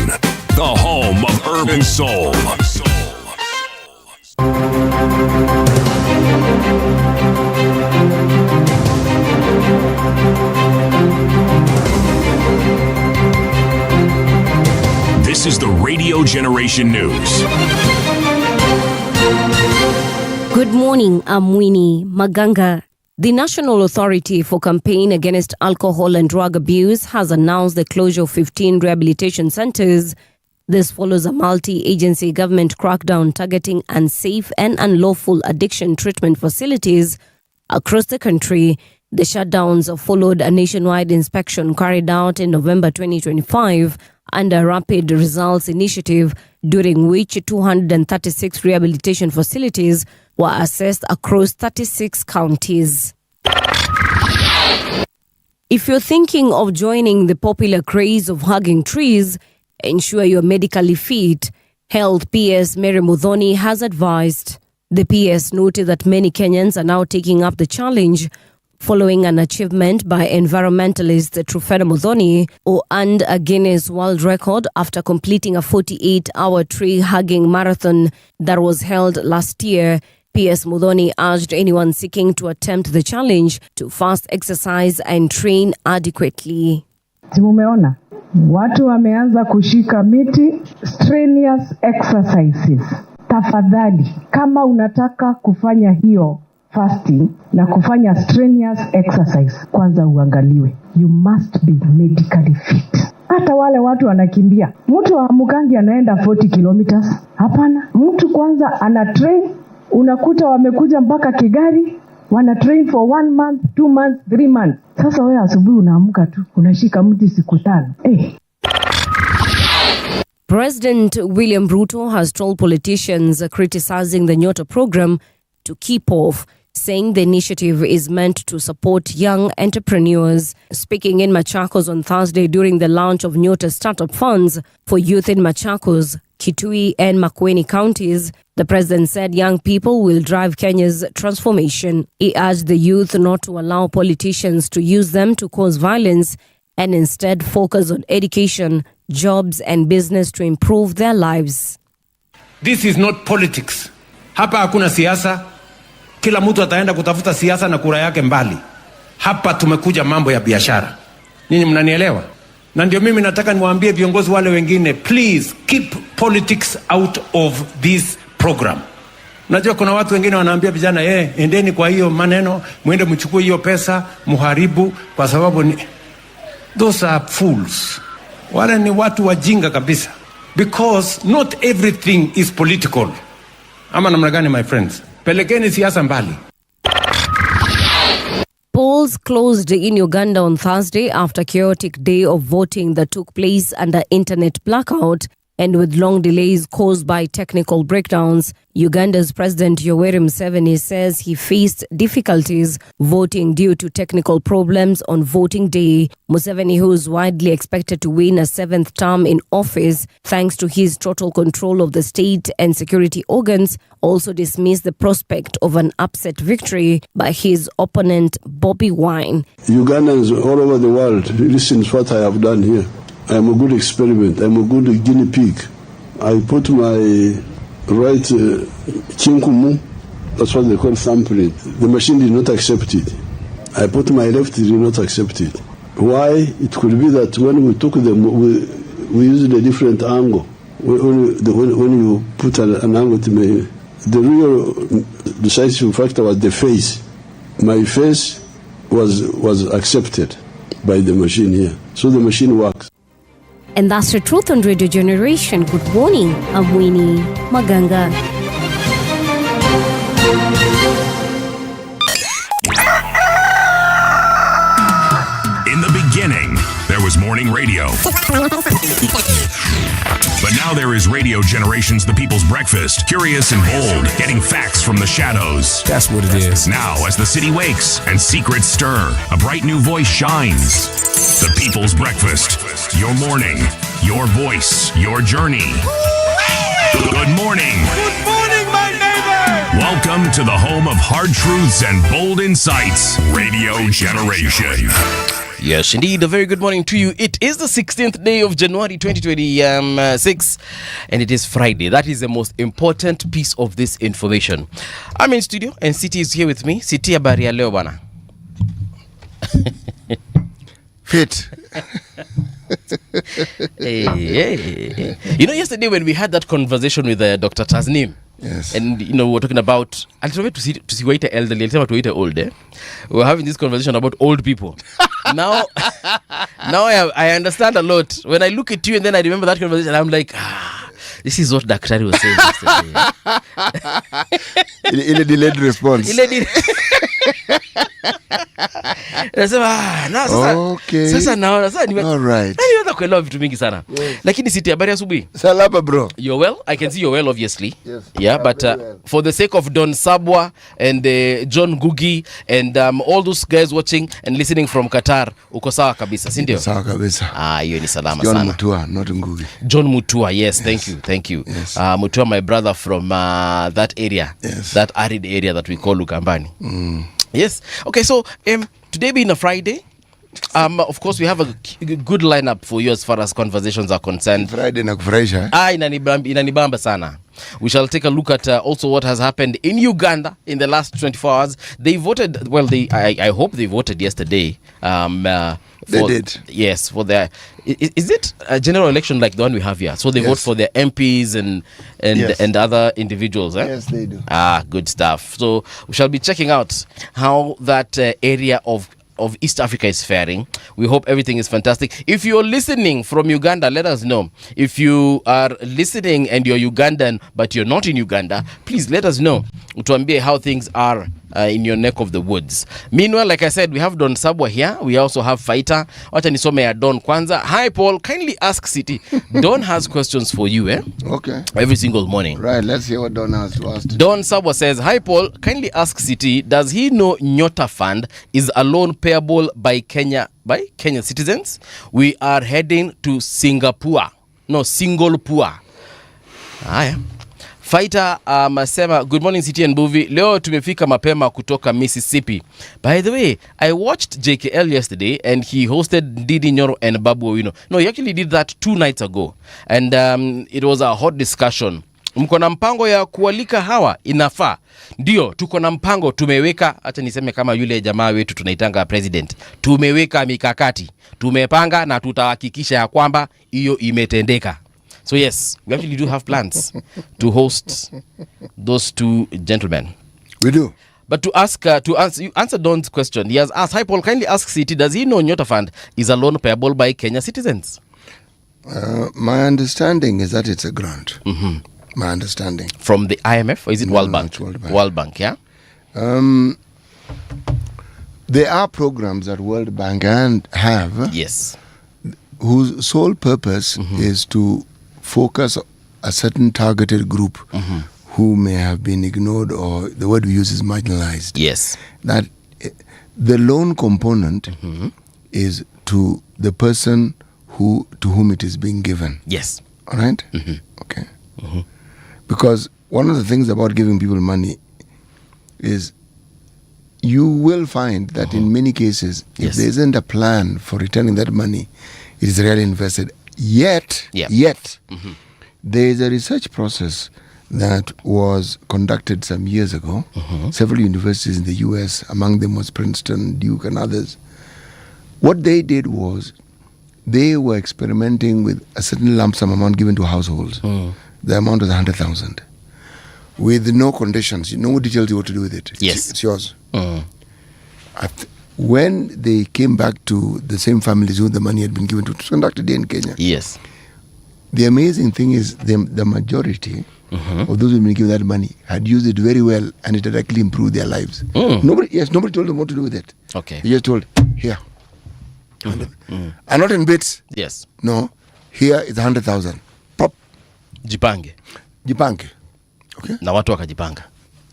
the home of urban soul. This is the Radio Generation News. Good morning, I'm Winnie Maganga. The National Authority for Campaign Against Alcohol and Drug Abuse has announced the closure of 15 rehabilitation centers. This follows a multi-agency government crackdown targeting unsafe and unlawful addiction treatment facilities across the country. The shutdowns followed a nationwide inspection carried out in November 2025 under a Rapid Results Initiative, during which 236 rehabilitation facilities were assessed across 36 counties. If you're thinking of joining the popular craze of hugging trees, ensure you're medically fit, Health PS Mary Muthoni has advised. The PS noted that many Kenyans are now taking up the challenge following an achievement by environmentalist Trufena Muthoni, who earned a Guinness World Record after completing a 48-hour tree-hugging marathon that was held last year. PS Muthoni urged anyone seeking to attempt the challenge to first exercise and train adequately. Mumeona watu wameanza kushika miti, strenuous exercises. Tafadhali, kama unataka kufanya hiyo fasting na kufanya strenuous exercise, kwanza uangaliwe. You must be medically fit. Hata wale watu wanakimbia, mtu wa Mugangi anaenda 40 kilometers. Hapana, mtu kwanza ana train, unakuta wamekuja mpaka Kigari, wana train for 1 month, 2 months, 3 months. Sasa wewe asubuhi unaamka tu, unashika mti siku 5. President William Ruto has told politicians criticizing the Nyota program to keep off, saying the initiative is meant to support young entrepreneurs. Speaking in Machakos on Thursday during the launch of Nyota startup funds for youth in Machakos, Kitui and Makueni counties, the president said young people will drive Kenya's transformation. He urged the youth not to allow politicians to use them to cause violence and instead focus on education, jobs and business to improve their lives. This is not politics. Hapa hakuna siasa. Kila mtu ataenda kutafuta siasa na kura yake mbali. Hapa tumekuja mambo ya biashara. Ninyi mnanielewa? Na ndio mimi nataka niwaambie viongozi wale wengine, please keep politics out of this program. Najua kuna watu wengine wanaambia vijana, endeni kwa hiyo maneno, muende mchukue hiyo pesa, muharibu kwa sababu ni... Those are fools. Wale ni watu wajinga kabisa. Because not everything is political. Ama namna gani, my friends? Pelekeni siasa mbali. Polls closed in Uganda on Thursday after a chaotic day of voting that took place under internet blackout and with long delays caused by technical breakdowns. Uganda's President Yoweri Museveni says he faced difficulties voting due to technical problems on voting day. Museveni, who is widely expected to win a 7th term in office thanks to his total control of the state and security organs, also dismissed the prospect of an upset victory by his opponent Bobi Wine. Ugandans all over the world, listen to what I have done here. I am a good experiment. I am a good guinea pig. I put my right chinkumu, that's what they call thumbprint. The machine did not accept it. I put my left, it did not accept it. Why? It could be that when we took them, we used a different angle. When you put an angle to me, the real decisive factor was the face. My face was accepted by the machine here. So the machine works. And that's the truth on Radio Generation. Good morning, I'm Winnie Maganga. In the beginning, there was morning radio. But now there is Radio Generations, the people's breakfast. Curious and bold, getting facts from the shadows. That's what it is. Now, as the city wakes and secrets stir, a bright new voice shines. The people's breakfast. Your morning, your voice, your journey. Good morning. Good morning, my neighbor. Welcome to the home of hard truths and bold insights. Radio Generation. Yes, indeed. A very good morning to you. It is the 16th day of January 2026, and it is Friday. That is the most important piece of this information. I'm in studio, and City is here with me. City, habari ya leo bwana? Fit. Hey. You know, yesterday when we had that conversation with Dr. Tasnim, yes, and we were talking about tusiwaite elderly, tusiwaite old. We were having this conversation about old people. now I understand a lot. When I look at you and then I remember that conversation, I'm like, this is what Daktari was saying yesterday. In a delayed response. All right. Kuelewa vitu mingi sana. Lakini City, habari asubuhi. Salama bro. You're well? I can see you're well, obviously. Yes. Yeah, but well. For the sake of Don Sabwa and John Gugi and all those guys watching and listening from Qatar, uko sawa kabisa, si ndio? Sawa kabisa. Hiyo ni salama John sana. Mutua, not Ngugi. John Mutua, yes, thank you. Yes. Mutua, my brother from that area, yes, that arid area that we call Ukambani. Yes. Okay, so today being a Friday, of course we have a good lineup for you as far as conversations are concerned. Friday na kufurahisha. Inanibamba sana. We shall take a look at also what has happened in Uganda in the last 24 hours. They voted, well, I hope they voted yesterday. They did. Yes, for their, is it a general election like the one we have here? So they vote for their MPs and other individuals, eh? Yes, they do. Good stuff. So we shall be checking out how that area of East Africa is faring. We hope everything is fantastic. If you're listening from Uganda, let us know. If you are listening and you're Ugandan but you're not in Uganda, please let us know. Utuambie how things are in your neck of the woods. Meanwhile, like I said, we have Don Sabwa here. We also have Fighter. Wacha nisome ya Don kwanza. Hi Paul, kindly ask City. Don has questions for you, eh? Okay. Every single morning. Right, let's hear what Don has to ask. Don Sabwa says, hi Paul, kindly ask City, does he know Nyota Fund is a loan payable by Kenyan citizens? We are heading to Singapore. Haya. Fighter Masema, good morning City and Mbuvi. Leo tumefika mapema kutoka Mississippi. By the way, I watched JKL yesterday and he hosted Didi Nyoro and Babu Owino. No, he actually did that 2 nights ago. And it was a hot discussion. Mko na mpango ya kualika hawa inafaa? Ndio, tuko na mpango, tumeweka, acha niseme kama yule jamaa wetu tunaitanga president. Tumeweka mikakati, tumepanga na tutahakikisha ya kwamba hiyo imetendeka. So yes, we actually do have plans to host those 2 gentlemen. We do. But to answer Don's question, he has asked, hi Paul, kindly ask City, does he know Nyota Fund is a loan payable by Kenya citizens? My understanding is that it's a grant. My understanding. From the IMF, or is it World Bank? World Bank, yeah? There are programs that World Bank have. Yes. Whose sole purpose is to focus a certain targeted group who may have been ignored, or the word we use is marginalized. Yes. That the loan component is to the person to whom it is being given. Yes. All right? Okay. Because one of the things about giving people money is you will find that in many cases, if there isn't a plan for returning that money, it is really invested. Yet, there is a research process that was conducted some years ago. Several universities in the US, among them was Princeton, Duke, and others. What they did was they were experimenting with a certain lump sum amount given to households. The amount was 100,000 with no conditions. Nobody tells you what to do with it. Yes. It's yours. When they came back to the same families who the money had been given to, it was conducted here in Kenya. Yes. The amazing thing is the majority of those who had been given that money had used it very well, and it had actually improved their lives. Nobody told them what to do with it. Okay. They just told, here. And not in bits. Yes. No. Here is 100,000. Pop. Jipange. Okay. Na watu wakajipanga.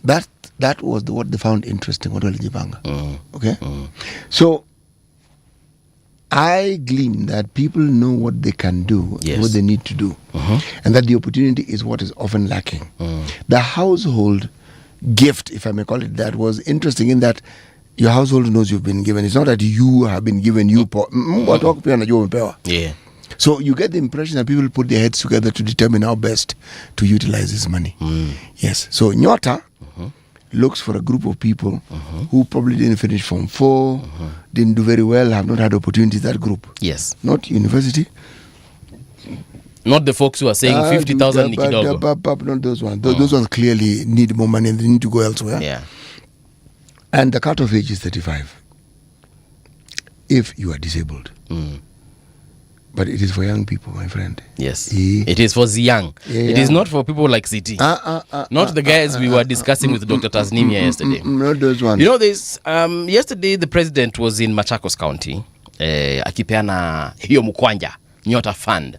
That was what they found interesting. What walijipanga. Okay. So I glean that people know what they can do, what they need to do, and that the opportunity is what is often lacking. The household gift, if I may call it that, was interesting in that your household knows you've been given. It's not that you have been given Yeah. So you get the impression that people put their heads together to determine how best to utilize this money. Yes. So Nyota looks for a group of people who probably didn't finish Form 4, didn't do very well, have not had opportunities, that group. Yes. Not university. Not the folks who are saying 50,000 Nikidogo. Not those ones. Those ones clearly need more money and they need to go elsewhere. Yeah. And the cutoff age is 35 if you are disabled. But it is for young people, my friend. Yes. It is for the young. It is not for people like City. Not the guys we were discussing with Dr. Tasnimia yesterday. Not those ones. You know, this yesterday the president was in Machakos County akipeana hiyo mkwanja Nyota Fund.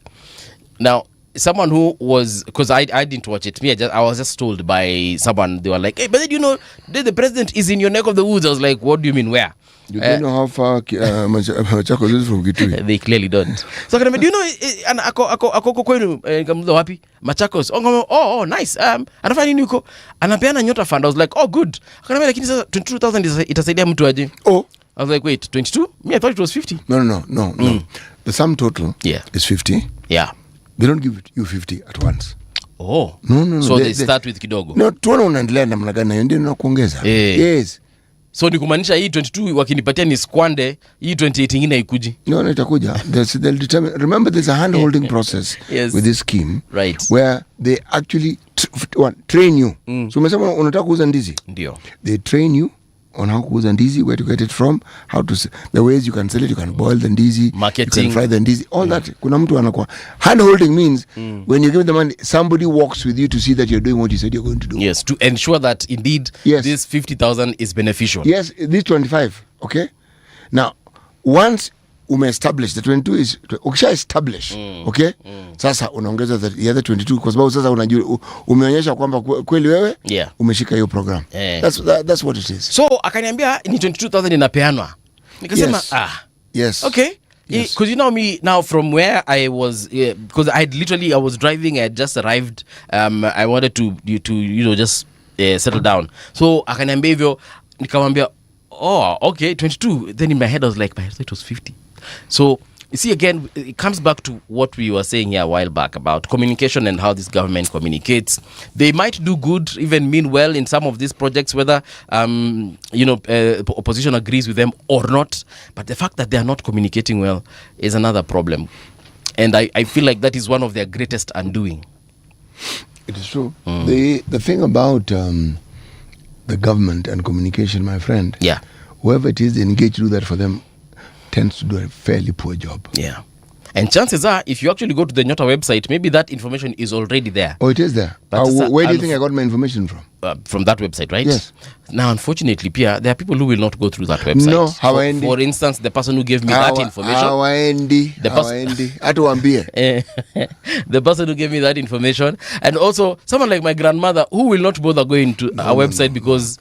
Now, someone who was, because I didn't watch it, I was just told by someone, they were like, hey, but did you know the president is in your neck of the woods? I was like, what do you mean, where? You don't know how far Machakos is from Kitui. They clearly don't. So do you know ako kwenu kamza wapi? Machakos. Oh, nice. Anafanya nini huko? Anapeana Nyota Fund. I was like, oh, good. Akanambia lakini sasa 22,000 itasaidia mtu aje? Oh. I was like, wait, 22? Me, I thought it was 50. No. The sum total is 50. Yeah. They don't give you 50 at once. Oh. No. So they start with kidogo. No, tuona unaendelea namna gani na ndio nakuongeza. Yes. So ni kumaanisha hii 22 wakinipatia ni squande, hii 28 nyingine haikuji. No, itakuja. They'll determine. Remember, there's a hand-holding process with this scheme, right? Where they actually train you. So umesema unataka kuuza ndizi. Ndio. They train you on how kuuza ndizi, where to get it from, how to the ways you can sell it, you can boil the ndizi, marketing, you can fry the ndizi, all that. Kuna mtu anakuwa hand-holding means when you give the money, somebody walks with you to see that you're doing what you said you're going to do. Yes, to ensure that indeed this 50,000 is beneficial. Yes, this 25, okay? Now, once establish the 22 is ukisha establish, okay? Sasa unaongeza the other 22 kwa sababu sasa unajua umeonyesha kwamba kweli wewe umeshika hiyo program. That's what it is. So akaniambia ni 22,000 inapeanwa. Nikasema yes. Okay. Because you know me now from where I was, because I was driving, I had just arrived. I wanted to just settle down. So akaniambia hivyo, nikamwambia, oh, okay, 22. Then in my head I was like, I thought it was 50. So you see, again, it comes back to what we were saying here a while back about communication and how this government communicates. They might do good, even mean well in some of these projects, whether opposition agrees with them or not. But the fact that they are not communicating well is another problem, and I feel like that is one of their greatest undoing. It is true. The thing about the government and communication, my friend. Yeah. Whoever it is engaged to do that for them tends to do a fairly poor job. Yeah. And chances are, if you actually go to the Nyota website, maybe that information is already there. Oh, it is there. Where do you think I got my information from? From that website, right? Yes. Now, unfortunately, Pia, there are people who will not go through that website. No, for instance, the person who gave me that information. The person who gave me that information. And also, someone like my grandmother who will not bother going to our website because...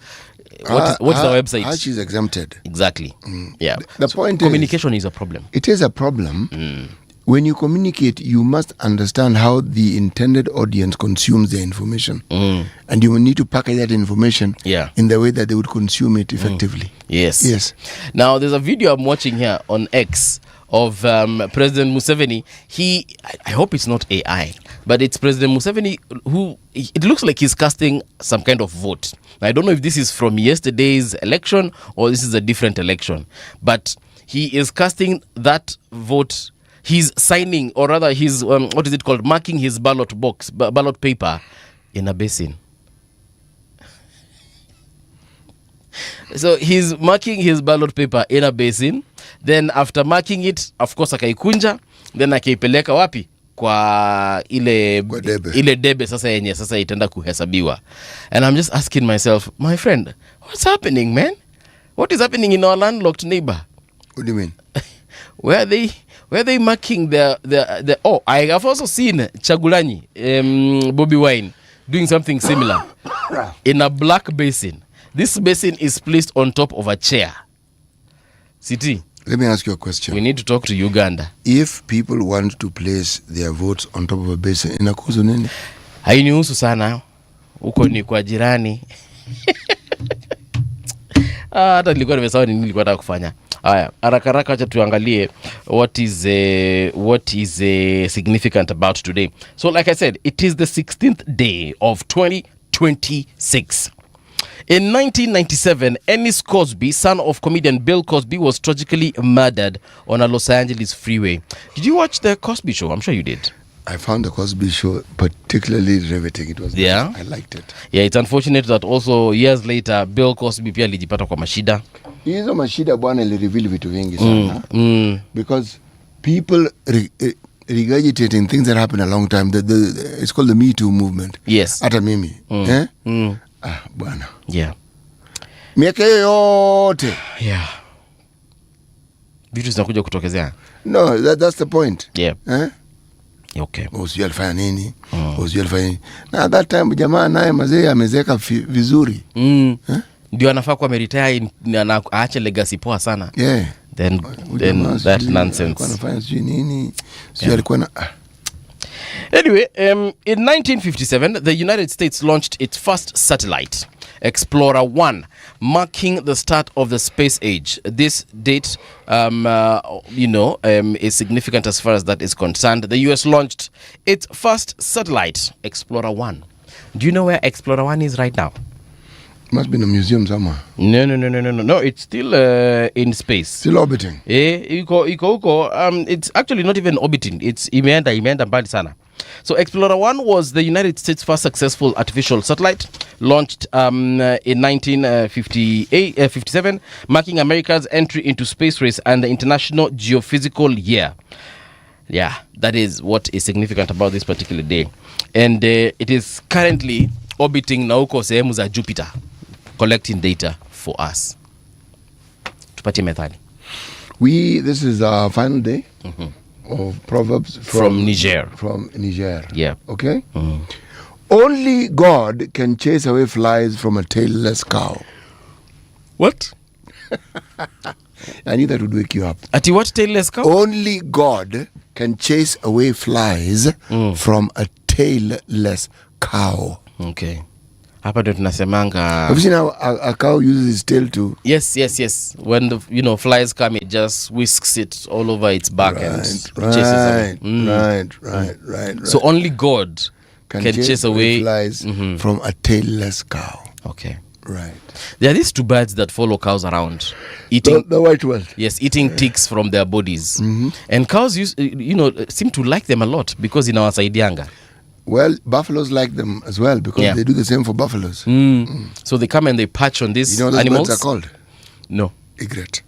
What is our website? She's exempted. Exactly. Yeah. The point communication is a problem. It is a problem. When you communicate, you must understand how the intended audience consumes the information. And you will need to package that information in the way that they would consume it effectively. Yes. Now, there's a video I'm watching here on X of President Museveni. I hope it's not AI, but it's President Museveni who, it looks like he's casting some kind of vote. Now, I don't know if this is from yesterday's election or this is a different election, but he is casting that vote. He's signing, or rather he's, what is it called? Marking his ballot paper in a basin. So he's marking his ballot paper in a basin. Then after marking it, of course, akaikunja. Then akaipeleka wapi? Kwa ile debe sasa yenye sasa itaenda kuhesabiwa. And I'm just asking myself, my friend, what's happening, man? What is happening in our landlocked neighbor? What do you mean? Where are they marking the oh, I have also seen Chagulanyi, Bobby Wine, doing something similar in a black basin. This basin is placed on top of a chair. City. Let me ask you a question. We need to talk to Uganda. If people want to place their votes on top of a basin, inakuhusu nini? Hainihusu sana. Huko ni kwa jirani. Hata nilikuwa nimesahau nini nilikuwa nataka kufanya. Haya, haraka acha tuangalie what is significant about today. So like I said, it is the 16th day of 2026. In 1997, Ennis Cosby, son of comedian Bill Cosby, was tragically murdered on a Los Angeles freeway. Did you watch the Cosby Show? I'm sure you did. I found the Cosby Show particularly riveting. It was yeah. I liked it. Yeah, it's unfortunate that also years later Bill Cosby pia alijipata kwa mashida. Hizo mashida bwana ilireveal vitu vingi sana. Because people regurgitating things that happened a long time. It's called the Me Too movement. Yes. Hata mimi. Bwana. Yeah. Miaka yote. Yeah. Vitu zinakuja kutokezea. No, that's the point. Yeah. Okay. Usijua alifanya nini? Usijua alifanya nini? Na at that time jamaa naye mazee amezeka vizuri. Ndio anafaa kuwa retire na aache legacy poa sana. Yeah. Then that nonsense. Anafanya sijui nini? Sijui alikuwa na Anyway, in 1957, the United States launched its first satellite, Explorer 1, marking the start of the space age. This date, is significant as far as that is concerned. The US launched its first satellite, Explorer 1. Do you know where Explorer 1 is right now? Must be in a museum somewhere. No, it's still in space. Still orbiting. It's actually not even orbiting. It's imeenda mbali sana. So Explorer 1 was the United States' first successful artificial satellite, launched in 1957, marking America's entry into space race and the International Geophysical Year. Yeah, that is what is significant about this particular day. And it is currently orbiting na huko sehemu za Jupiter, collecting data for us. Tupatie methali. This is our final day of Proverbs from Niger. From Niger. Yeah. Okay? Only God can chase away flies from a tailless cow. What? I knew that would wake you up. Ati what tailless cow? Only God can chase away flies from a tailless cow. Okay. Hapa ndio tunasemanga. Have you seen how a cow uses its tail to? Yes. When the flies come, it just whisks it all over its back and chases away. Right. So only God can chase away flies from a tailless cow. Okay. Right. There are these two birds that follow cows around, eating the white one. Yes, eating ticks from their bodies. And cows seem to like them a lot because inawasaidianga. Well, buffaloes like them as well because they do the same for buffaloes. So they come and they perch on these animals. You know what birds are called? No. Egret,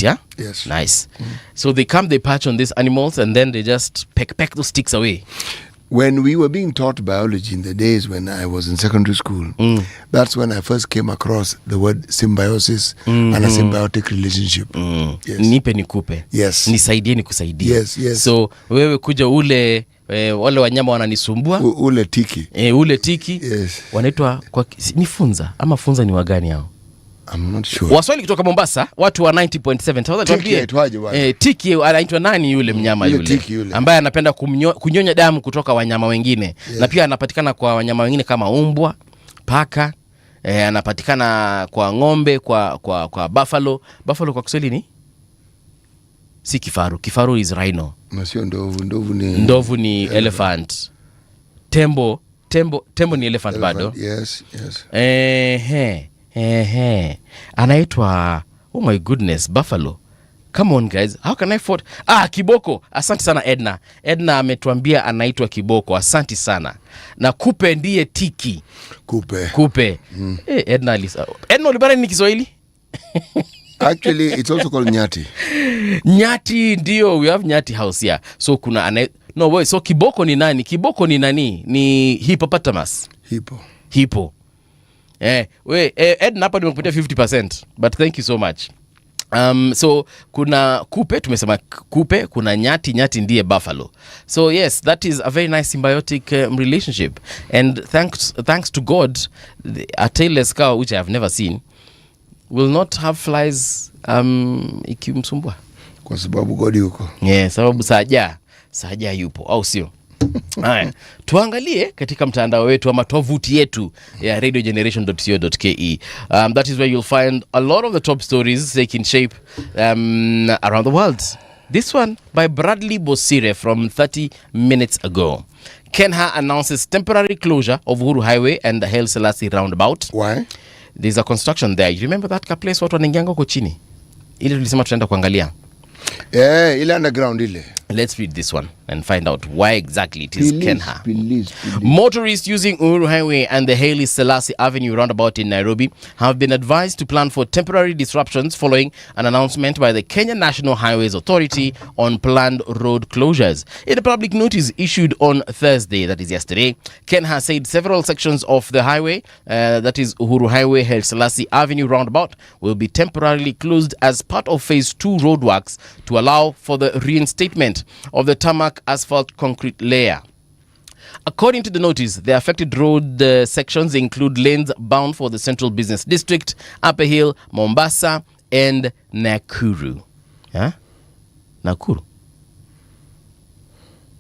yeah? Yes. Nice. So they come, they perch on these animals and then they just peck those sticks away. When we were being taught biology in the days when I was in secondary school, that's when I first came across the word symbiosis and a symbiotic relationship. Yes. Nipe nikupe. Yes. Nisaidie nikusaidie. Yes. So wewe kuja wale wanyama wananisumbua. Ule tiki. Ule tiki. Yes. Wanaitwa ni funza ama funza ni wagani hao? I'm not sure. Waswahili kutoka Mombasa, watu wa 90.7. Tiki anaitwa nani yule mnyama yule? Ambaye anapenda kunyonya damu kutoka wanyama wengine. Yes. Na pia anapatikana kwa wanyama wengine kama umbwa, paka, anapatikana kwa ng'ombe, kwa buffalo. Buffalo kwa Kiswahili ni? Si kifaru. Kifaru is rhino. Masio ndovu ni elephant. Tembo ni elephant bado. Yes. Anaitwa oh my goodness, buffalo. Come on guys, how can I afford? Kiboko. Asante sana Ednah. Ednah ametuambia anaitwa kiboko. Asante sana. Na kupe ndiye tiki. Kupe. Ednah ulibara ni Kiswahili? Actually, it's also called nyati. Nyati ndio, we have nyati house here. So kuna so kiboko ni nani? Kiboko ni nani? Ni hippopotamus. Hippo. Ednah hapa nimekupatia 50%, but thank you so much. So kuna kupe, tumesema kupe, kuna nyati ndiye buffalo. So yes, that is a very nice symbiotic relationship. And thanks to God, a tailless cow, which I have never seen, will not have flies ikimsumbua. Kwa sababu God yuko. Yeah, sababu saja yupo, au sio? Haya, tuangalie katika mtandao wetu ama tovuti yetu ya radiogeneration.co.ke. That is where you'll find a lot of the top stories taking shape around the world. This one by Bradley Bosire from 30 minutes ago. Kenya announces temporary closure of Uhuru Highway and the Haile Selassie roundabout. Why? There's a construction there. You remember that place watu wanaingianga huko chini? Ile tulisema tutaenda kuangalia. Ile underground ile. Let's read this one and find out why exactly it is Kenya. Please. Motorists using Uhuru Highway and the Haile Selassie Avenue roundabout in Nairobi have been advised to plan for temporary disruptions following an announcement by the Kenya National Highways Authority on planned road closures. In a public notice issued on Thursday, that is yesterday, Kenya said several sections of the highway, that is Uhuru Highway, Haile Selassie Avenue roundabout, will be temporarily closed as part of Phase 2 roadworks to allow for the reinstatement of the tarmac asphalt concrete layer. According to the notice, the affected road sections include lanes bound for the Central Business District, Upper Hill, Mombasa, and Nakuru. Huh? Nakuru?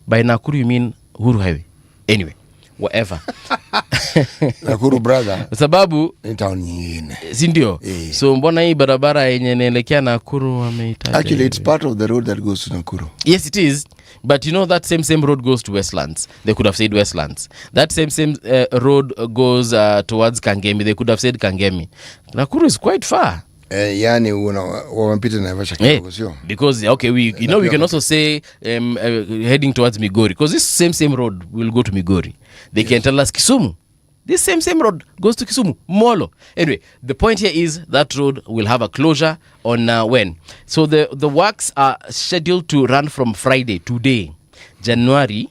By Nakuru, you mean Uhuru Highway? Anyway, whatever. Nakuru brother. Sababu in town nyingine. Si ndio? So mbona hii barabara yenye inaelekea Nakuru wameitaja? Actually, it's part of the road that goes to Nakuru. Yes, it is. But you know that same road goes to Westlands. They could have said Westlands. That same road goes towards Kangemi. They could have said Kangemi. Nakuru is quite far. Yani wamepita Naivasha kidogo sio? Because okay, we can also say heading towards Migori, because this same road will go to Migori. They can tell us Kisumu. This same road goes to Kisumu, Molo. Anyway, the point here is that road will have a closure on when. So the works are scheduled to run from Friday, today, January.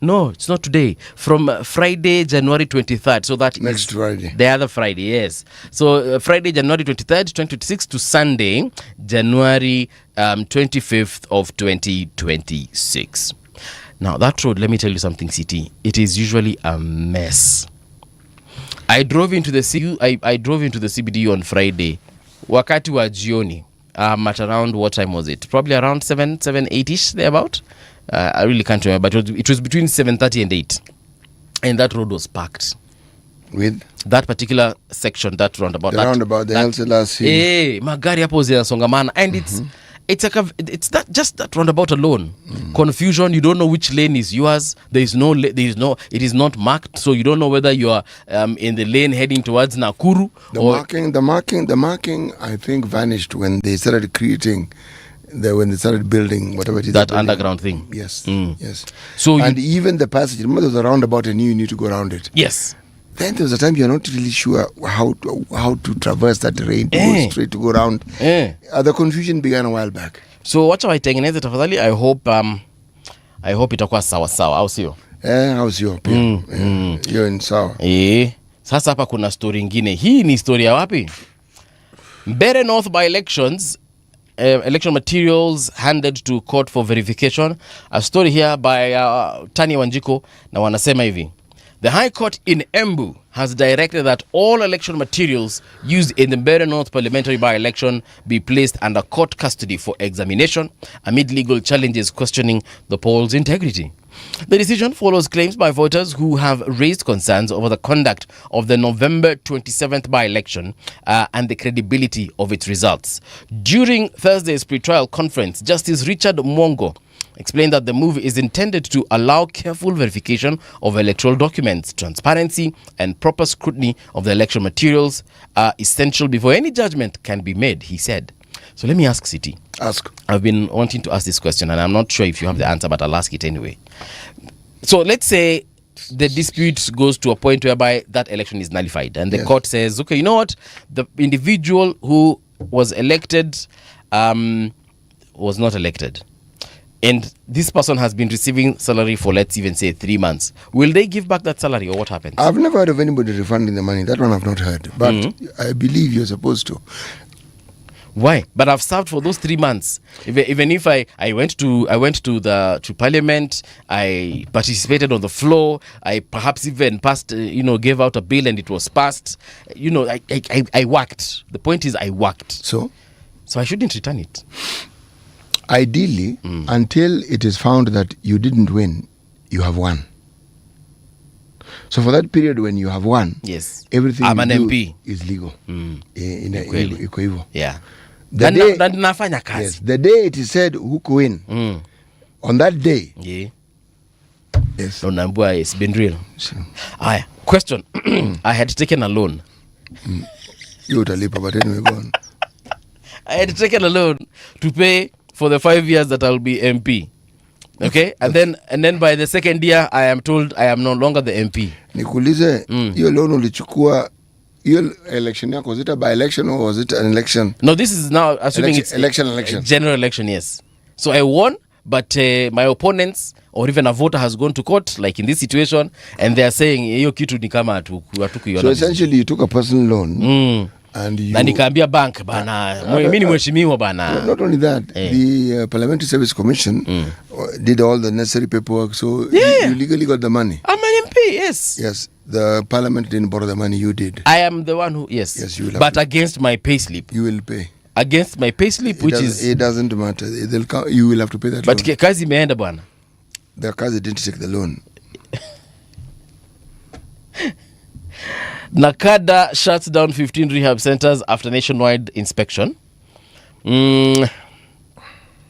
No, it's not today. From Friday, January 23rd. So that next Friday. The other Friday, yes. So Friday, January 23rd, 2026 to Sunday, January 25th of 2026. Now, that road, let me tell you something, CT. It is usually a mess. I drove into the CBD on Friday. Wakati wa jioni. At around, what time was it? Probably around 7, 8-ish, thereabout. I really can't remember, but it was between 7:30 and 8. And that road was packed. With? That particular section, that roundabout. The roundabout, the Haile Selassie. Magari hapo zinasongamana. And it's that just that roundabout alone. Confusion, you don't know which lane is yours. It is not marked, so you don't know whether you are in the lane heading towards Nakuru. The marking I think vanished when they started creating when they started building whatever it is. That underground thing. Yes. Yes. So even the passage, remember there was a roundabout and you need to go around it. Yes. Then there was a time you're not really sure how to traverse that terrain, to go straight, to go around. The confusion began a while back. So wacha waitengeneze tafadhali. I hope itakuwa sawa sawa, au sio? Au sio pia. You're in sawa. Sasa hapa kuna story nyingine. Hii ni story ya wapi? Mbeere North by elections. Election materials handed to court for verification. A story here by Tani Wanjiko, na wanasema hivi. The High Court in Embu has directed that all election materials used in the Mbeere North parliamentary by-election be placed under court custody for examination amid legal challenges questioning the poll's integrity. The decision follows claims by voters who have raised concerns over the conduct of the November 27th by-election and the credibility of its results. During Thursday's pre-trial conference, Justice Richard Mwongo explained that the move is intended to allow careful verification of electoral documents. Transparency and proper scrutiny of the election materials are essential before any judgment can be made, he said. So let me ask City. Ask. I've been wanting to ask this question and I'm not sure if you have the answer, but I'll ask it anyway. So let's say the dispute goes to a point whereby that election is nullified and the court says, okay, you know what? The individual who was elected was not elected. And this person has been receiving salary for, let's even say, 3 months. Will they give back that salary or what happens? I've never heard of anybody refunding the money. That one I've not heard. But I believe you're supposed to. Why? But I've served for those 3 months. Even if I went to Parliament, I participated on the floor, I perhaps even passed, gave out a bill and it was passed. I worked. The point is I worked. So I shouldn't return it. Ideally, until it is found that you didn't win, you have won. So for that period when you have won, Yes. everything I'm you an do MP. is legal. Kweli. Iko hivyo. Yeah. The Na- day- na- nafanya Yes, kazi. the day it is said who win, on that day, Yeah. yes. Unaambiwa it's been real. Sure. Aya, question. I had taken a loan. You utalipa, but anyway, go on. I had taken a loan to pay for the 5 years that I'll be MP. Okay? And then by the second year I am told I am no longer the MP. Nikuulize, hiyo loan ulichukua, hiyo election yako, was it a by-election or was it an election? No, this is now assuming Election, it's election. a general election, yes. So I won, but my opponents or even a voter has gone to court, like in this situation, and they are saying hiyo kitu ni kama hatukuiona. So essentially you took a personal loan and you... Na nikaambia bank bana, mimi ni mheshimiwa bana. Not only that, the Parliamentary Service Commission did all the necessary paperwork, so you legally got the money. I'm an MP, yes. Yes, the Parliament didn't borrow the money, you did. I am the one who, yes. Yes, you will have but to. against my payslip. You will pay. Against my payslip, which is... It doesn't matter. You will have to pay that But loan. kazi imeenda bwana. The Kazi didn't take the loan. Nakada shuts down 15 rehab centers after nationwide inspection.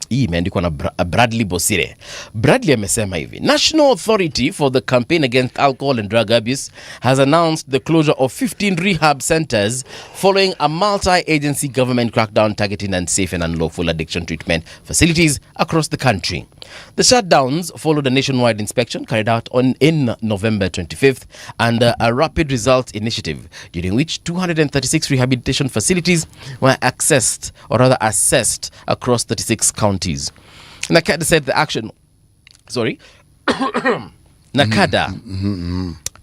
Hii imeandikwa na Bradley Bosire. Bradley amesema hivi: National Authority for the Campaign Against Alcohol and Drug Abuse has announced the closure of 15 rehab centers following a multi-agency government crackdown targeting unsafe and unlawful addiction treatment facilities across the country. The shutdowns followed a nationwide inspection carried out in November 25th under a rapid results initiative, during which 236 rehabilitation facilities were assessed across 36 counties. Nakada said the action... Sorry. Nakada...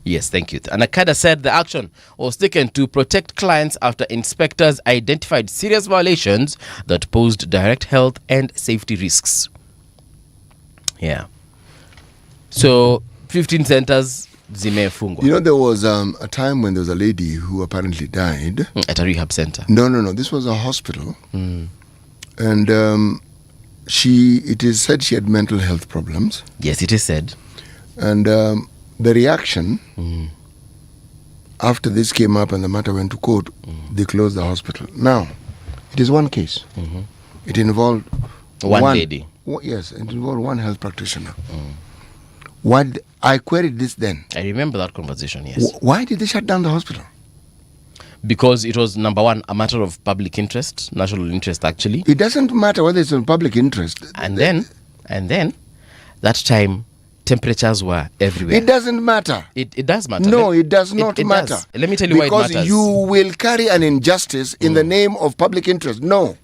Yes, thank you. Nakada said the action was taken to protect clients after inspectors identified serious violations that posed direct health and safety risks. Yeah. So, 15 centers zimefungwa. You know, there was a time when there was a lady who apparently died. At a rehab center. No. This was a hospital. And it is said she had mental health problems. Yes, it is said. And the reaction, after this came up and the matter went to court, they closed the hospital. Now, it is one case. It involved one lady. Yes, it involved one health practitioner. Why I queried this then. I remember that conversation, yes. Why did they shut down the hospital? Because it was, number one, a matter of public interest, national interest actually. It doesn't matter whether it's in public interest. And then, that time, temperatures were everywhere. It doesn't matter. It does matter. No, it does not matter. Does. Let me tell you why it matters. Because you will carry an injustice in the name of public interest. No,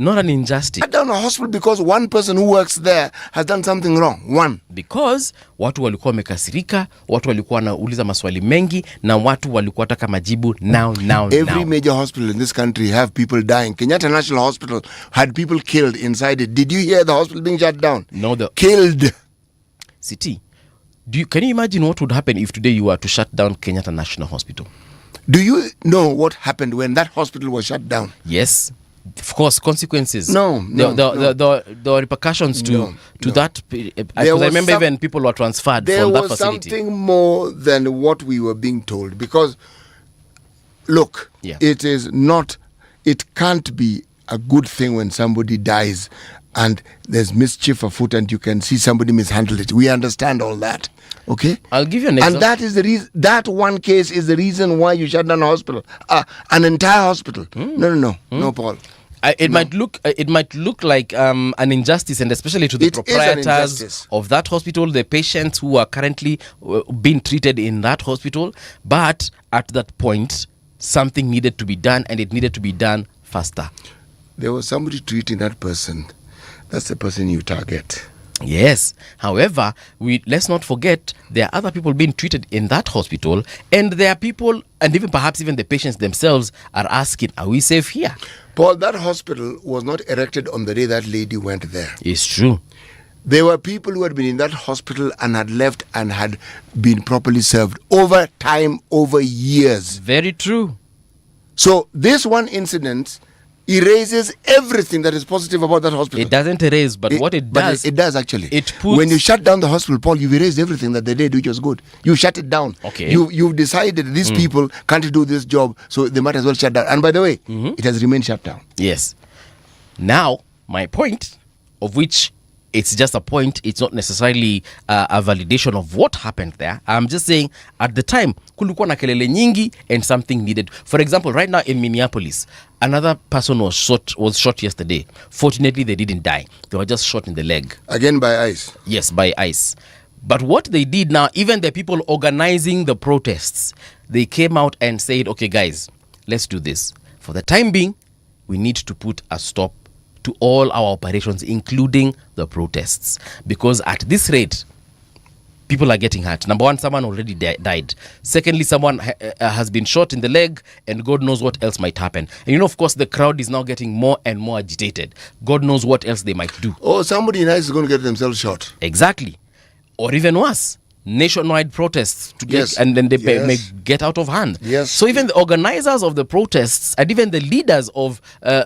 not an injustice. Shut down a hospital because one person who works there has done something wrong. One. Because watu walikuwa wamekasirika, watu walikuwa wanauliza maswali mengi, na watu walikuwa wataka majibu now. Every major hospital in this country have people dying. Kenyatta National Hospital had people killed inside it. Did you hear the hospital being shut down? No, killed. City. Can you imagine what would happen if today you were to shut down Kenyatta National Hospital? Do you know what happened when that hospital was shut down? Yes. Of course, consequences. No. The repercussions to that. I remember even people were transferred from that facility. There was something more than what we were being told. Because, look, it can't be a good thing when somebody dies and there's mischief afoot and you can see somebody mishandle it. We understand all that. Okay? I'll give you an example. And that is the reason, that one case is the reason why you shut down a hospital. An entire hospital. No, Paul. It might look like an injustice, and especially to the proprietors of that hospital, the patients who are currently being treated in that hospital. But at that point, something needed to be done, and it needed to be done faster. There was somebody treating that person. That's the person you target. Yes. However, let's not forget there are other people being treated in that hospital, and there are people, and even perhaps even the patients themselves are asking, are we safe here? Paul, that hospital was not erected on the day that lady went there. It's true. There were people who had been in that hospital and had left and had been properly served over time, over years. Very true. So this one incident erases everything that is positive about that hospital. It doesn't erase, but what it does... It does, actually. It puts... When you shut down the hospital, Paul, you've erased everything that they did, which was good. You shut it down. Okay. You've decided these people can't do this job, so they might as well shut down. And by the way, it has remained shut down. Yes. Now, my point, of which it's just a point, it's not necessarily a validation of what happened there. I'm just saying, at the time, kulikuwa na kelele nyingi and something needed. For example, right now in Minneapolis, another person was shot yesterday. Fortunately, they didn't die. They were just shot in the leg. Again by ICE? Yes, by ICE. But what they did now, even the people organizing the protests, they came out and said, okay, guys, let's do this. For the time being, we need to put a stop to all our operations, including the protests. Because at this rate, people are getting hurt. Number one, someone already died. Secondly, someone has been shot in the leg, and God knows what else might happen. And you know, of course, the crowd is now getting more and more agitated. God knows what else they might do. Oh, somebody nice is going to get themselves shot. Exactly. Or even worse, nationwide protests to get, and then they may get out of hand. Yes. So even the organizers of the protests and even the leaders of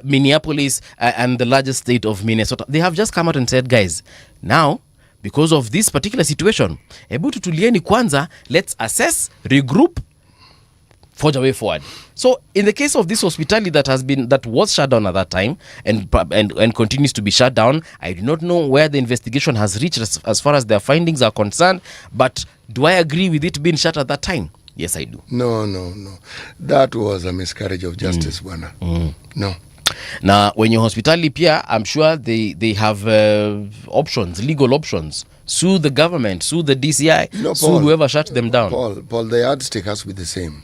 Minneapolis and the largest state of Minnesota, they have just come out and said, guys, now, because of this particular situation, hebu tutulieni kwanza, let's assess, regroup, forge a way forward. So in the case of this hospitality that was shut down at that time and continues to be shut down, I do not know where the investigation has reached as far as their findings are concerned, but do I agree with it being shut at that time? Yes, I do. No. That was a miscarriage of justice, Bwana. No. Now, when you're hospitality, Pia, I'm sure they have options, legal options. Sue the government, sue the DCI, sue whoever shut them down. Paul, the yardstick has to be the same.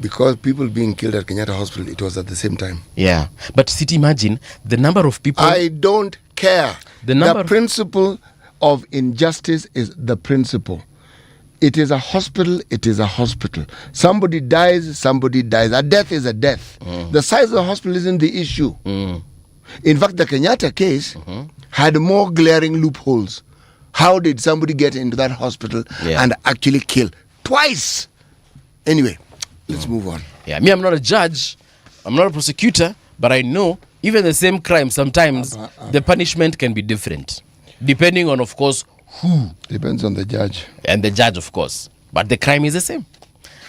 Because people being killed at Kenyatta Hospital, it was at the same time. Yeah. But City, imagine the number of people... I don't care. The principle of injustice is the principle. It is a hospital, it is a hospital. Somebody dies. A death is a death. The size of the hospital isn't the issue. In fact, the Kenyatta case had more glaring loopholes. How did somebody get into that hospital and actually kill twice? Anyway, let's move on. Yeah, me, I'm not a judge, I'm not a prosecutor, but I know even the same crime, sometimes the punishment can be different. Depending on, of course, who. Depends on the judge. And the judge, of course. But the crime is the same.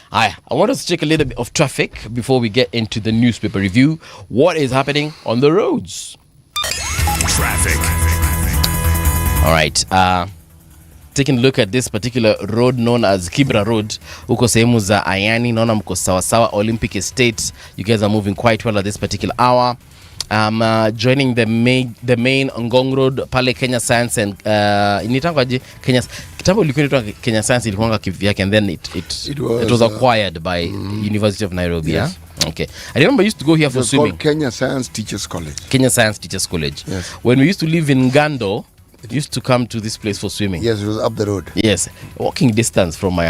I want us to check a little bit of traffic before we get into the newspaper review. What is happening on the roads? Traffic. All right. Taking a look at this particular road known as Kibra Road. Uko sehemu za Ayani, naona mko sawa Olympic Estate. You guys are moving quite well at this particular hour. Joining the main Ngong Road pale Kenya Science and initangwaje Kenya kitambo ilikuwa inaitwa Kenya Science, ilikuwa kivyake, and then it was acquired by University of Nairobi. Yes. Okay. I remember I used to go here for swimming. Kenya Science Teachers College. Kenya Science Teachers College. Yes. When we used to live in Ngando, used to come to this place for swimming. Yes, it was up the road. Yes, walking distance from our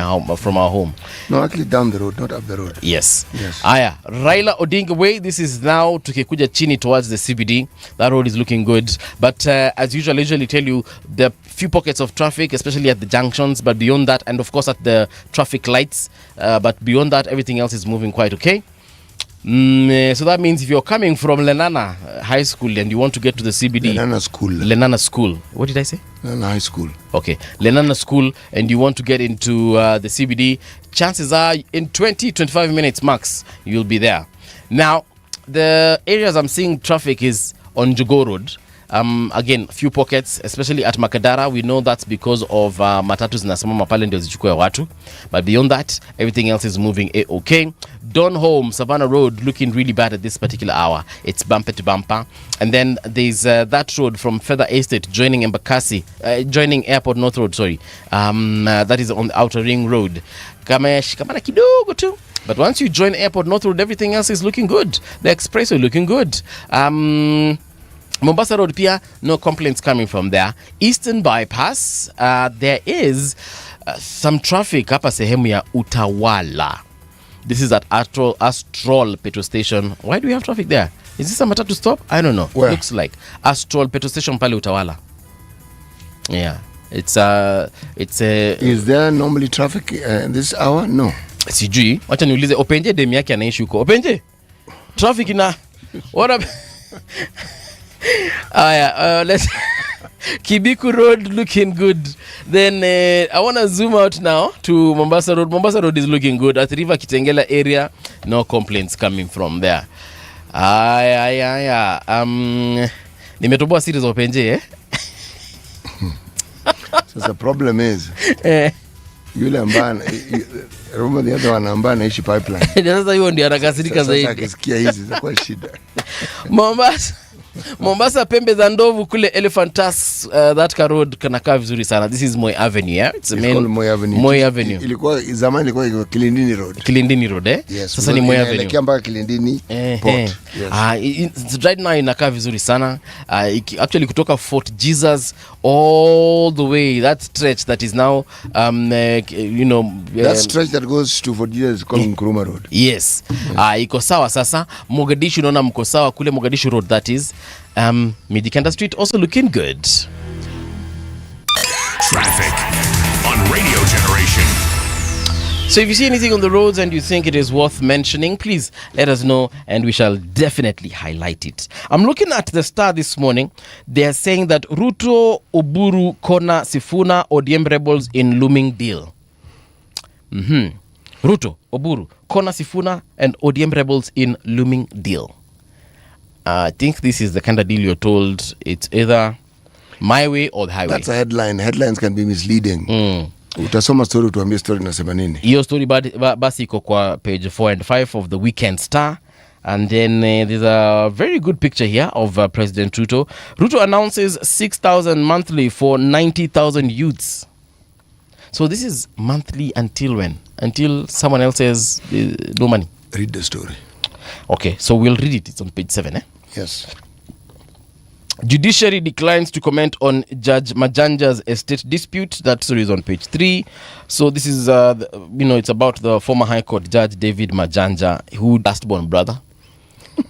home. No, actually down the road, not up the road. Yes. Aya, Raila Odinga Way. This is now tukikuja chini towards the CBD. That road is looking good. But as usual, I usually tell you there are few pockets of traffic, especially at the junctions. But beyond that, and of course at the traffic lights. But beyond that, everything else is moving quite okay. So that means if you're coming from Lenana High School and you want to get to the CBD... Lenana School. What did I say? Lenana High School. Okay. Lenana School, and you want to get into the CBD, chances are in 20-25 minutes max, you'll be there. Now, the areas I'm seeing traffic is on Jogo Road. Again, few pockets, especially at Makadara. We know that's because of matatu zinasimama pale ndio zichukue watu. But beyond that, everything else is moving okay. Donholm, Savannah Road, looking really bad at this particular hour. It's bumper to bumper. And then there's that road from Feather Estate joining Embakasi, joining Airport North Road, sorry. That is on the Outer Ring Road. Kamana kidogo tu. But once you join Airport North Road, everything else is looking good. The expressway looking good. Mombasa Road, Pia, no complaints coming from there. Eastern Bypass, there is some traffic hapa sehemu ya Utawala. This is at Astrol Petrol Station. Why do we have traffic there? Is this a matatu stop? I don't know. Where? Looks like Astrol Petrol Station pale Utawala. Yeah, it's Is there normally traffic this hour? No. Sijui. Wacha niulize Openje, demu yake anaishi huko. Openje, traffic What up? Let's Kibiku Road looking good. Then I want to zoom out now to Mombasa Road. Mombasa Road is looking good. At River Kitengela area, no complaints coming from there. Nimetoboa series of Openje, eh? So the problem is yule ambaye remember the other one ambaye anaishi pipeline. Sasa hiyo ndio anakasirika zaidi. Sasa akisikia hizi zitakuwa shida. Mombasa pembe za ndovu kule Elephant Tusk, that road kanakaa vizuri sana. This is Moi Avenue, yeah? It's main Moi Avenue. Ilikuwa zamani ilikuwa Kilindini Road. Kilindini Road, eh? Yes, sasa ni Moi Avenue. Inaelekea mpaka Kilindini Port. Yes. Right now inakaa vizuri sana. Actually kutoka Fort Jesus all the way, that stretch that is now that stretch that goes to Fort Jesus is called Nkrumah Road. Yes. Iko sawa sasa. Mogadishu naona mko sawa kule Mogadishu Road, that is. Midikanda Street also looking good. Traffic on Radio Generation. So if you see anything on the roads and you think it is worth mentioning, please let us know and we shall definitely highlight it. I'm looking at the Star this morning. They are saying that Ruto, Oburu, Kona, Sifuna, ODM rebels in looming deal. Ruto, Oburu, Kona, Sifuna and ODM rebels in looming deal. I think this is the kind of deal you're told it's either my way or the highway. That's a headline. Headlines can be misleading. Utasoma story tuambie story nasema nini. Hiyo story basi iko kwa page 4 and 5 of the Weekend Star. And then there's a very good picture here of President Ruto. Ruto announces 6,000 monthly for 90,000 youths. So this is monthly until when? Until someone else says no money. Read the story. Okay, so we'll read it. It's on page 7, eh? Yes. Judiciary declines to comment on Judge Majanja's estate dispute. That story is on page 3. So this is, it's about the former High Court Judge David Majanja, who last-born brother.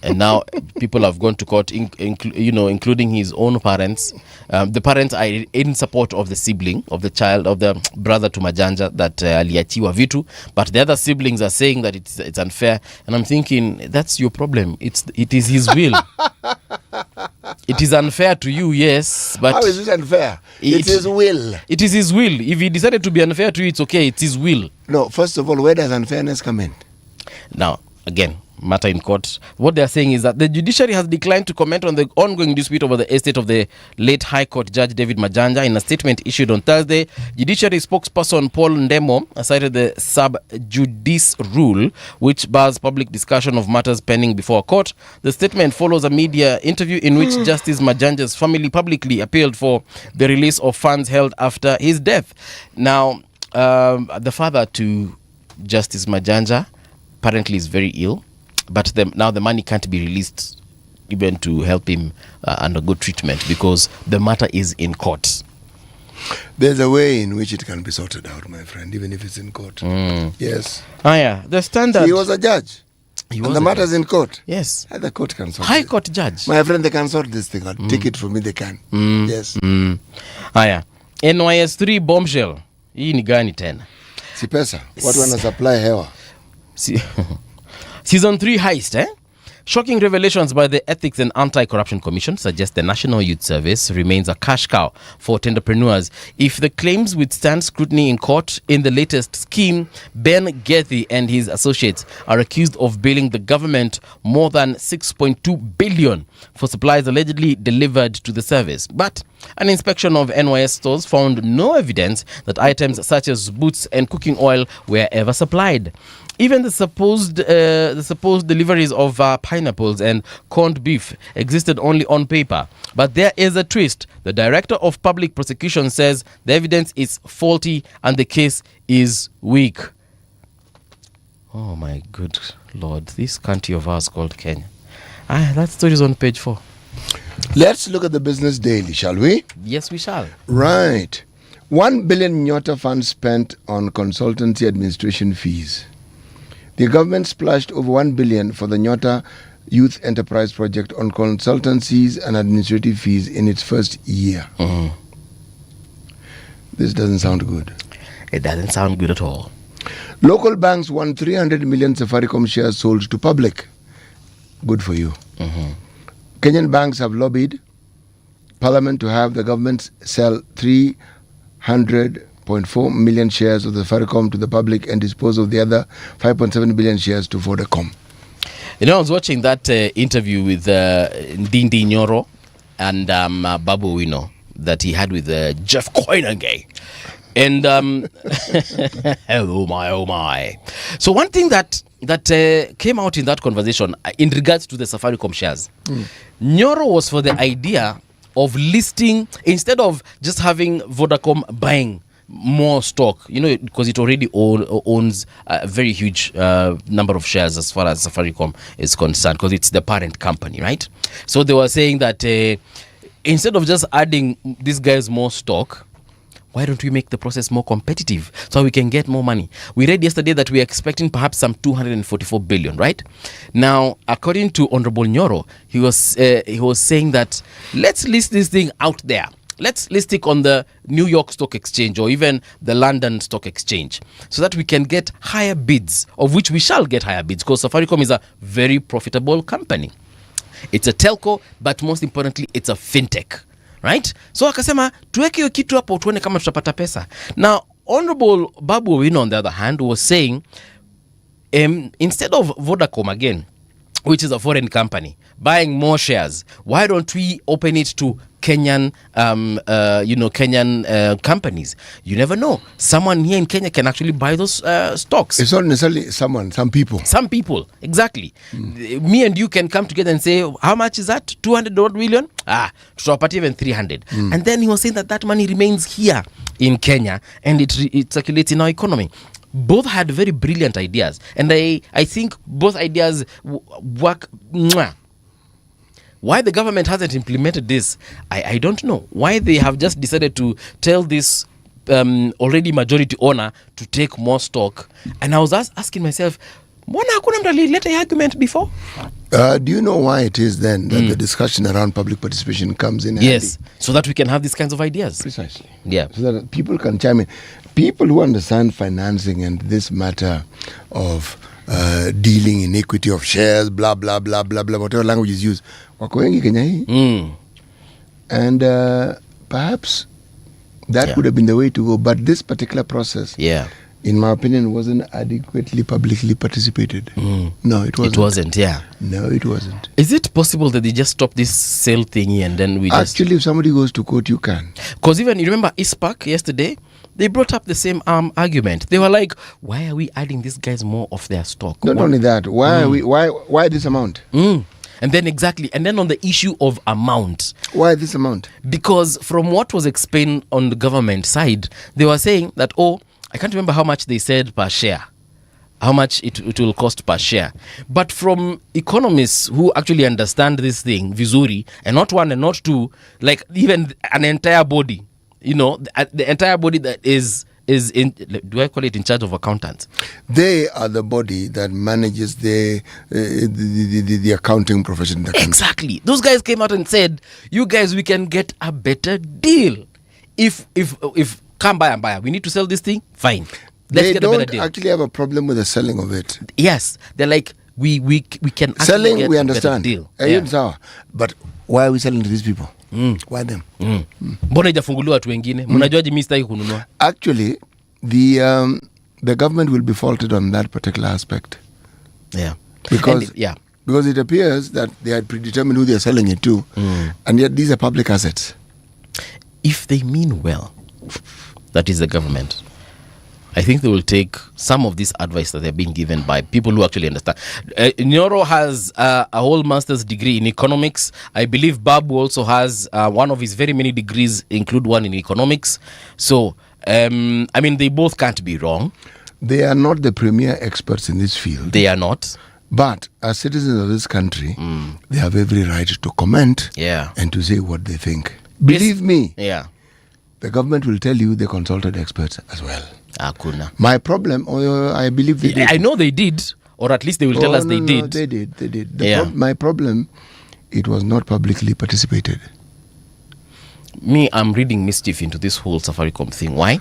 And now people have gone to court, including his own parents. The parents are in support of the sibling, of the child, of the brother to Majanja that aliachiwa vitu. But the other siblings are saying that it's unfair. And I'm thinking, that's your problem. It is his will. It is unfair to you, yes. But how is it unfair? It's his will. It is his will. If he decided to be unfair to you, it's okay. It's his will. No, first of all, where does unfairness come in? Now, again, matter in court. What they're saying is that the judiciary has declined to comment on the ongoing dispute over the estate of the late High Court Judge David Majanja. In a statement issued on Thursday, judiciary spokesperson Paul Ndemo cited the sub judice rule, which bars public discussion of matters pending before a court. The statement follows a media interview in which Justice Majanja's family publicly appealed for the release of funds held after his death. Now, the father to Justice Majanja apparently is very ill. But now the money can't be released even to help him undergo treatment because the matter is in court. There's a way in which it can be sorted out, my friend, even if it's in court. Yes. Yeah. The standard. He was a judge. And the matter's in court. Yes. The court can sort High it. Court judge. My friend, they can sort this thing out. Take it from me, they can. Yes. Yeah. NYS3 bombshell. Hii ni gani tena? Si pesa. Watu wana supply hewa. Season 3 heist, eh? Shocking revelations by the Ethics and Anti-Corruption Commission suggest the National Youth Service remains a cash cow for entrepreneurs. If the claims withstand scrutiny in court, in the latest scheme, Ben Gethy and his associates are accused of billing the government more than 6.2 billion for supplies allegedly delivered to the service. But an inspection of NYS stores found no evidence that items such as boots and cooking oil were ever supplied. Even the supposed deliveries of pineapples and corned beef existed only on paper. But there is a twist. The director of public prosecution says the evidence is faulty and the case is weak. Oh my good Lord, this country of ours called Kenya. That story is on page 4. Let's look at the Business Daily, shall we? Yes, we shall. Right. 1 billion Nyota funds spent on consultancy administration fees. The government splashed over 1 billion for the Nyota Youth Enterprise Project on consultancies and administrative fees in its first year. This doesn't sound good. It doesn't sound good at all. Local banks won 300 million Safaricom shares sold to public. Good for you. Kenyan banks have lobbied Parliament to have the government sell 300.4 million shares of the Safaricom to the public and dispose of the other 5.7 billion shares to Vodacom. You know, I was watching that interview with Ndindi Nyoro and Babu Wino that he had with Jeff Koinange. And oh my. So one thing that came out in that conversation in regards to the Safaricom shares, Nyoro was for the idea of listing, instead of just having Vodacom buying more stock, you know, because it already owns a very huge number of shares as far as Safaricom is concerned, because it's the parent company, right? So they were saying that instead of just adding these guys more stock, why don't we make the process more competitive so we can get more money? We read yesterday that we are expecting perhaps some 244 billion, right? Now, according to Honorable Nyoro, he was saying that let's list this thing out there. Let's list it on the New York Stock Exchange or even the London Stock Exchange so that we can get higher bids, of which we shall get higher bids, because Safaricom is a very profitable company. It's a telco, but most importantly, it's a fintech. Right? So akasema tuweke hiyo kitu hapo tuone kama tutapata pesa. Now, Honorable Babu Owino on the other hand was saying instead of Vodacom again, which is a foreign company, buying more shares, why don't we open it to Kenyan companies? You never know. Someone here in Kenya can actually buy those stocks. It's not necessarily someone, some people. Some people, exactly. Me and you can come together and say, how much is that? 200 million? Tutawapati even 300. And then he was saying that money remains here in Kenya and it circulates in our economy. Both had very brilliant ideas, and I think both ideas work. Why the government hasn't implemented this, I don't know. Why they have just decided to tell this already majority owner to take more stock. And I was asking myself, mbona hakuna mtu alileta hii argument before? Do you know why it is then that the discussion around public participation comes in handy? Yes, so that we can have these kinds of ideas. Precisely. Yeah. So that people can chime in. People who understand financing and this matter of dealing in equity of shares, blah, blah, blah, blah, blah, whatever language is used, wako wengi Kenya hii. And perhaps that would have been the way to go. But this particular process, in my opinion, wasn't adequately publicly participated. No, it wasn't. It wasn't, No, it wasn't. Is it possible that they just stop this sale thingy and then we Actually, if somebody goes to court, you can. Because even, you remember ISPAC yesterday? They brought up the same argument. They were like, why are we adding these guys more of their stock? Not only that, why this amount? And then exactly, and then on the issue of amount. Why this amount? Because from what was explained on the government side, they were saying that, I can't remember how much they said per share, how much it will cost per share. But from economists who actually understand this thing, vizuri, and not one and not two, like even an entire body, you know, the entire body that is in, do I call it in charge of accountants? They are the body that manages the accounting profession in the country. Exactly. Those guys came out and said, you guys, we can get a better deal. If come buy and buy, we need to sell this thing, fine. Let's get a better deal. They don't actually have a problem with the selling of it. Yes. They're like, we can actually selling, get we a understand. better deal. But why are we selling to these people? Why them? Mbona ijafunguliwa watu wengine? Mnajuaje mimi sitaki kununua? Actually, the government will be faulted on that particular aspect. Yeah. Because it appears that they had predetermined who they are selling it to, and yet these are public assets. If they mean well, that is the government, I think they will take some of this advice that they're being given by people who actually understand. Nyoro has a whole master's degree in economics. I believe Babu also has one of his very many degrees, include one in economics. So, I mean, they both can't be wrong. They are not the premier experts in this field. They are not. But as citizens of this country, they have every right to comment and to say what they think. Believe me, the government will tell you they consulted experts as well. Akuna. My problem, I believe they did. I know they did, or at least they will tell us they did. They did. My problem, it was not publicly participated. Me, I'm reading mischief into this whole Safaricom thing. Why?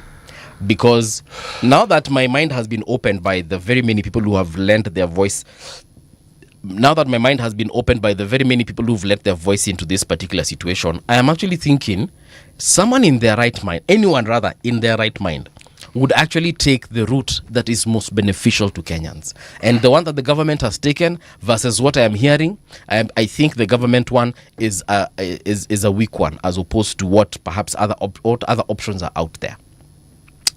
Because now that my mind has been opened by the very many people who have lent their voice now that my mind has been opened by the very many people who've let their voice into this particular situation, I am actually thinking someone in their right mind, anyone rather in their right mind, would actually take the route that is most beneficial to Kenyans. And the one that the government has taken versus what I am hearing, I think the government one is a weak one, as opposed to what perhaps other options are out there.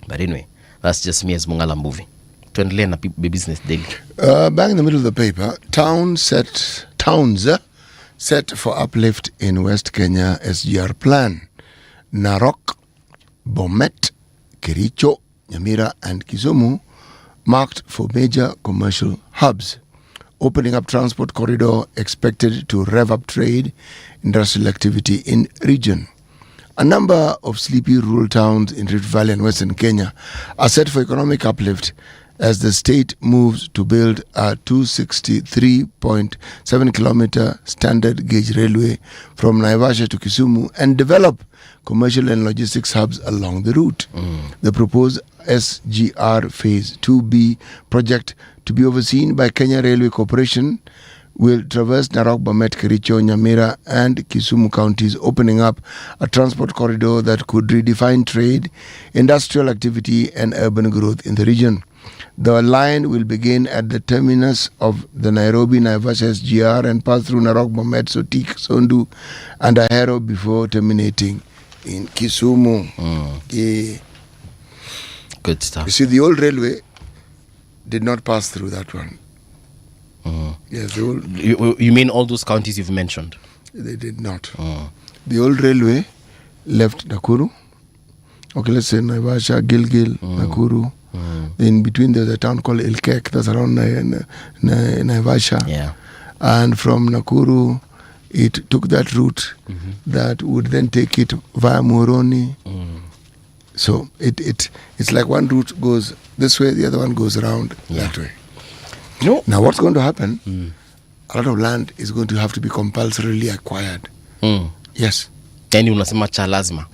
But anyway, that's just me as Mung'ala Mbuvi. Tuendelee na business daily. Back in the middle of the paper, towns set for uplift in West Kenya SGR plan. Narok, Bomet, Kericho, Nyamira and Kisumu marked for major commercial hubs. Opening up transport corridor expected to rev up trade, industrial activity in region. A number of sleepy rural towns in Rift Valley and Western Kenya are set for economic uplift as the state moves to build a 263.7 kilometer standard gauge railway from Naivasha to Kisumu and develop commercial and logistics hubs along the route. The proposed SGR Phase 2B project, to be overseen by Kenya Railway Corporation, will traverse Narok, Bomet, Kericho, Nyamira and Kisumu counties, opening up a transport corridor that could redefine trade, industrial activity and urban growth in the region. The line will begin at the terminus of the Nairobi Naivasha SGR and pass through Narok, Bomet, Sotik, Sondu and Ahero before terminating in Kisumu. Yeah. Good stuff. You see, the old railway did not pass through that one. Yes, the old, you mean all those counties you've mentioned? They did not. The old railway left Nakuru. Okay, let's say Naivasha, Gilgil, Nakuru. In between there's a town called Ilkek, that's around Naivasha. Yeah. And from Nakuru, it took that route that would then take it via Moroni. So it's like one route goes this way, the other one goes around that way. No. Now what's going to happen, a lot of land is going to have to be compulsorily acquired. Yes. Yani unasema cha lazima.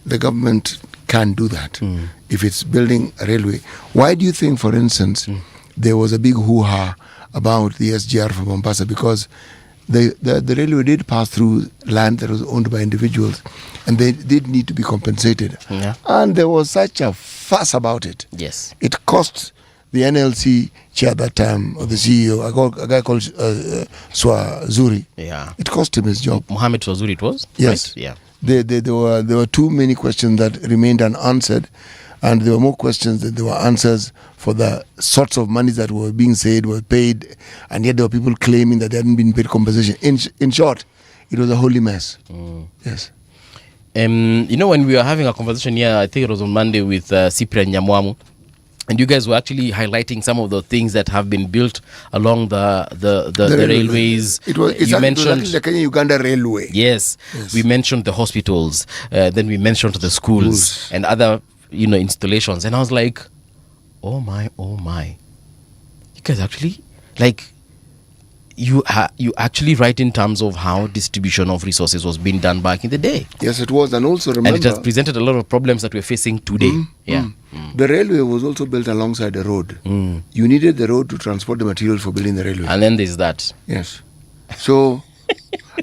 The government can do that if it's building a railway. Why do you think, for instance, there was a big hoo-ha about the SGR from Mombasa? Because the railway did pass through land that was owned by individuals and they did need to be compensated. Yeah. And there was such a fuss about it. Yes. It cost the NLC chair at that time, or the CEO, a guy called Swazuri. Yeah. It cost him his job. Mohammed Swazuri it was? Yes. Right? Yeah. There were too many questions that remained unanswered, and there were more questions than there were answers for the sorts of monies that were being said were paid, and yet there were people claiming that they hadn't been paid compensation. In short, it was a holy mess. Yes. You know, when we were having a conversation here, I think it was on Monday with Cyprian Nyamwamu, and you guys were actually highlighting some of the things that have been built along the railways. You mentioned the Kenya-Uganda railway. Yes. We mentioned the hospitals, then we mentioned the schools and other, installations. And I was like, oh my. You guys actually, you actually write in terms of how distribution of resources was being done back in the day. Yes, it was. And also remember, and it has presented a lot of problems that we're facing today. The railway was also built alongside the road. You needed the road to transport the material for building the railway. And then there's that. Yes. So,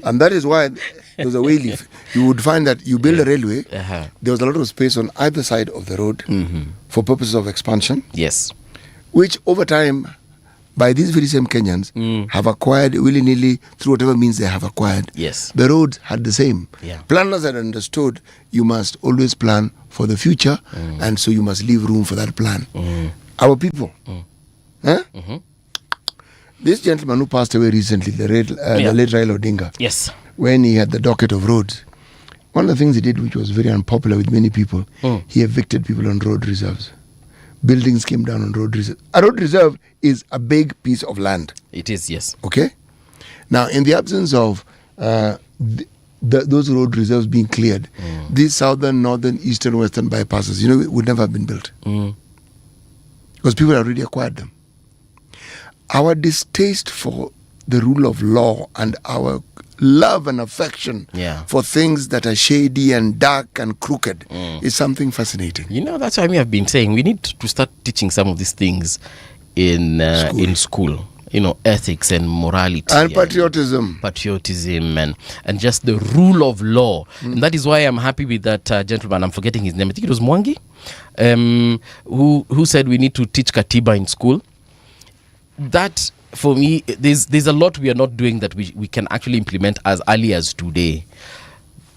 and that is why there was a way leaf. You would find that you build a railway, there was a lot of space on either side of the road for purposes of expansion. Yes. Which over time, by these very same Kenyans, have acquired willy-nilly through whatever means they have acquired. Yes. The roads had the same. Yeah. Planners had understood you must always plan for the future, and so you must leave room for that plan. Our people. This gentleman who passed away recently, the late Raila Odinga, yes, when he had the docket of roads, one of the things he did, which was very unpopular with many people, he evicted people on road reserves. Buildings came down on road reserve. A road reserve is a big piece of land. It is, yes. Okay? Now, in the absence of those road reserves being cleared, these southern, northern, eastern, western bypasses, would never have been built. Because people already acquired them. Our distaste for the rule of law and our love and affection for things that are shady and dark and crooked is something fascinating. That's why I've been saying we need to start teaching some of these things in school. ethics and morality and patriotism and just the rule of law. And that is why I'm happy with that gentleman. I'm forgetting his name. I think it was Mwangi, who said we need to teach Katiba in school. That, for me, there's a lot we are not doing that we can actually implement as early as today.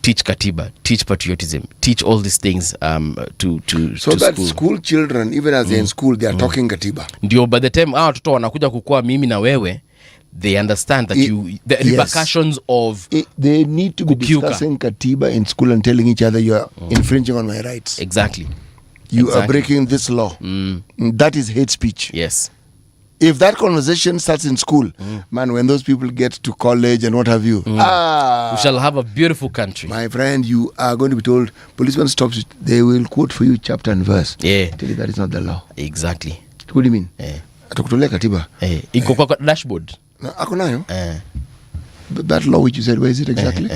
Teach Katiba, teach patriotism, teach all these things to that school children, even as they're in school, they are talking Katiba. Ndio, by the time watoto wanakuja kukua mimi na wewe, they understand that the repercussions of they need to be discussing Katiba in school and telling each other you are infringing on my rights. Exactly. You are breaking this law. That is hate speech. Yes. If that conversation starts in school, man, when those people get to college and what have you, we shall have a beautiful country. My friend, you are going to be told, policeman stops you, they will quote for you chapter and verse. Yeah. Tell you that is not the law. Exactly. What do you mean? Atakutolea katiba. Iko kwa dashboard. Ako nayo. That law which you said, where is it exactly?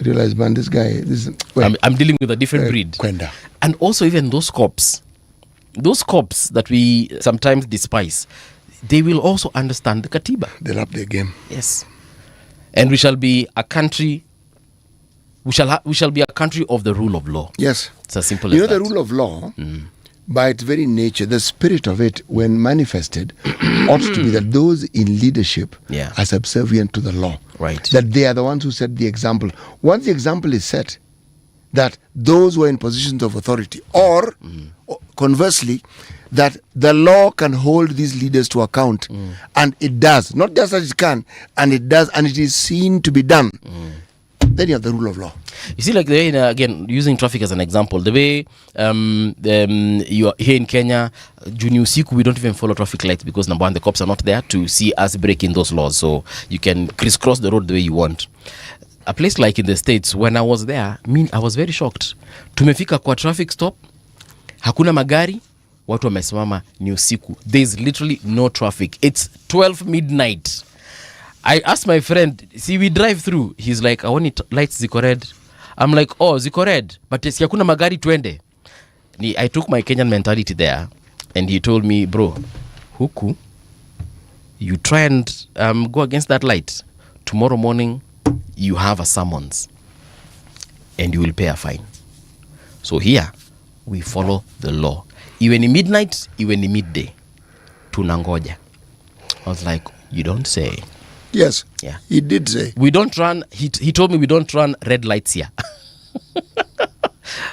Realize, man, this guy, I'm dealing with a different breed. Kwenda. And also even those cops that we sometimes despise, they will also understand the Katiba. They'll up their game. Yes. And we shall be a country, we shall be a country of the rule of law. Yes. It's as simple as that. The rule of law, by its very nature, the spirit of it, when manifested, ought to be that those in leadership are subservient to the law. Right. That they are the ones who set the example. Once the example is set, that those who are in positions of authority, or conversely, that the law can hold these leaders to account, and it does, not just as it can, and it does, and it is seen to be done, then you have the rule of law. You see, like the way, again, using traffic as an example, the way you are here in Kenya, Junior Usiku, we don't even follow traffic lights because, number one, the cops are not there to see us breaking those laws, so you can crisscross the road the way you want. A place like in the States, when I was there, I was very shocked. Tumefika kwa traffic stop, hakuna magari, watu wamesimama, ni usiku. There's literally no traffic. It's 12 midnight. I asked my friend, see, we drive through. He's like, I want it lights ziko red. I'm like, oh, ziko red, but hakuna magari twende. I took my Kenyan mentality there, and he told me, bro, huku, you try and go against that light. Tomorrow morning, you have a summons and you will pay a fine. So here we follow the law. Iwe ni midnight, iwe ni midday, tunangoja. I was like, you don't say. Yes. Yeah. He did say. We don't run, he told me we don't run red lights here.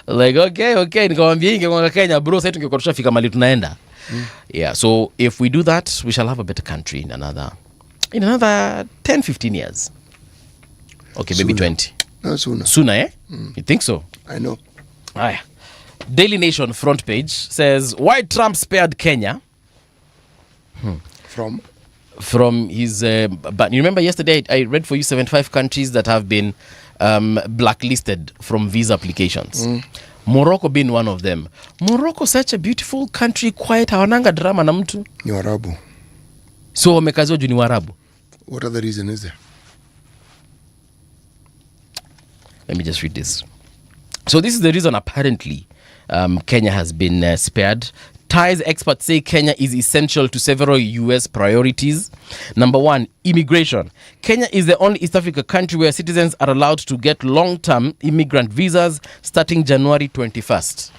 Like, okay. Nikamwambia ingekuwa Kenya, bro, sasa tungekuwa tushafika mahali tunaenda. Yeah, so if we do that, we shall have a better country in another 10-15 years. Okay, maybe 20. No, sooner. Sooner, eh? You think so? I know. Aye. Daily Nation front page says, why Trump spared Kenya? From his... but you remember yesterday I read for you 75 countries that have been blacklisted from visa applications. Morocco being one of them. Morocco, such a beautiful country, quiet, hawananga drama na mtu. Ni Warabu. So wamekaziwa juu ni Warabu. What other reason is there? Let me just read this. So this is the reason apparently Kenya has been spared. Ties experts say Kenya is essential to several US priorities. Number one, immigration. Kenya is the only East Africa country where citizens are allowed to get long-term immigrant visas starting January 21st.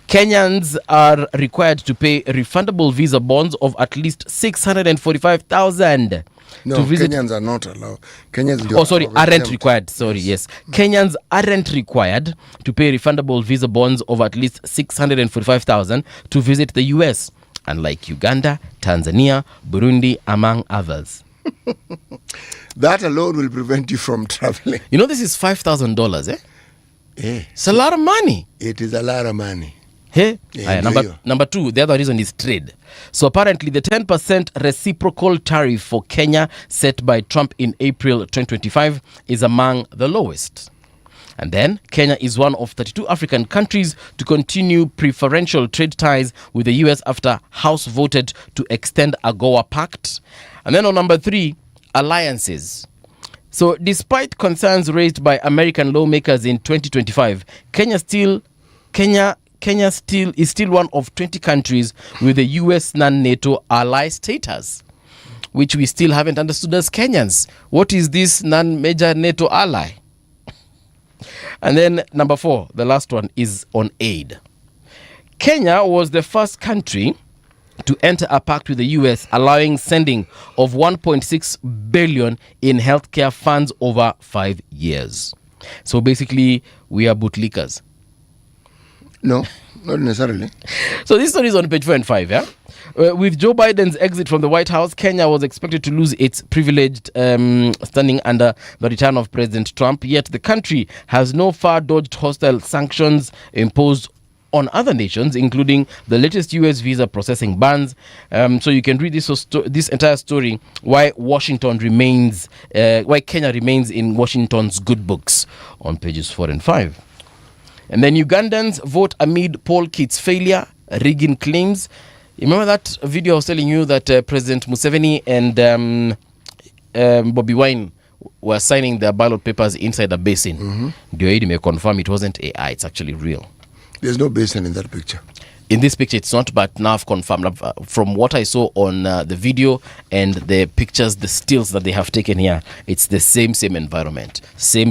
Kenyans are required to pay refundable visa bonds of at least 645,000. No, Kenyans are not allowed. Aren't required. Sorry, yes. Kenyans aren't required to pay refundable visa bonds of at least 645,000 to visit the US, unlike Uganda, Tanzania, Burundi, among others. That alone will prevent you from traveling. You know, this is $5,000, eh? Yeah. It's a lot of money. It is a lot of money. Hey? Yeah, number two, the other reason is trade. So apparently the 10% reciprocal tariff for Kenya set by Trump in April 2025 is among the lowest. And then Kenya is one of 32 African countries to continue preferential trade ties with the US after House voted to extend AGOA Pact. And then on number three, alliances. So despite concerns raised by American lawmakers in 2025, Kenya is still one of 20 countries with the US non-NATO ally status. which we still haven't understood as Kenyans. What is this non-major NATO ally? And then number 4, the last one, is on aid. Kenya was the first country to enter a pact with the US allowing sending of 1.6 billion in healthcare funds over 5 years. So basically, we are bootlickers. No, not necessarily. So this story is on page 4 and 5, yeah? With Joe Biden's exit from the White House, Kenya was expected to lose its privileged standing under the return of President Trump. Yet the country has no far dodged hostile sanctions imposed on other nations, including the latest US visa processing bans. So you can read this entire story, why Kenya remains in Washington's good books, on pages 4 and 5. And then Ugandans vote amid poll kits failure, rigging claims. Remember that video I was telling you that President Museveni and Bobby Wine were signing their ballot papers inside a basin? The aid may confirm it wasn't AI, it's actually real. There's no basin in that picture. In this picture, it's not, but now I've confirmed. From what I saw on the video and the pictures, the stills that they have taken here, it's the same environment. Same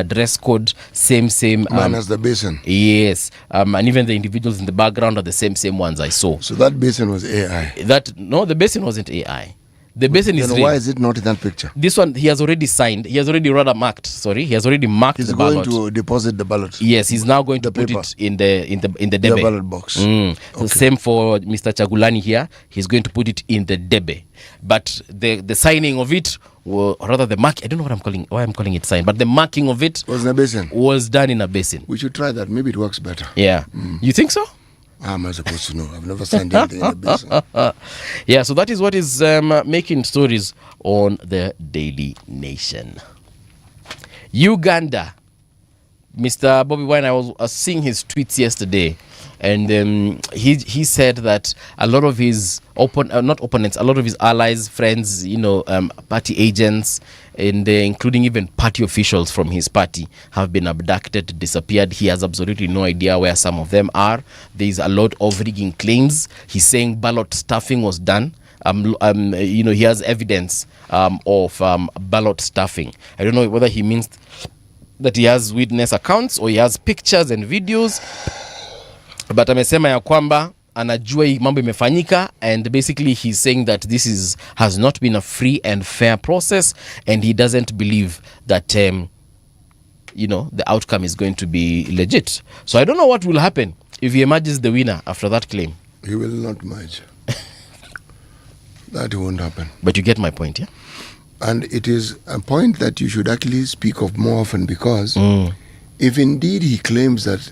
dress code, same Man as the basin. Yes. And even the individuals in the background are the same ones I saw. So that basin was AI? No, the basin wasn't AI. The basin is real. Why is it not in that picture? This one, he has already signed. He has already marked the ballot. He's going to deposit the ballot. Yes, he's now going to put it in the debe. ballot box. Okay. So same for Mr. Chagulani here. He's going to put it in the debe. But the signing of it, or rather the mark, I don't know why I'm calling it sign, but the marking of it was in a basin. Was done in a basin. We should try that. Maybe it works better. Yeah. You think so? How am I supposed to know? I've never signed anything in a basin. Yeah, so that is what is making stories on the Daily Nation. Uganda. Mr. Bobby Wine, I was seeing his tweets yesterday, and he said that a lot of his a lot of his allies, friends, party agents, and including even party officials from his party have been abducted, disappeared. He has absolutely no idea where some of them are. There is a lot of rigging claims. He's saying ballot stuffing was done. He has evidence of ballot stuffing. I don't know whether he means that he has witness accounts or he has pictures and videos, but amesema ya kwamba anajua hii mambo imefanyika, and basically he's saying that this has not been a free and fair process, and he doesn't believe that the outcome is going to be legit. So I don't know what will happen if he emerges the winner after that claim. He will not emerge. That won't happen. But you get my point, yeah? And it is a point that you should actually speak of more often, because if indeed he claims that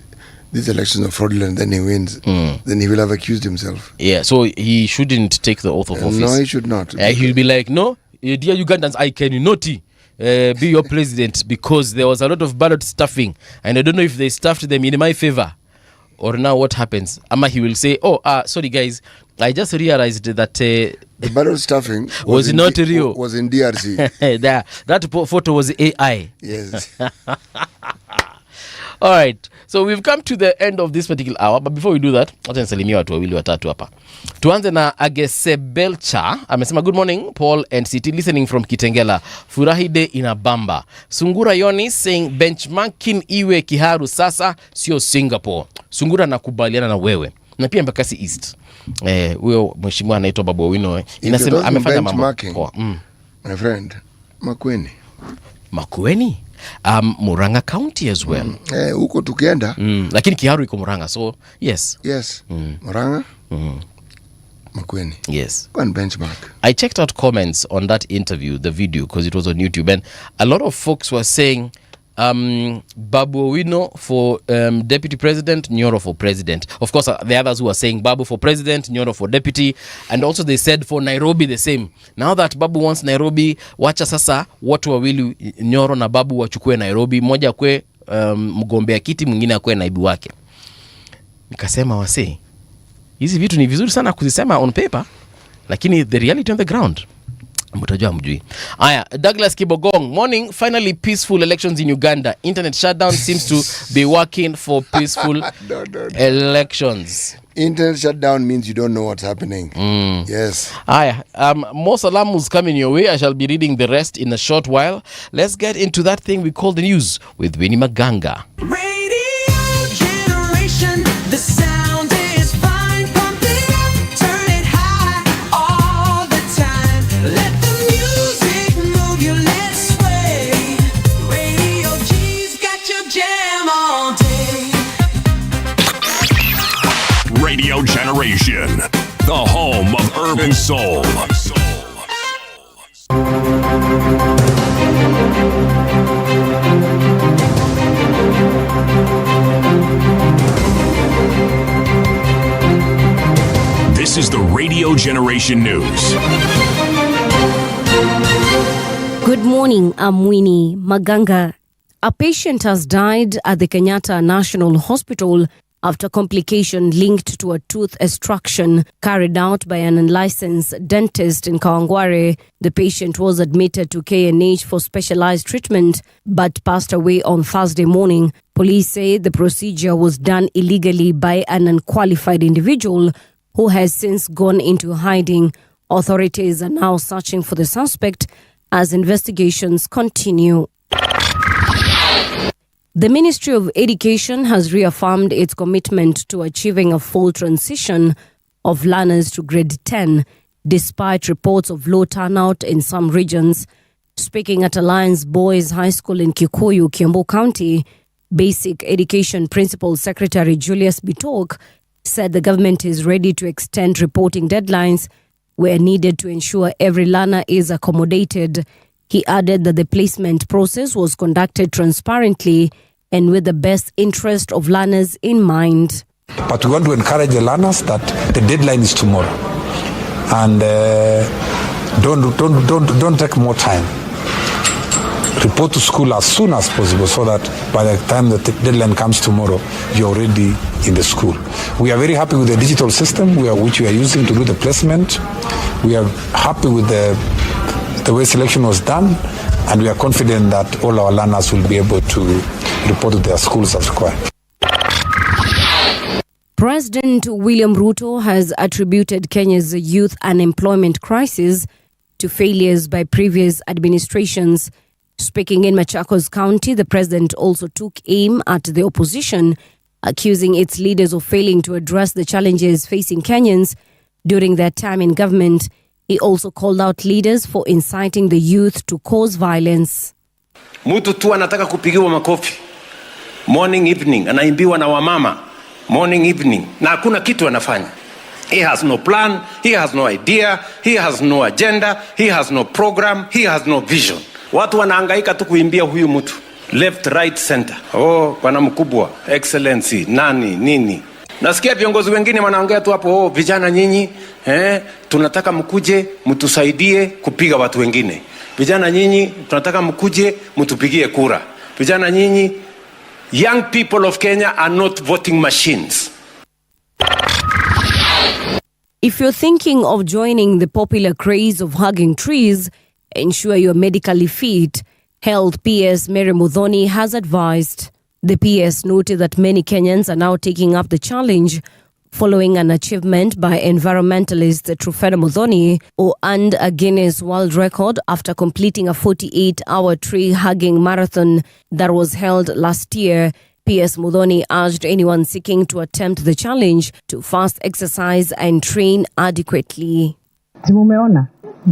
these elections are fraudulent, then he wins, then he will have accused himself. Yeah, so he shouldn't take the oath of office. No, he should not. He'll be like, no, dear Ugandans, I cannot be your president because there was a lot of ballot stuffing, and I don't know if they stuffed them in my favor. Or now what happens? Ama he will say, sorry guys, I just realized that the ballot stuffing was not real. Was in DRC. that photo was AI. Yes. All right. So we've come to the end of this particular hour, but before we do that, acha nisalimie watu wawili watatu hapa. Tuanze na Agesebelcha. Amesema good morning Paul and City, listening from Kitengela. Furahi day inabamba. Sungura Yoni saying benchmarking iwe Kiharu sasa sio Singapore. Sungura nakubaliana na wewe. Na pia Mbakasi East. Huyo mheshimiwa anaitwa Babu Owino inasema amefanya mambo. My friend, Makueni? Muranga County as well. Huko tukienda. Lakini Kiharu iko Muranga, so yes. Yes. Muranga. Makueni. Yes. Go and benchmark. I checked out comments on that interview, the video, because it was on YouTube, and a lot of folks were saying Babu Owino for deputy president, Nyoro for president. Of course, the others who are saying Babu for president, Nyoro for deputy, and also they said for Nairobi the same. Now that Babu wants Nairobi, wacha sasa watu wawili Nyoro na Babu wachukue Nairobi, mmoja akwe mgombea kiti, mwingine akwe naibu wake. Nikasema wase, hizi vitu ni vizuri sana kuzisema on paper, lakini the reality on the ground Mtajua mjui. Aya, Douglas Kibogong, morning. Finally peaceful elections in Uganda. Internet shutdown seems to be working for peaceful elections. Internet shutdown means you don't know what's happening. Yes. Aya, more salamus coming your way. I shall be reading the rest in a short while. Let's get into that thing we call the news with Winnie Maganga. Radio generation, the sound is fine. Pump it up, turn it high all the time. Let the music move you, let's sway. Radio G's got your jam all day. Radio Generation, the home of urban soul. This is the Radio Generation News. Good morning, I'm Winnie Maganga. A patient has died at the Kenyatta National Hospital after complication linked to a tooth extraction carried out by an unlicensed dentist in Kawangware. The patient was admitted to KNH for specialized treatment but passed away on Thursday morning. Police say the procedure was done illegally by an unqualified individual who has since gone into hiding. Authorities are now searching for the suspect as investigations continue. The Ministry of Education has reaffirmed its commitment to achieving a full transition of learners to grade 10, despite reports of low turnout in some regions. Speaking at Alliance Boys High School in Kikuyu, Kiambu County, Basic Education Principal Secretary Julius Bitok said the government is ready to extend reporting deadlines where needed to ensure every learner is accommodated. He added that the placement process was conducted transparently and with the best interest of learners in mind. But we want to encourage the learners that the deadline is tomorrow, and don't take more time. Report to school as soon as possible so that by the time the deadline comes tomorrow, you're already in the school. We are very happy with the digital system which we are using to do the placement. We are happy with the way selection was done, and we are confident that all our learners will be able to report to their schools as required. President William Ruto has attributed Kenya's youth unemployment crisis to failures by previous administrations. Speaking in Machakos County, the president also took aim at the opposition, accusing its leaders of failing to address the challenges facing Kenyans during their time in government. He also called out leaders for inciting the youth to cause violence. Mtu tu anataka kupigiwa makofi morning evening, anaimbiwa na wamama morning evening, na hakuna kitu anafanya. He has no plan, he has no idea, he has no agenda, he has no program, he has no vision. Watu wanahangaika tu kuimbia huyu mtu left right center. Bwana mkubwa, excellency, nini. Nasikia viongozi wengine wanaongea tu hapo, vijana nyinyi, tunataka mkuje mtusaidie kupiga watu wengine. Vijana nyinyi, tunataka mkuje mtupigie kura. Vijana nyinyi, young people of Kenya are not voting machines. If you're thinking of joining the popular craze of hugging trees, ensure you're medically fit, Health PS Mary Muthoni has advised. The PS noted that many Kenyans are now taking up the challenge following an achievement by environmentalist Trufena Muthoni, who earned a Guinness World Record after completing a 48-hour tree-hugging marathon that was held last year. PS Muthoni urged anyone seeking to attempt the challenge to fast exercise and train adequately. Mumeona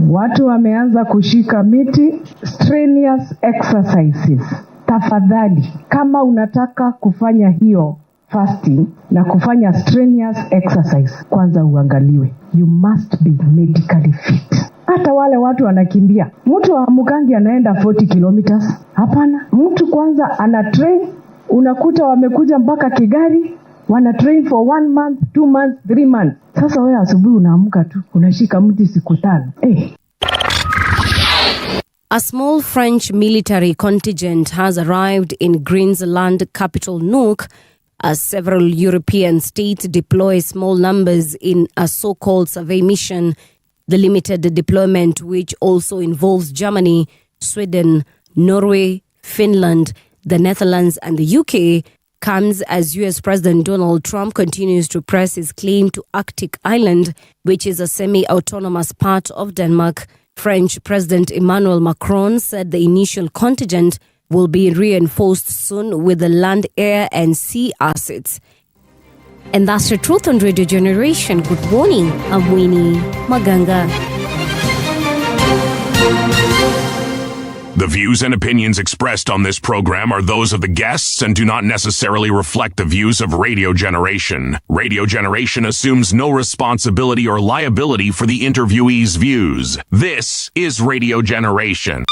watu wameanza kushika miti, strenuous exercises. Tafadhali, kama unataka kufanya hiyo fasting na kufanya strenuous exercise, kwanza uangaliwe. You must be medically fit. Hata wale watu wanakimbia, mtu wa Mugangi anaenda 40 kilometers. Hapana, mtu kwanza ana train, unakuta wamekuja mpaka Kigari, wana train for 1 month, 2 months, 3 months. Sasa wewe asubuhi unaamka tu, unashika mti siku 5. A small French military contingent has arrived in Greenland capital Nuuk as several European states deploy small numbers in a so-called survey mission. The limited deployment, which also involves Germany, Sweden, Norway, Finland, the Netherlands, and the UK, comes as US President Donald Trump continues to press his claim to Arctic Island, which is a semi-autonomous part of Denmark. French President Emmanuel Macron said the initial contingent will be reinforced soon with the land, air, and sea assets. And that's the truth on Radio Generation. Good morning. I'm Winnie Maganga. The views and opinions expressed on this program are those of the guests and do not necessarily reflect the views of Radio Generation. Radio Generation assumes no responsibility or liability for the interviewee's views. This is Radio Generation.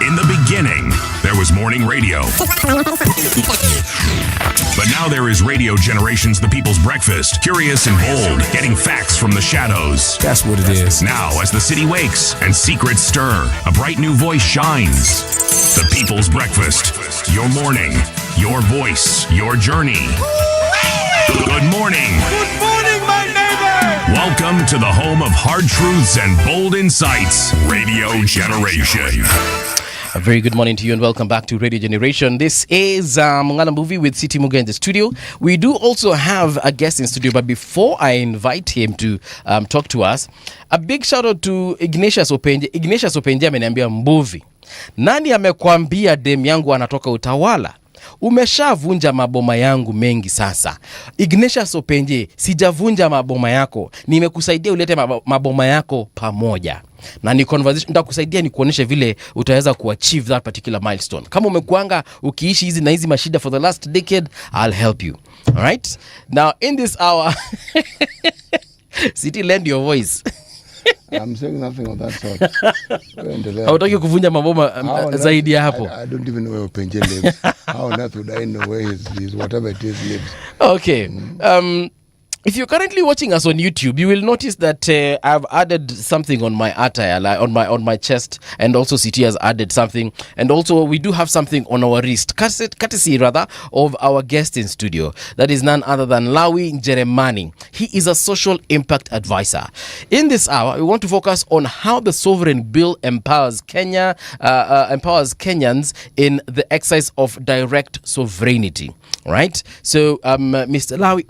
In the beginning, there was morning radio. But now there is Radio Generation's The People's Breakfast, curious and bold, getting facts from the shadows. That's what it is. Now, as the city wakes and secrets stir, a bright new voice shines. The People's Breakfast, your morning, your voice, your journey. Good morning. Good morning, my neighbor. Welcome to the home of hard truths and bold insights, Radio Generation. A very good morning to you and welcome back to Radio Generation. This is Mung'ala Mbuvi with City Muga in the studio. We do also have a guest in studio, but before I invite him to talk to us, a big shout out to Ignatius Openje. Ignatius Openje ameniambia Mbuvi, nani amekwambia dem yangu anatoka utawala? Umeshavunja maboma yangu mengi sasa. Ignatius Openje, sijavunja maboma yako. Nimekusaidia ulete maboma yako pamoja. Na ni conversation nitakusaidia ni kuonesha vile utaweza kuachieve that particular milestone. Kama umekuanga ukiishi hizi na hizi mashida for the last decade, I'll help you. All right? Now in this hour City, lend your voice. I'm saying nothing of that sort. Hautaki kuvunja maboma zaidi ya hapo. I don't even know where Openje lives. How on earth would I know where his whatever it is lives? Okay. If you're currently watching us on YouTube, you will notice that I've added something on my attire, like on my chest, and also CT has added something, and also we do have something on our wrist, courtesy rather of our guest in studio. That is none other than Lawi Njeremani. He is a social impact advisor. In this hour, we want to focus on how the sovereign bill empowers empowers Kenyans in the exercise of direct sovereignty. Right? So, Mr. Lawi.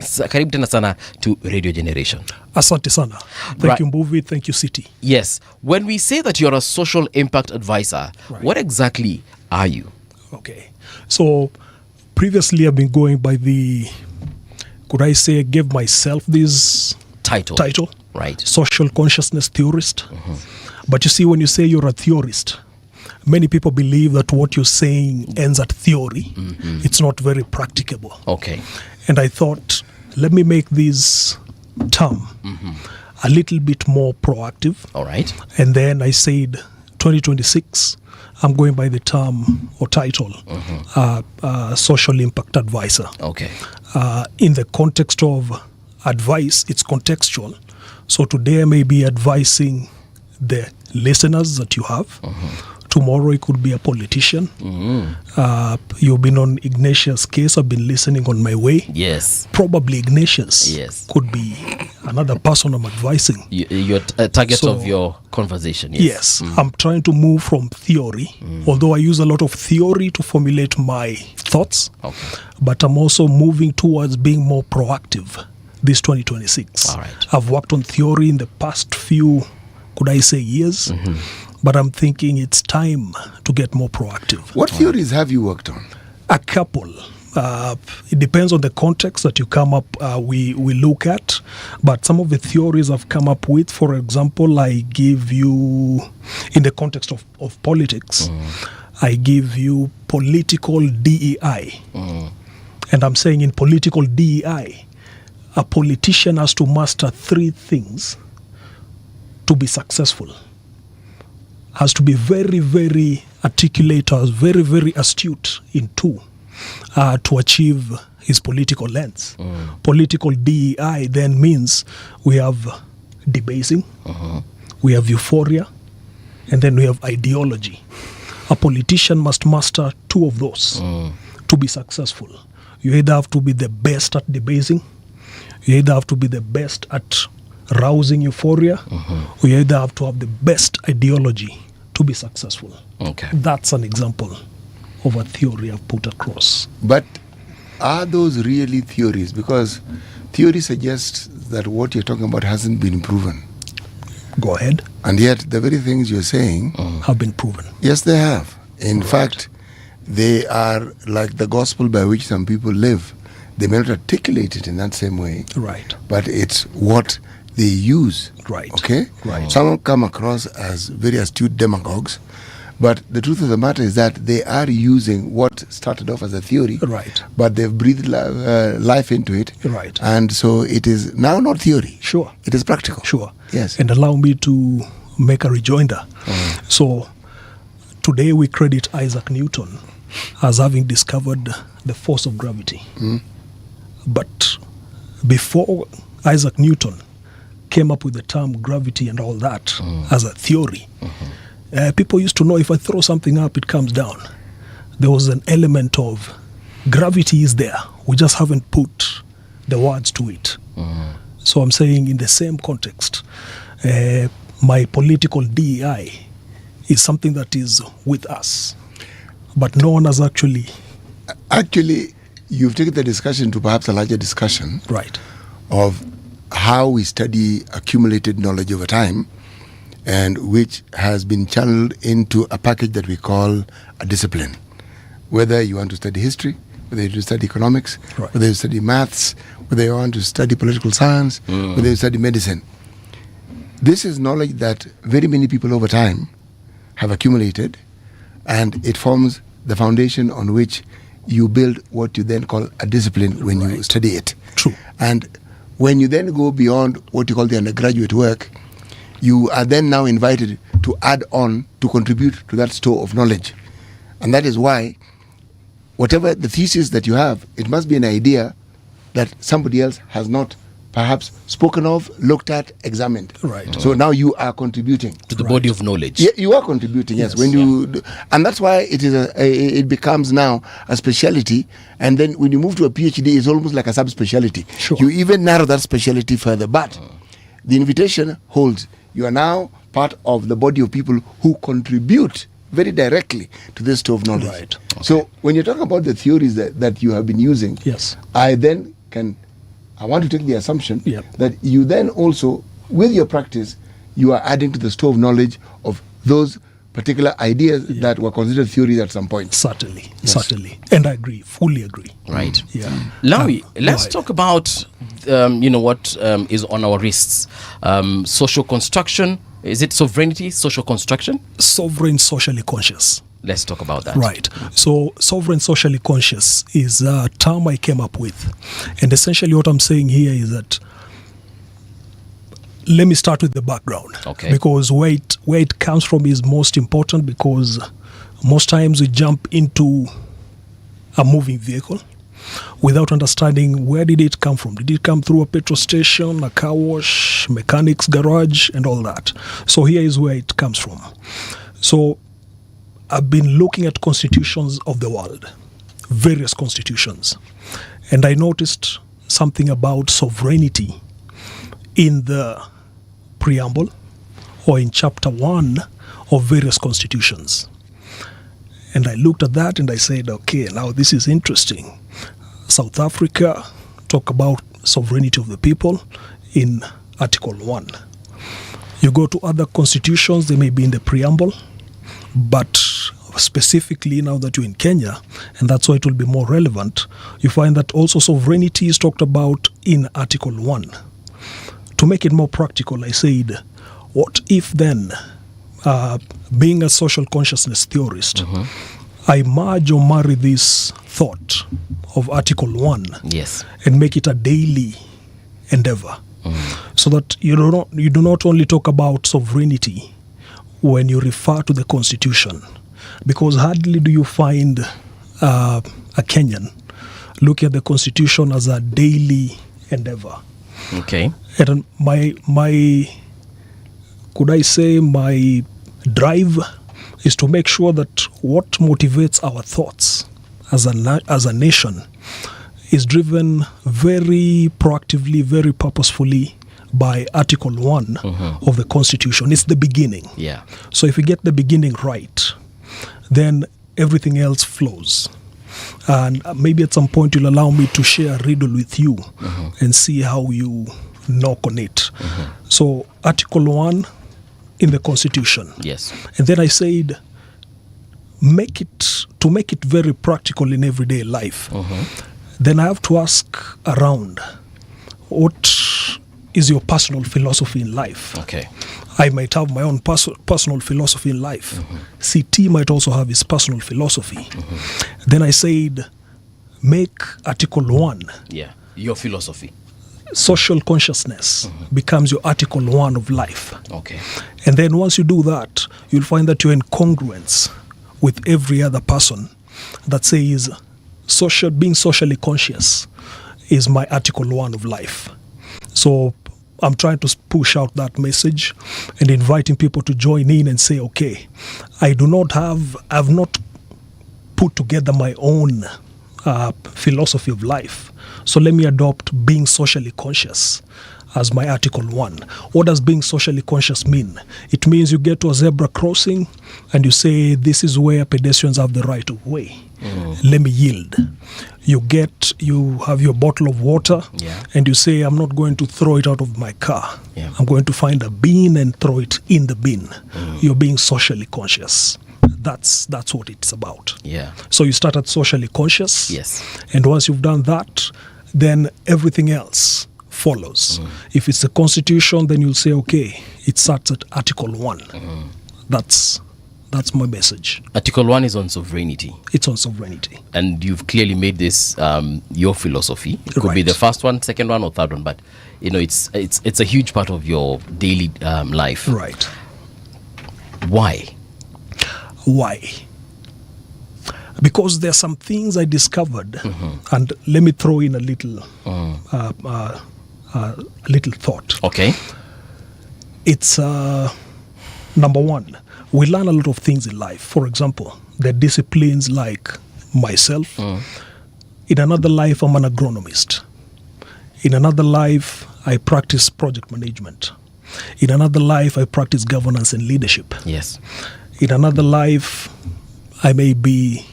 Karibu tena sana to Radio Generation. Asante sana. Thank you, Mbuvi. Thank you, City. Yes. When we say that you're a social impact advisor, what exactly are you? Okay. So, previously I've been going by I gave myself this title. Right. Social consciousness theorist. But you see, when you say you're a theorist, many people believe that what you're saying ends at theory. It's not very practicable. Okay. And I thought, let me make this term a little bit more proactive. All right. And then I said, 2026, I'm going by the term or title, social impact advisor. Okay. In the context of advice, it's contextual. So today I may be advising the listeners that you have. Tomorrow it could be a politician. You've been on Ignatius' case. I've been listening on my way. Yes. Probably Ignatius could be another person I'm advising. Your target of your conversation. Yes. I'm trying to move from theory, although I use a lot of theory to formulate my thoughts. Okay. But I'm also moving towards being more proactive this 2026. All right. I've worked on theory in the past few, years. But I'm thinking it's time to get more proactive. What theories have you worked on? A couple. It depends on the context that you come up, we look at. But some of the theories I've come up with, for example, I give you, in the context of politics, I give you political DEI. And I'm saying in political DEI, a politician has to master 3 things to be successful. Has to be very, very articulate, or very, very astute in 2 to achieve his political lens. Political DEI then means we have debasing, we have euphoria, and then we have ideology. A politician must master 2 of those to be successful. You either have to be the best at debasing, You either have to be the best at rousing euphoria, or you either have to have the best ideology to be successful. Okay. That's an example of a theory I've put across. But are those really theories? Because theory suggests that what you're talking about hasn't been proven. Go ahead. And yet the very things you're saying Have been proven. yes, they have. In fact, they are like the gospel by which some people live. They may not articulate it in that same way, Right. but it's what they use. Right. Okay? Right. Some come across as very astute demagogues, but the truth of the matter is that they are using what started off as a theory, Right. but they've breathed life into it. Right. And so it is now not theory. Sure. It is practical. Sure. Yes. And allow me to make a rejoinder. So today we credit Isaac Newton as having discovered the force of gravity. But before Isaac Newton came up with the term gravity and all that as a theory, people used to know if I throw something up, it comes down. There was an element of gravity is there. We just haven't put the words to it. So I'm saying in the same context, my political DEI is something that is with us, but no one has actually... Actually, you've taken the discussion to perhaps a larger discussion Right. of how we study accumulated knowledge over time, and which has been channeled into a package that we call a discipline. Whether you want to study history, whether you want to study economics, Right. whether you study maths, whether you want to study political science, whether you study medicine. This is knowledge that very many people over time have accumulated, and it forms the foundation on which you build what you then call a discipline when you study it. True. And when you then go beyond what you call the undergraduate work, you are then now invited to add on, to contribute to that store of knowledge. And that is why whatever the thesis that you have, it must be an idea that somebody else has not perhaps spoken of, looked at, examined. Right. So now you are contributing To the body of knowledge. Yeah, you are contributing. Yes, when you and that's why it is it becomes now a specialty, and then when you move to a PhD, it's almost like a subspecialty. Sure. You even narrow that specialty further, but the invitation holds. You are now part of the body of people who contribute very directly to this store of knowledge. Right. So when you're talking about the theories that you have been using, Yes. I want to take the assumption Yep. that you then also, with your practice, you are adding to the store of knowledge of those particular ideas that were considered theories at some point. Certainly. Certainly. And I agree, fully agree. Right. Yeah. Lawi, Go let's ahead. talk about what is on our wrists. Social construction. Is it sovereignty, social construction? Sovereign, socially conscious. Let's talk about that. Right. So, sovereign, socially conscious is a term I came up with. And essentially, what I'm saying here is that let me start with the background. Okay. Because where it comes from is most important, because most times we jump into a moving vehicle without understanding where did it come from. Did it come through a petrol station, a car wash, mechanic's garage, and all that? So here is where it comes from. So I've been looking at constitutions of the world, various constitutions, and I noticed something about sovereignty in the preamble or in chapter 1 of various constitutions. And I looked at that and I said, okay, now this is interesting. South Africa talk about sovereignty of the people in Article 1. You go to other constitutions, they may be in the preamble, but specifically now that you're in Kenya, and that's why it will be more relevant, you find that also sovereignty is talked about in Article 1. To make it more practical, I said, what if then, being a social consciousness theorist, I merge or marry this thought of Article 1 Yes. and make it a daily endeavor, so that you do not only talk about sovereignty when you refer to the Constitution, because hardly do you find a Kenyan looking at the Constitution as a daily endeavor. Okay. And my drive is to make sure that what motivates our thoughts as a nation is driven very proactively, very purposefully by Article 1 of the Constitution. It's the beginning. Yeah. So if you get the beginning right, then everything else flows. And maybe at some point you'll allow me to share a riddle with you and see how you knock on it. So Article 1 in the Constitution. Yes. And then I said, make it very practical in everyday life. Then I have to ask around, what is your personal philosophy in life? Okay. I might have my own personal philosophy in life. CT might also have his personal philosophy. Then I said, make Article 1. Yeah. Your philosophy. Social consciousness becomes your Article 1 of life. Okay. And then once you do that, you'll find that you're in congruence with every other person that says being socially conscious is my Article 1 of life. So I'm trying to push out that message and inviting people to join in and say, okay, I've not put together my own philosophy of life. So let me adopt being socially conscious as my Article 1. What does being socially conscious mean? It means you get to a zebra crossing and you say, this is where pedestrians have the right of way. Let me yield. You have your bottle of water and you say, I'm not going to throw it out of my car. I'm going to find a bin and throw it in the bin. You're being socially conscious. That's what it's about. Yeah. So you start at socially conscious. Yes. And once you've done that, then everything else follows. If it's the Constitution, then you'll say, okay, it starts at Article 1. That's my message. Article 1 is on sovereignty. It's on sovereignty. And you've clearly made this your philosophy. It could be Right. the first one, second one, or third one, but it's a huge part of your daily life. Right. Why? Because there are some things I discovered, and let me throw in a little thought. Okay. It's number one, we learn a lot of things in life. For example, the disciplines like myself. In another life, I'm an agronomist. In another life, I practice project management. In another life, I practice governance and leadership. Yes. In another life, I may be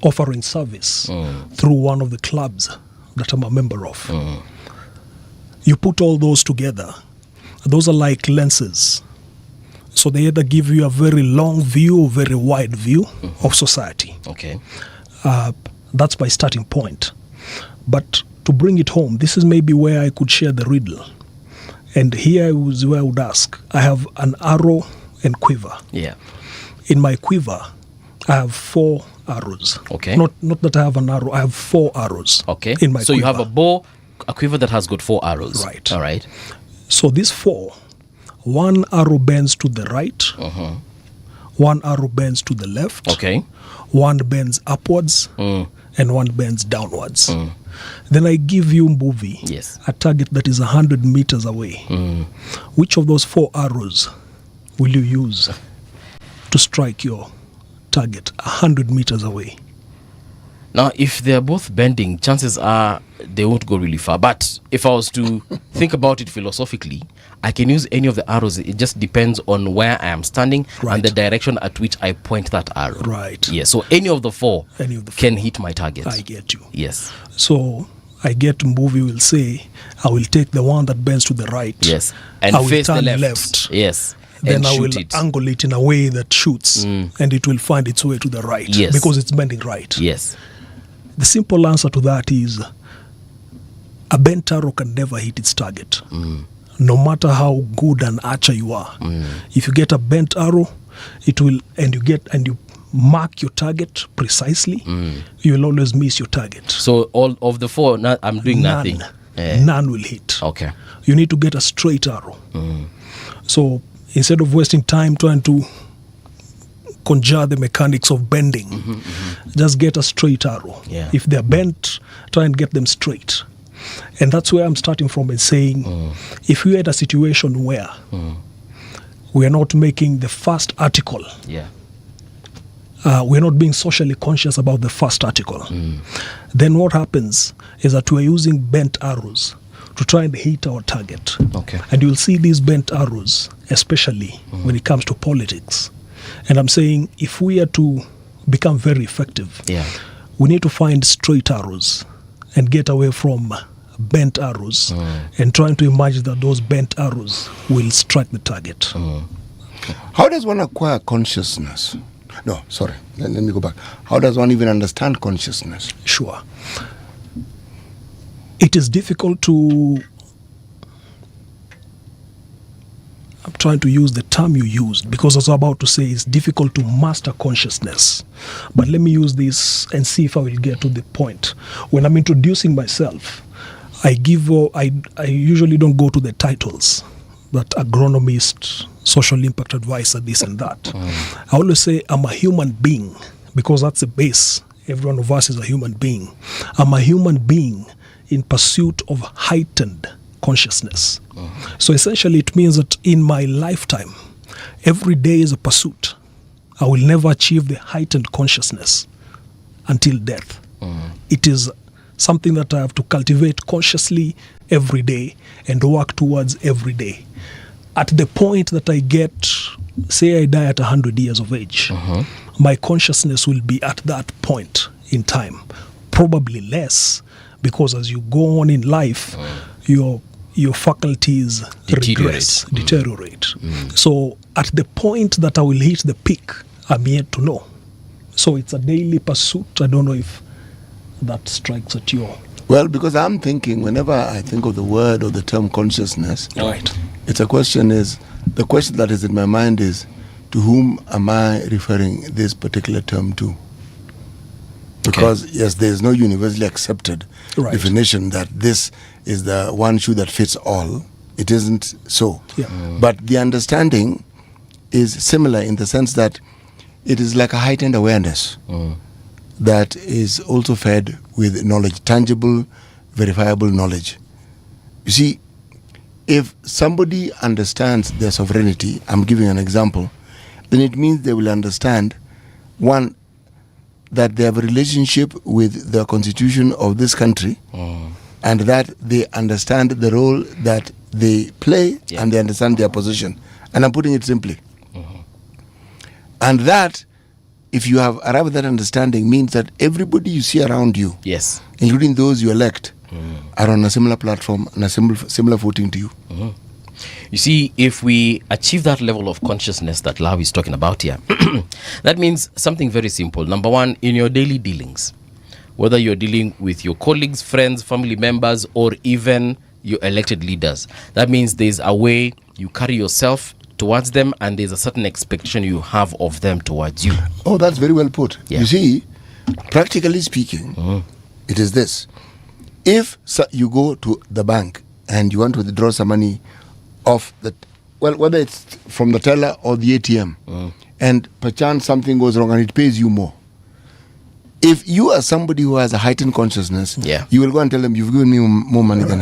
offering service through one of the clubs that I'm a member of. You put all those together, those are like lenses. So they either give you a very long view or very wide view of society. Okay. That's my starting point. But to bring it home, this is maybe where I could share the riddle. And here is where I would ask. I have an arrow and quiver. Yeah. In my quiver, I have 4 arrows. Okay. Not that I have an arrow, I have 4 arrows. Okay. In my so quiver. you have a bow, a quiver that has got 4 arrows. Right. All right. So these 4, one arrow bends to the right, one arrow bends to the left, Okay. one bends upwards, and one bends downwards. Then I give you, Mbuvi, Yes. a target that is 100 meters away. Which of those 4 arrows will you use to strike your target 100 meters away? Now, if they're both bending, chances are they won't go really far. But if I was to think about it philosophically, I can use any of the arrows. It just depends on where I am standing and the direction at which I point that arrow. Right. Yes. So any of the 4 Any of the can hit my target. I get you. Yes. So I get Mbuvi will say, I will take the one that bends to the right. Yes. And I will face turn the left. Yes. Then and I shoot will it. angle it in a way that shoots, and it will find its way to the right. Yes. Because it's bending right. Yes. The simple answer to that is a bent arrow can never hit its target. No matter how good an archer you are. If you get a bent arrow, it will, and you mark your target precisely, you will always miss your target. So all of the 4, I'm doing nothing. None will hit. Okay. You need to get a straight arrow. So instead of wasting time trying to conjure the mechanics of bending, just get a straight arrow. Yeah. If they're bent, try and get them straight. And that's where I'm starting from and saying, if we had a situation where we are not making the first article Yeah. we're not being socially conscious about the first article. Then what happens is that we're using bent arrows to try and hit our target. Okay. And you'll see these bent arrows, especially when it comes to politics. And I'm saying if we are to become very effective, we need to find straight arrows and get away from bent arrows and trying to imagine that those bent arrows will strike the target. How does one acquire consciousness? No, sorry. Let me go back. How does one even understand consciousness? Sure. It is difficult to... I'm trying to use the term you used because I was about to say it's difficult to master consciousness. But let me use this and see if I will get to the point. When I'm introducing myself, I usually don't go to the titles, that agronomist, social impact advisor, this and that. I always say I'm a human being because that's the base. Every one of us is a human being. I'm a human being in pursuit of heightened consciousness. So essentially it means that in my lifetime, every day is a pursuit. I will never achieve the heightened consciousness until death. It is something that I have to cultivate consciously every day and work towards every day. At the point that I get, say I die at 100 years of age, my consciousness will be at that point in time. Probably less, because as you go on in life, your faculties deteriorate. So at the point that I will hit the peak, I'm yet to know. So it's a daily pursuit. I don't know if that strikes at you. Well, because I'm thinking, whenever I think of the word or the term consciousness, the question that is in my mind is, to whom am I referring this particular term to? Because yes, there is no universally accepted definition that this is the one shoe that fits all. It isn't so. But the understanding is similar in the sense that it is like a heightened awareness that is also fed with knowledge, tangible, verifiable knowledge. You see, if somebody understands their sovereignty, I'm giving an example, then it means they will understand, one, that they have a relationship with the constitution of this country, and that they understand the role that they play, and they understand their position. And I'm putting it simply. And that, if you have arrived at that understanding, means that everybody you see around you, including those you elect, are on a similar platform and a similar footing to you. You see, if we achieve that level of consciousness that Lau is talking about here, that means something very simple. Number one, in your daily dealings, whether you're dealing with your colleagues, friends, family members, or even your elected leaders, that means there's a way you carry yourself towards them, and there's a certain expectation you have of them towards you. Oh, that's very well put. You see, practically speaking, it is this. If you go to the bank and you want to withdraw some money off the, well, whether it's from the teller or the ATM, and perchance something goes wrong and it pays you more, if you are somebody who has a heightened consciousness, you will go and tell them, you've given me more money than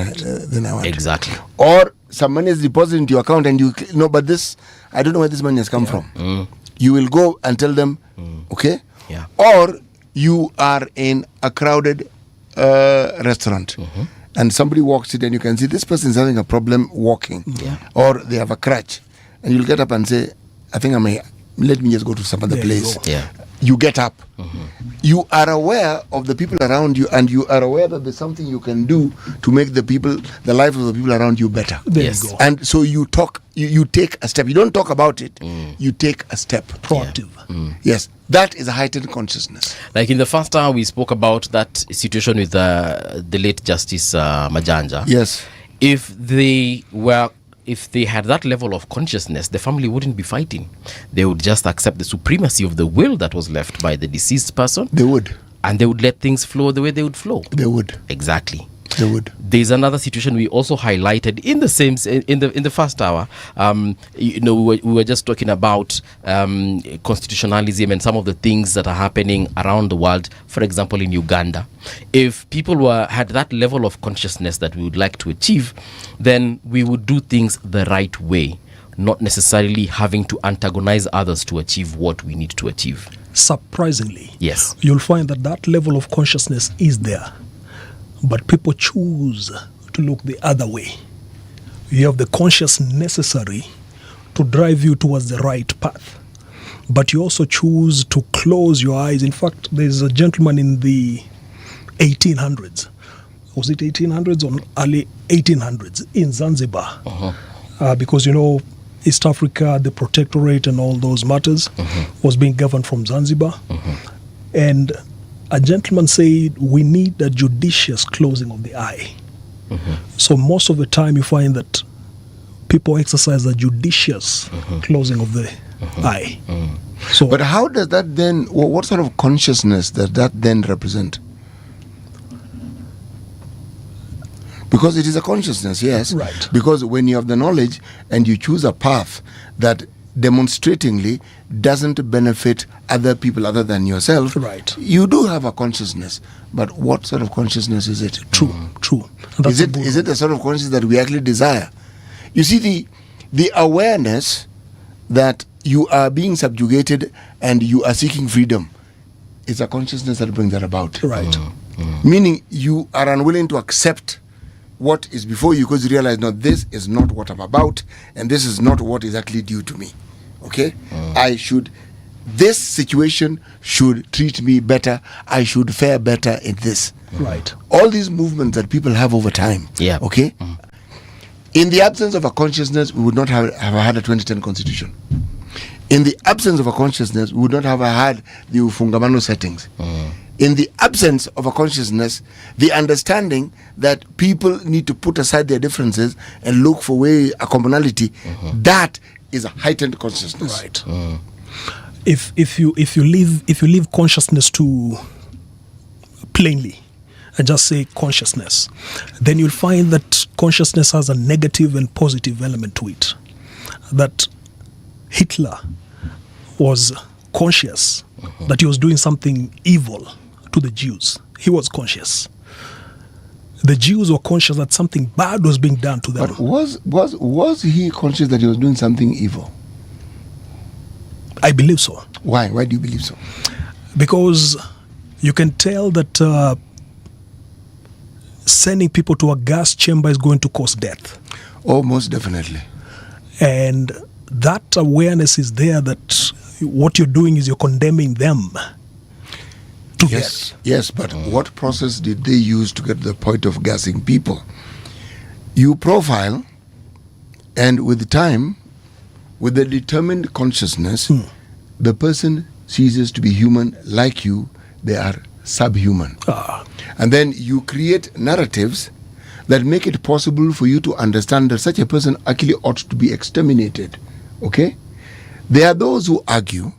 I want. Exactly. Or some money is deposited into your account and you know, but this, I don't know where this money has come from. You will go and tell them, okay? Or you are in a crowded restaurant and somebody walks in and you can see this person is having a problem walking, or they have a crutch, and you'll get up and say, I think let me just go to some other place. You get up. You are aware of the people around you, and you are aware that there's something you can do to make the life of the people around you better. There you go. And so you talk, you take a step. You don't talk about it, you take a step. Proactive. Yes, that is a heightened consciousness. Like in the first hour, we spoke about that situation with the late Justice Majanja. Yes. If they had that level of consciousness, the family wouldn't be fighting. They would just accept the supremacy of the will that was left by the deceased person. They would. And they would let things flow the way they would flow. They would. Exactly. They would. There's another situation we also highlighted in the same in the first hour. We were just talking about constitutionalism and some of the things that are happening around the world. For example, in Uganda, if people had that level of consciousness that we would like to achieve, then we would do things the right way, not necessarily having to antagonize others to achieve what we need to achieve. surprisingly, Yes. you'll find that level of consciousness is there, but people choose to look the other way. You have the consciousness necessary to drive you towards the right path, but you also choose to close your eyes. In fact, there's a gentleman in the 1800s. Was it 1800s or early 1800s in Zanzibar? Because, East Africa, the protectorate and all those matters was being governed from Zanzibar. And a gentleman said, we need a judicious closing of the eye. So most of the time you find that people exercise a judicious closing of the eye. So, But how does that then, what sort of consciousness does that then represent? Because it is a consciousness, yes. Right. Because when you have the knowledge and you choose a path that demonstratingly doesn't benefit other people other than yourself, Right. you do have a consciousness. But what sort of consciousness is it? True. And that's Is a it good is it the sort of consciousness that we actually desire? You see, the awareness that you are being subjugated and you are seeking freedom is a consciousness that brings that about. Right. Meaning you are unwilling to accept what is before you because you realize, no, this is not what I'm about and this is not what is actually due to me. Okay? This situation should treat me better. I should fare better in this. Right. All these movements that people have over time. Yeah. Okay? In the absence of a consciousness, we would not have had a 2010 constitution. In the absence of a consciousness, we would not have had the Ufungamano settings. In the absence of a consciousness, the understanding that people need to put aside their differences and look for a commonality, that is a heightened consciousness. Right. If you leave consciousness to plainly and just say consciousness, then you'll find that consciousness has a negative and positive element to it. That Hitler was conscious that he was doing something evil to the Jews. He was conscious. The Jews were conscious that something bad was being done to them. But was he conscious that he was doing something evil? I believe so. Why? Why do you believe so? Because you can tell that sending people to a gas chamber is going to cause death. Oh, most definitely. And that awareness is there that what you're doing is you're condemning them to death. Yes, but what process did they use to get to the point of gassing people? You profile, and with time, with a determined consciousness, the person ceases to be human like you, they are subhuman. And then you create narratives that make it possible for you to understand that such a person actually ought to be exterminated. Okay? There are those who argue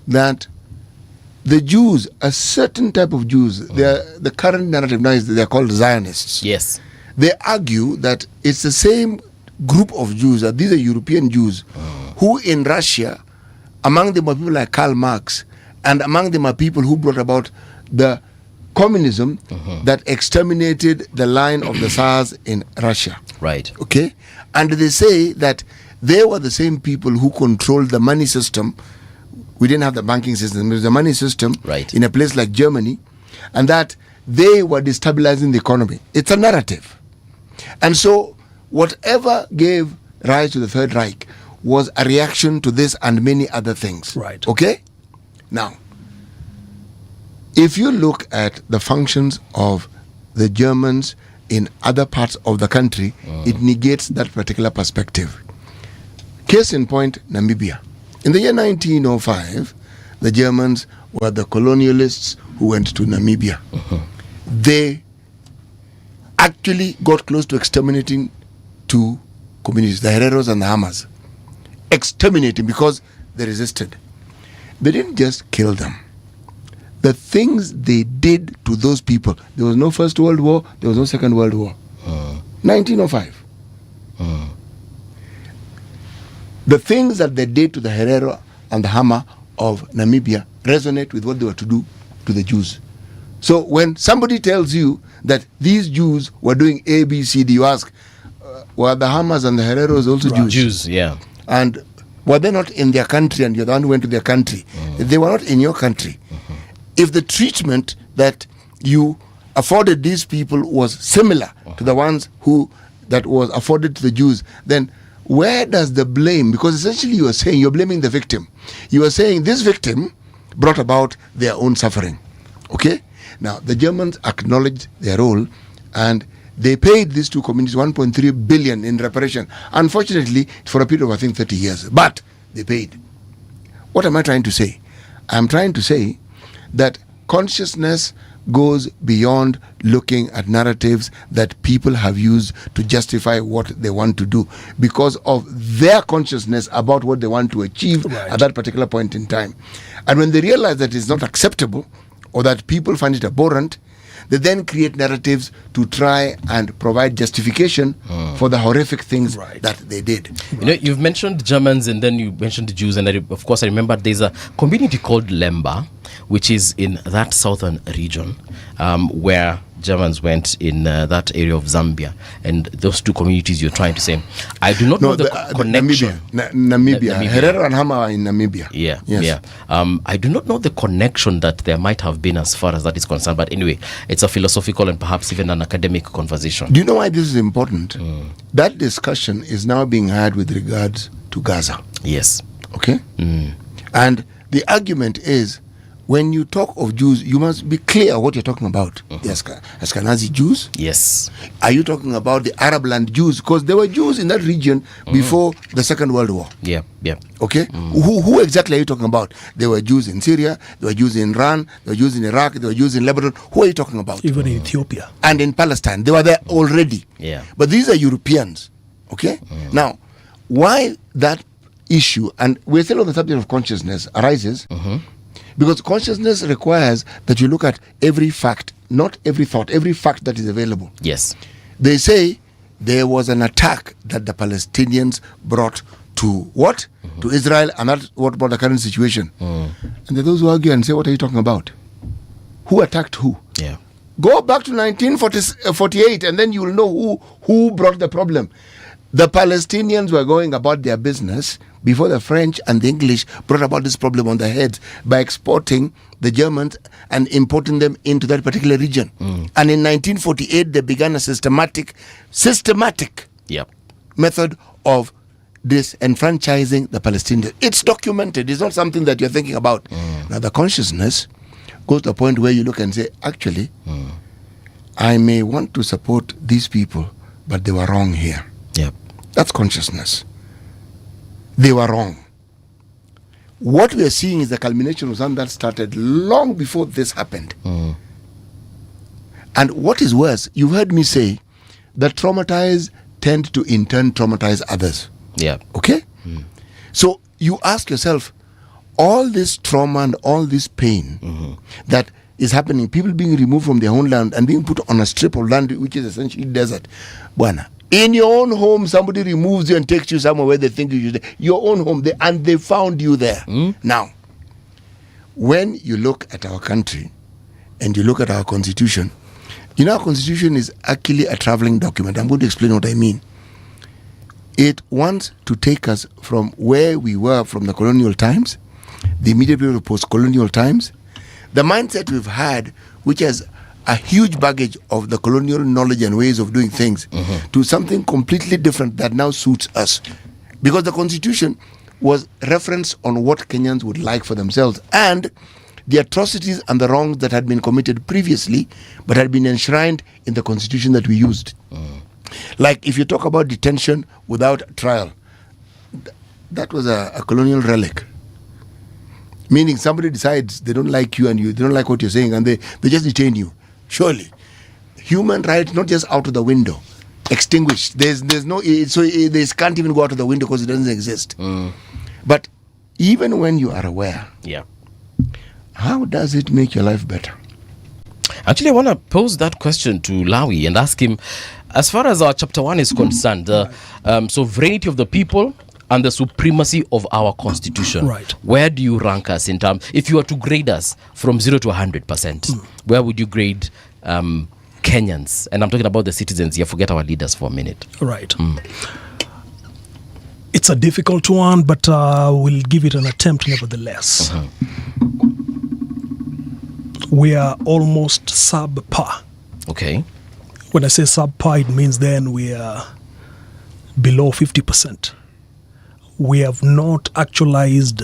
that the Jews, a certain type of Jews, the current narrative now is that they are called Zionists. Yes. They argue that it's the same group of Jews, that these are European Jews, who in Russia, among them are people like Karl Marx, and among them are people who brought about the communism that exterminated the line of the Tsars in Russia. Right. Okay? And they say that they were the same people who controlled the money system. We didn't have the banking system, it was the money system in a place like Germany, and that they were destabilizing the economy. It's a narrative. And so whatever gave rise to the Third Reich was a reaction to this and many other things. Right. Okay? Now, if you look at the functions of the Germans in other parts of the country, it negates that particular perspective. Case in point, Namibia. In the year 1905, the Germans were the colonialists who went to Namibia. They actually got close to exterminating two communities, the Hereros and the Hamas. Exterminating because they resisted. They didn't just kill them. The things they did to those people, there was no First World War, there was no Second World War. 1905. The things that they did to the Herero and the Hama of Namibia resonate with what they were to do to the Jews. So when somebody tells you that these Jews were doing A, B, C, D, you ask, were the Hamas and the Hereros also Jews? Jews, yeah. And Were they not in their country and you're the one who went to their country? They were not in your country. If the treatment that you afforded these people was similar to the ones that was afforded to the Jews, then where does the blame? Because essentially you are saying, you're blaming the victim. You are saying this victim brought about their own suffering. Okay? Now, the Germans acknowledged their role and they paid these two communities 1.3 billion in reparation. Unfortunately, for a period of, I think, 30 years. But they paid. What am I trying to say? I'm trying to say that consciousness goes beyond looking at narratives that people have used to justify what they want to do because of their consciousness about what they want to achieve at that particular point in time. And when they realize that it's not acceptable or that people find it abhorrent, they then create narratives to try and provide justification for the horrific things that they did. You know, you've mentioned Germans and then you mentioned the Jews, and of course I remember there's a community called Lemba, which is in that southern region where Germans went in that area of Zambia, and those two communities you're trying to say. I do not know the connection. Namibia. Herero and Hama are in Namibia. Yeah, yes. yeah. I do not know the connection that there might have been as far as that is concerned, but anyway, it's a philosophical and perhaps even an academic conversation. Do you know why this is important? That discussion is now being had with regards to Gaza. Yes. Okay? And the argument is, when you talk of Jews, you must be clear what you're talking about. The Ashkenazi Jews? Yes. Are you talking about the Arab land Jews? Because there were Jews in that region before the Second World War. Yeah, yeah. Okay? Who exactly are you talking about? There were Jews in Syria, there were Jews in Iran, there were Jews in Iraq, there were Jews in Lebanon. Who are you talking about? Even in Ethiopia. And in Palestine. They were there already. Yeah. But these are Europeans. Okay? Now, why that issue, and we're still on the subject of consciousness, arises because consciousness requires that you look at every fact, not every thought, every fact that is available. Yes. They say there was an attack that the Palestinians brought to what? To Israel, and that's what brought the current situation. And there are those who argue and say, what are you talking about? Who attacked who? Yeah. Go back to 1948 and then you will know who brought the problem. The Palestinians were going about their business before the French and the English brought about this problem on their heads by exporting the Germans and importing them into that particular region. And in 1948, they began a systematic method of disenfranchising the Palestinians. It's documented. It's not something that you're thinking about. Now, the consciousness goes to a point where you look and say, actually, I may want to support these people, but they were wrong here. Yep. That's consciousness. They were wrong. What we are seeing is the culmination of something that started long before this happened. And what is worse, you heard me say that traumatized tend to in turn traumatize others. Yeah. Okay? So you ask yourself, all this trauma and all this pain that is happening, people being removed from their homeland and being put on a strip of land which is essentially desert. Buana, in your own home, somebody removes you and takes you somewhere where they think you should. Your own home, and they found you there. Now, when you look at our country and you look at our constitution, you know, our constitution is actually a traveling document. I'm going to explain what I mean. It wants to take us from where we were from the colonial times, the immediate period of post-colonial times, the mindset we've had, which has a huge baggage of the colonial knowledge and ways of doing things, to something completely different that now suits us. Because the constitution was reference on what Kenyans would like for themselves and the atrocities and the wrongs that had been committed previously but had been enshrined in the constitution that we used. Like if you talk about detention without trial, that was a colonial relic. Meaning somebody decides they don't like you and they don't like what you're saying and they just detain you. Surely, human rights not just out of the window, extinguished. There's no, so they can't even go out of the window because it doesn't exist. But even when you are aware, how does it make your life better? Actually, I want to pose that question to Lawi and ask him, as far as our chapter 1 is concerned, the sovereignty of the people and the supremacy of our constitution. Right. Where do you rank us in terms, if you were to grade us from 0 to 100%, where would you grade Kenyans? And I'm talking about the citizens here, forget our leaders for a minute. Right. It's a difficult one, but we'll give it an attempt nevertheless. We are almost subpar. Okay. When I say subpar, it means then we are below 50%. We have not actualized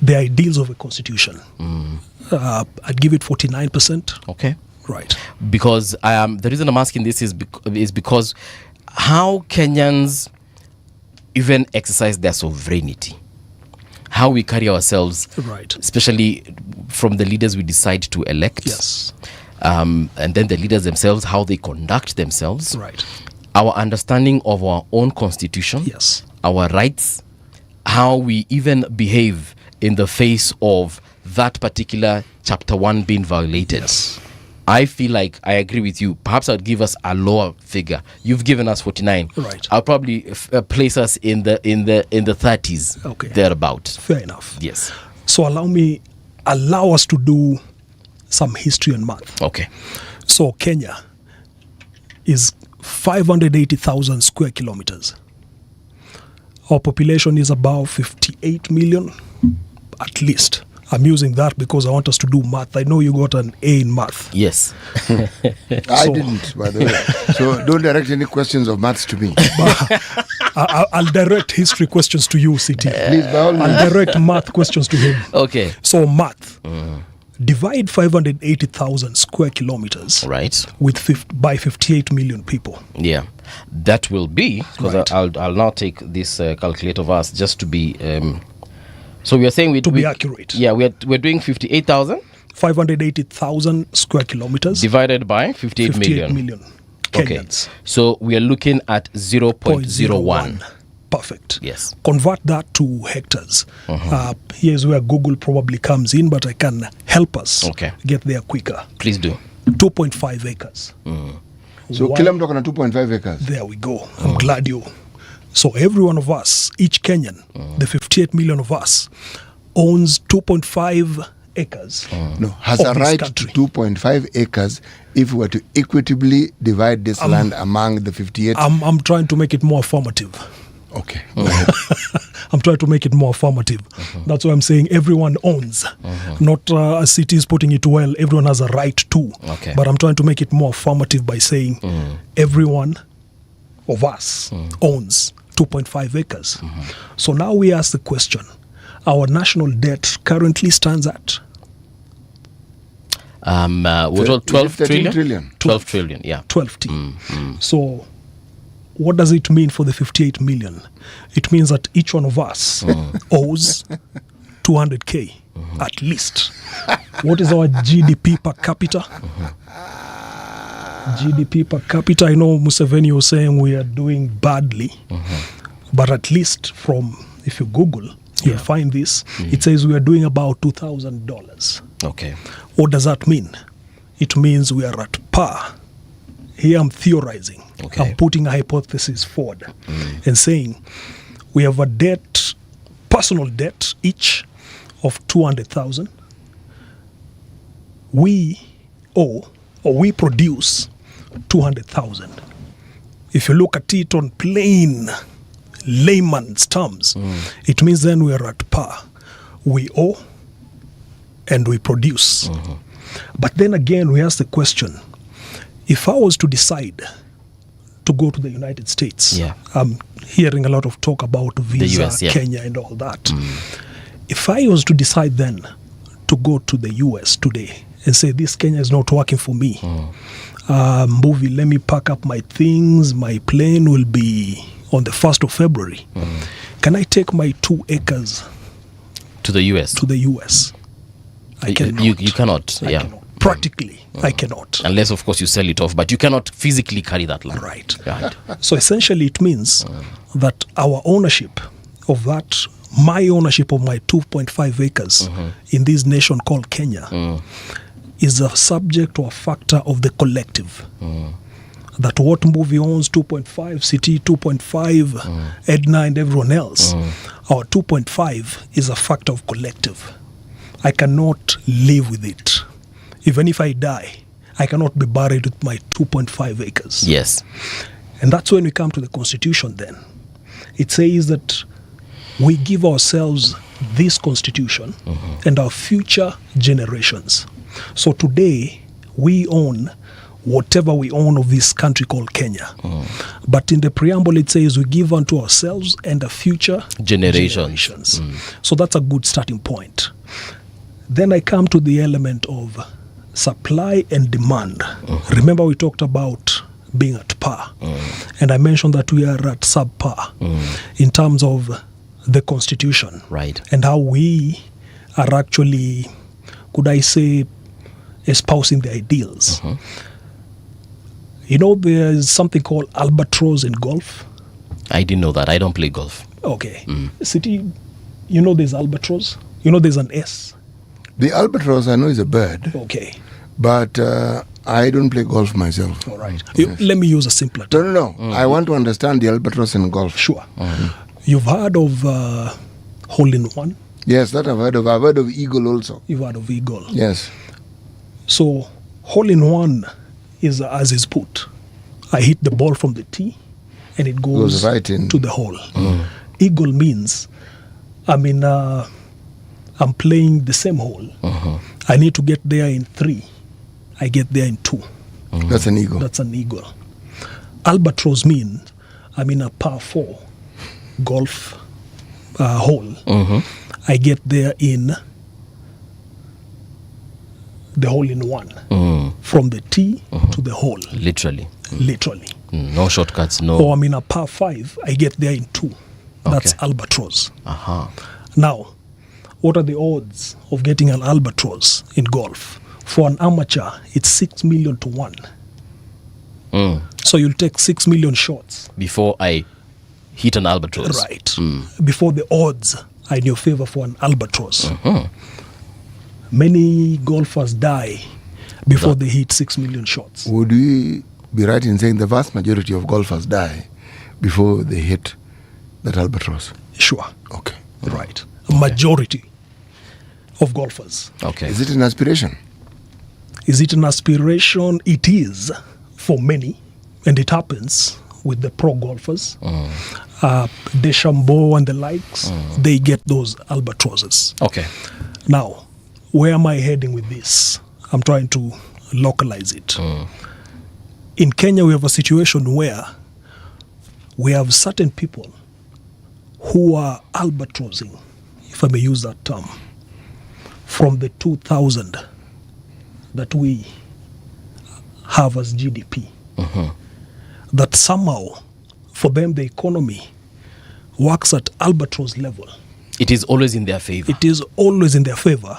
the ideals of a constitution. I'd give it 49%. Okay. Right. Because the reason I'm asking this is because how Kenyans even exercise their sovereignty, how we carry ourselves, Right. especially from the leaders we decide to elect, Yes. and then the leaders themselves, how they conduct themselves, Right. our understanding of our own constitution, Yes. our rights, how we even behave in the face of that particular chapter 1 being violated. Yes. I feel like I agree with you. Perhaps I'd give us a lower figure. You've given us 49. Right. I'll probably place us in the 30s. Okay. Thereabout. Fair enough. Yes. So allow us to do some history and math. Okay. So Kenya is 580,000 square kilometers. Our population is about 58 million, at least. I'm using that because I want us to do math. I know you got an A in math. Yes. I didn't, by the way. So don't direct any questions of maths to me. I'll direct history questions to you, CT. Please, by all means. I'll direct math questions to him. Okay. So math. Divide 580,000 square kilometers Right. by 58 million people. Yeah. That will be, because Right. I'll now take this calculator of us just to be... so we are saying... To be accurate. Yeah, we're doing 58,000 580,000 square kilometers. divided by 58 million. million Okay. Kenyans. So we are looking at 0.01. Perfect. Yes. Convert that to hectares. Here's where Google probably comes in, but I can help us Okay. get there quicker. Please do. 2.5 acres. So kila mtu akona 2.5 acres. There we go. I'm glad you. So every one of us, each Kenyan, the 58 million of us, owns 2.5 acres. No, has of a this right country. to 2.5 acres if we were to equitably divide this land among the 58. I'm trying to make it more affirmative. Okay. I'm trying to make it more affirmative. That's why I'm saying everyone owns. Not a city is putting it well, everyone has a right to. Okay. But I'm trying to make it more affirmative by saying everyone of us owns 2.5 acres. So now we ask the question, our national debt currently stands at? What was 12 13 trillion? 12 trillion, yeah. 12 T. So what does it mean for the 58 million? It means that each one of us owes 200K at least. What is our GDP per capita? GDP per capita, I know Museveni was saying we are doing badly, but at least if you Google, you'll find this. It says we are doing about $2,000. Okay. What does that mean? It means we are at par. Here I'm theorizing. Okay. I'm putting a hypothesis forward and saying we have a debt, personal debt each of 200,000. We owe or we produce 200,000. If you look at it on plain layman's terms, it means then we are at par. We owe and we produce. But then again, we ask the question, if I was to decide to go to the United States, Yeah. I'm hearing a lot of talk about visa, US, yeah. Kenya and all that. If I was to decide then to go to the US today and say, this Kenya is not working for me, Mbuvi, let me pack up my things, my plane will be on the 1st of February. Can I take my 2 acres To the US. to the US? I cannot. You cannot. I Yeah. cannot. Practically, I cannot. Unless, of course, you sell it off, but you cannot physically carry that land. Right. Right. So essentially, it means that our ownership of that, my ownership of my 2.5 acres in this nation called Kenya, is a subject or a factor of the collective. That what Mbuvi owns 2.5, City 2.5, Ednah and everyone else, our 2.5 is a factor of collective. I cannot live with it. Even if I die, I cannot be buried with my 2.5 acres. Yes. And that's when we come to the Constitution then. It says that we give ourselves this constitution and our future generations. So today, we own whatever we own of this country called Kenya. But in the preamble, it says we give unto ourselves and the future generations. So that's a good starting point. Then I come to the element of supply and demand. Remember, we talked about being at par. And I mentioned that we are at subpar in terms of the constitution. Right. And how we are actually, could I say, espousing the ideals. You know, there's something called albatross in golf. I didn't know that. I don't play golf. Okay. City, you know there's albatross? You know there's an S? The albatross, I know, is a bird, Okay. but I don't play golf myself. All right. Let me use a simpler term. No. I want to understand the albatross in golf. Sure. You've heard of hole-in-one? Yes, that I've heard of. I've heard of eagle also. You've heard of eagle? Yes. So hole-in-one is as is put. I hit the ball from the tee and it goes right in to the hole. Eagle means, I'm playing the same hole. I need to get there in 3. I get there in 2. That's an eagle. That's an eagle. Albatross means I'm in a par 4 golf hole. I get there in the hole-in-one. From the tee to the hole. Literally. Literally. No shortcuts, no. Or I'm in a par 5, I get there in 2. That's albatross. Now, what are the odds of getting an albatross in golf? For an amateur, it's 6 million to 1. So you'll take 6 million shots. Before I hit an albatross. Right. Before the odds are in your favor for an albatross. Many golfers die before they hit 6 million shots. Would we be right in saying the vast majority of golfers die before they hit that albatross? Sure. Okay. Right. A majority of golfers. Okay. Is it an aspiration? Is it an aspiration? It is for many, and it happens with the pro golfers. Deschambeau and the likes, they get those albatrosses. Okay. Now, where am I heading with this? I'm trying to localize it. In Kenya, we have a situation where we have certain people who are albatrossing, if I may use that term, from the 2,000 that we have as GDP. That somehow, for them, the economy works at albatross level. It is always in their favor. It is always in their favor,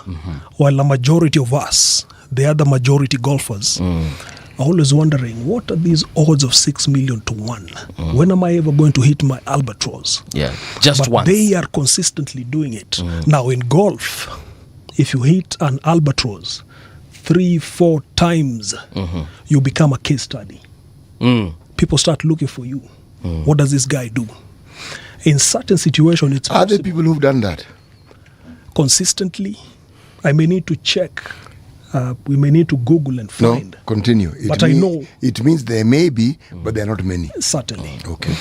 while a majority of us, the other majority golfers, are always wondering, what are these odds of 6 million to 1? When am I ever going to hit my albatross? Yeah, just But once. they are consistently doing it. Now, in golf, if you hit an albatross 3-4 times, you become a case study. People start looking for you. What does this guy do? In certain situations, it's Are there possible. people who've done that? Consistently. I may need to check. We may need to Google and No, find. continue. But I know- It means there may be, but there are not many. Certainly. Okay.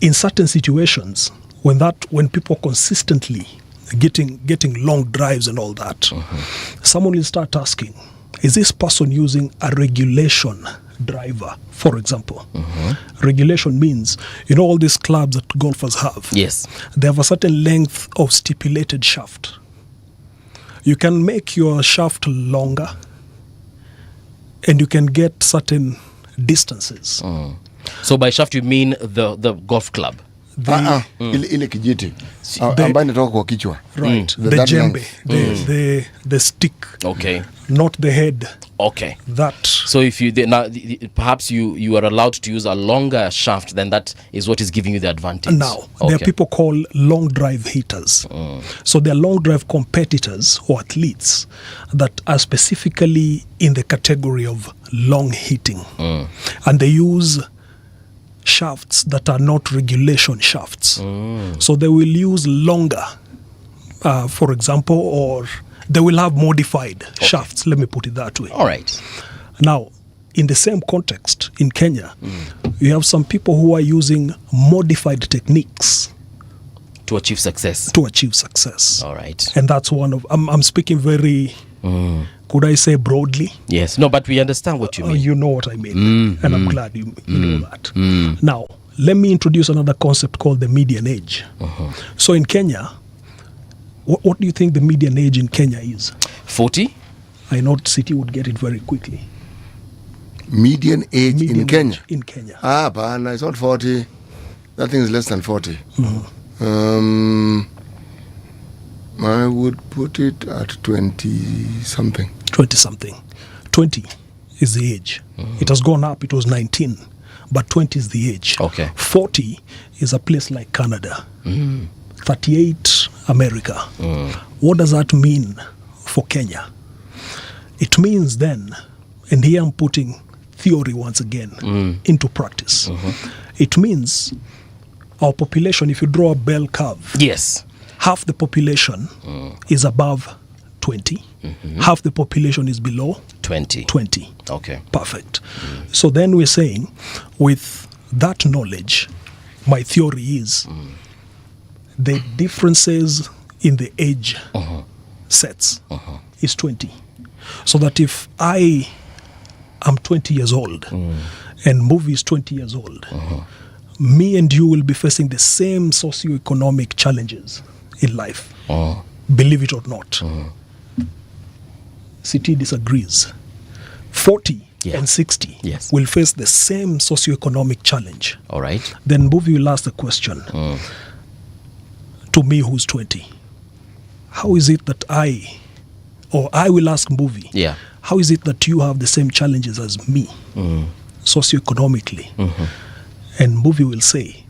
In certain situations, when people consistently getting long drives and all that, someone will start asking, is this person using a regulation driver, for example? Regulation means, you know all these clubs that golfers have? Yes. They have a certain length of stipulated shaft. You can make your shaft longer and you can get certain distances. So by shaft you mean the golf club? Ile kijiti The- ambayo inatoka kwa kichwa. Right. The The that djembe, length. the stick, Okay. not the head. Okay. That So if you perhaps you are allowed to use a longer shaft, then that is what is giving you the advantage. now there are people called long drive hitters. So they are long drive competitors or athletes that are specifically in the category of long hitting, and they use shafts that are not regulation shafts. So they will use longer, for example, or they will have modified shafts. Let me put it that way. All right. Now, in the same context, in Kenya, you have some people who are using modified techniques To achieve success. to achieve success. All right. And that's one of, I'm speaking very, could I say broadly? Yes. No, but we understand what you mean. You know what I mean. And I'm glad you know that. Now, let me introduce another concept called the median age. So in Kenya, what do you think the median age in Kenya is? 40? I know City would get it very quickly. Median age Median in Kenya. age in Kenya. Bana, it's not 40. That thing is less than 40. I would put it at 20 something. 20 something. 20 is the age. It has gone up. It was 19. But 20 is the age. Okay. 40 is a place like Canada. 38, America. What does that mean for Kenya? It means then, and here I'm putting theory once again into practice. It means our population, if you draw a bell curve, Yes. half the population is above 20, half the population is below 20. 20. Okay. Perfect. So then we're saying, with that knowledge, my theory is the differences in the age sets is 20. So that if I am 20 years old and Mbuvi is 20 years old, me and you will be facing the same socioeconomic challenges in life. Believe it or not. City disagrees. 40 and 60 Yes. will face the same socioeconomic challenge. All right. Then Mbuvi will ask the question to me who's 20. How is it that I will ask Mbuvi, Yeah. how is it that you have the same challenges as me socioeconomically? And Mbuvi will say,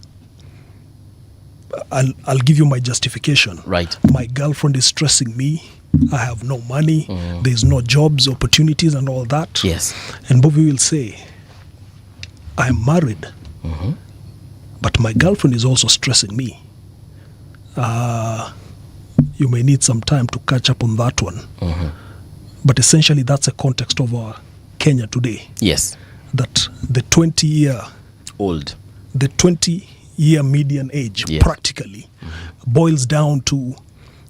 I'll give you my justification. Right. My girlfriend is stressing me. I have no money. There's no jobs, opportunities, and all that. Yes. And Mbuvi will say, I'm married, but my girlfriend is also stressing me. You may need some time to catch up on that one. But essentially, that's a context of our Kenya today. Yes. That the 20-year Old. the 20-year median age Yes. practically boils down to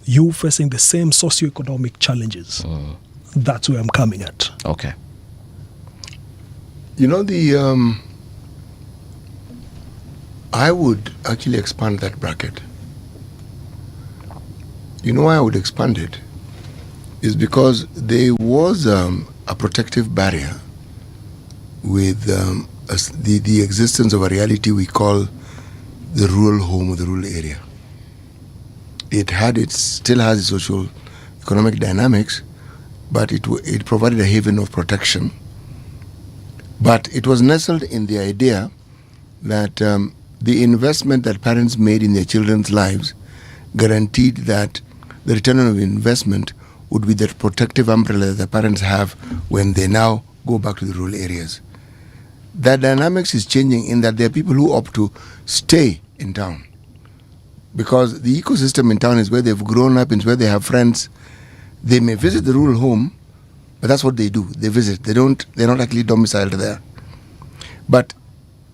you facing the same socioeconomic challenges. That's where I'm coming at. Okay. You know, I would actually expand that bracket. You know why I would expand it? Is because there was a protective barrier with the existence of a reality we call the rural home or the rural area. It still has its social economic dynamics, but it provided a haven of protection. But it was nestled in the idea that the investment that parents made in their children's lives guaranteed that the return on investment would be that protective umbrella that the parents have when they now go back to the rural areas. That dynamics is changing in that there are people who opt to stay in town because the ecosystem in town is where they've grown up, it's where they have friends. They may visit the rural home, but that's what they do. They visit. They're not actually domiciled there. But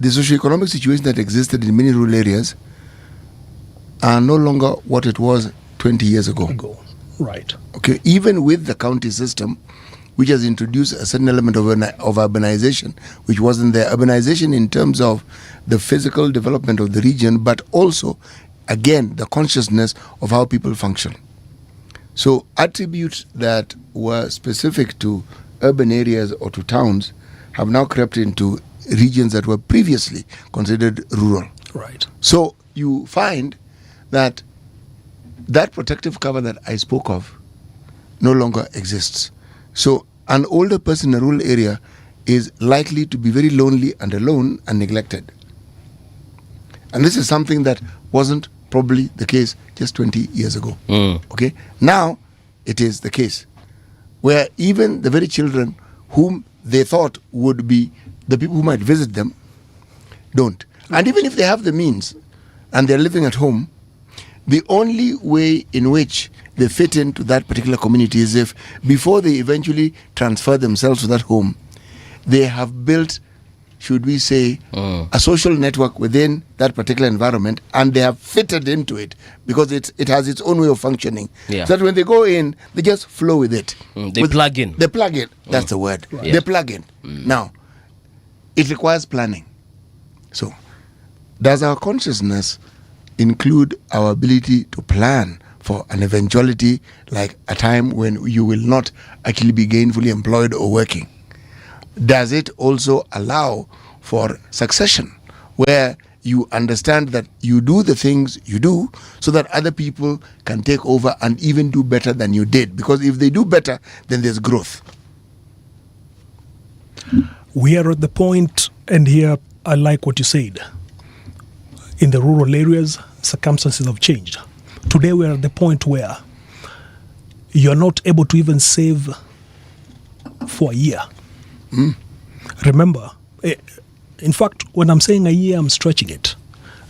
the socioeconomic situation that existed in many rural areas are no longer what it was 20 years ago. Right. Okay, even with the county system, which has introduced a certain element of urbanization, which wasn't there. Urbanization in terms of the physical development of the region, but also, again, the consciousness of how people function. So attributes that were specific to urban areas or to towns have now crept into regions that were previously considered rural. Right. So you find that protective cover that I spoke of no longer exists. So an older person in a rural area is likely to be very lonely and alone and neglected. And this is something that wasn't probably the case just 20 years ago. Okay? Now it is the case where even the very children whom they thought would be the people who might visit them don't. And even if they have the means and they're living at home, the only way in which they fit into that particular community is if before they eventually transfer themselves to that home, they have built should we say, a social network within that particular environment, and they have fitted into it because it has its own way of functioning. Yeah. So that when they go in, they just flow with it. They plug in. They plug in. That's the word. Yeah. They plug in. Now, it requires planning. So, does our consciousness include our ability to plan for an eventuality like a time when you will not actually be gainfully employed or working? Does it also allow for succession, where you understand that you do the things you do so that other people can take over and even do better than you did? Because if they do better, then there's growth. We are at the point, and here I like what you said. In the rural areas, circumstances have changed. Today we are at the point where you're not able to even save for a year. Remember, in fact, when I'm saying a year, I'm stretching it.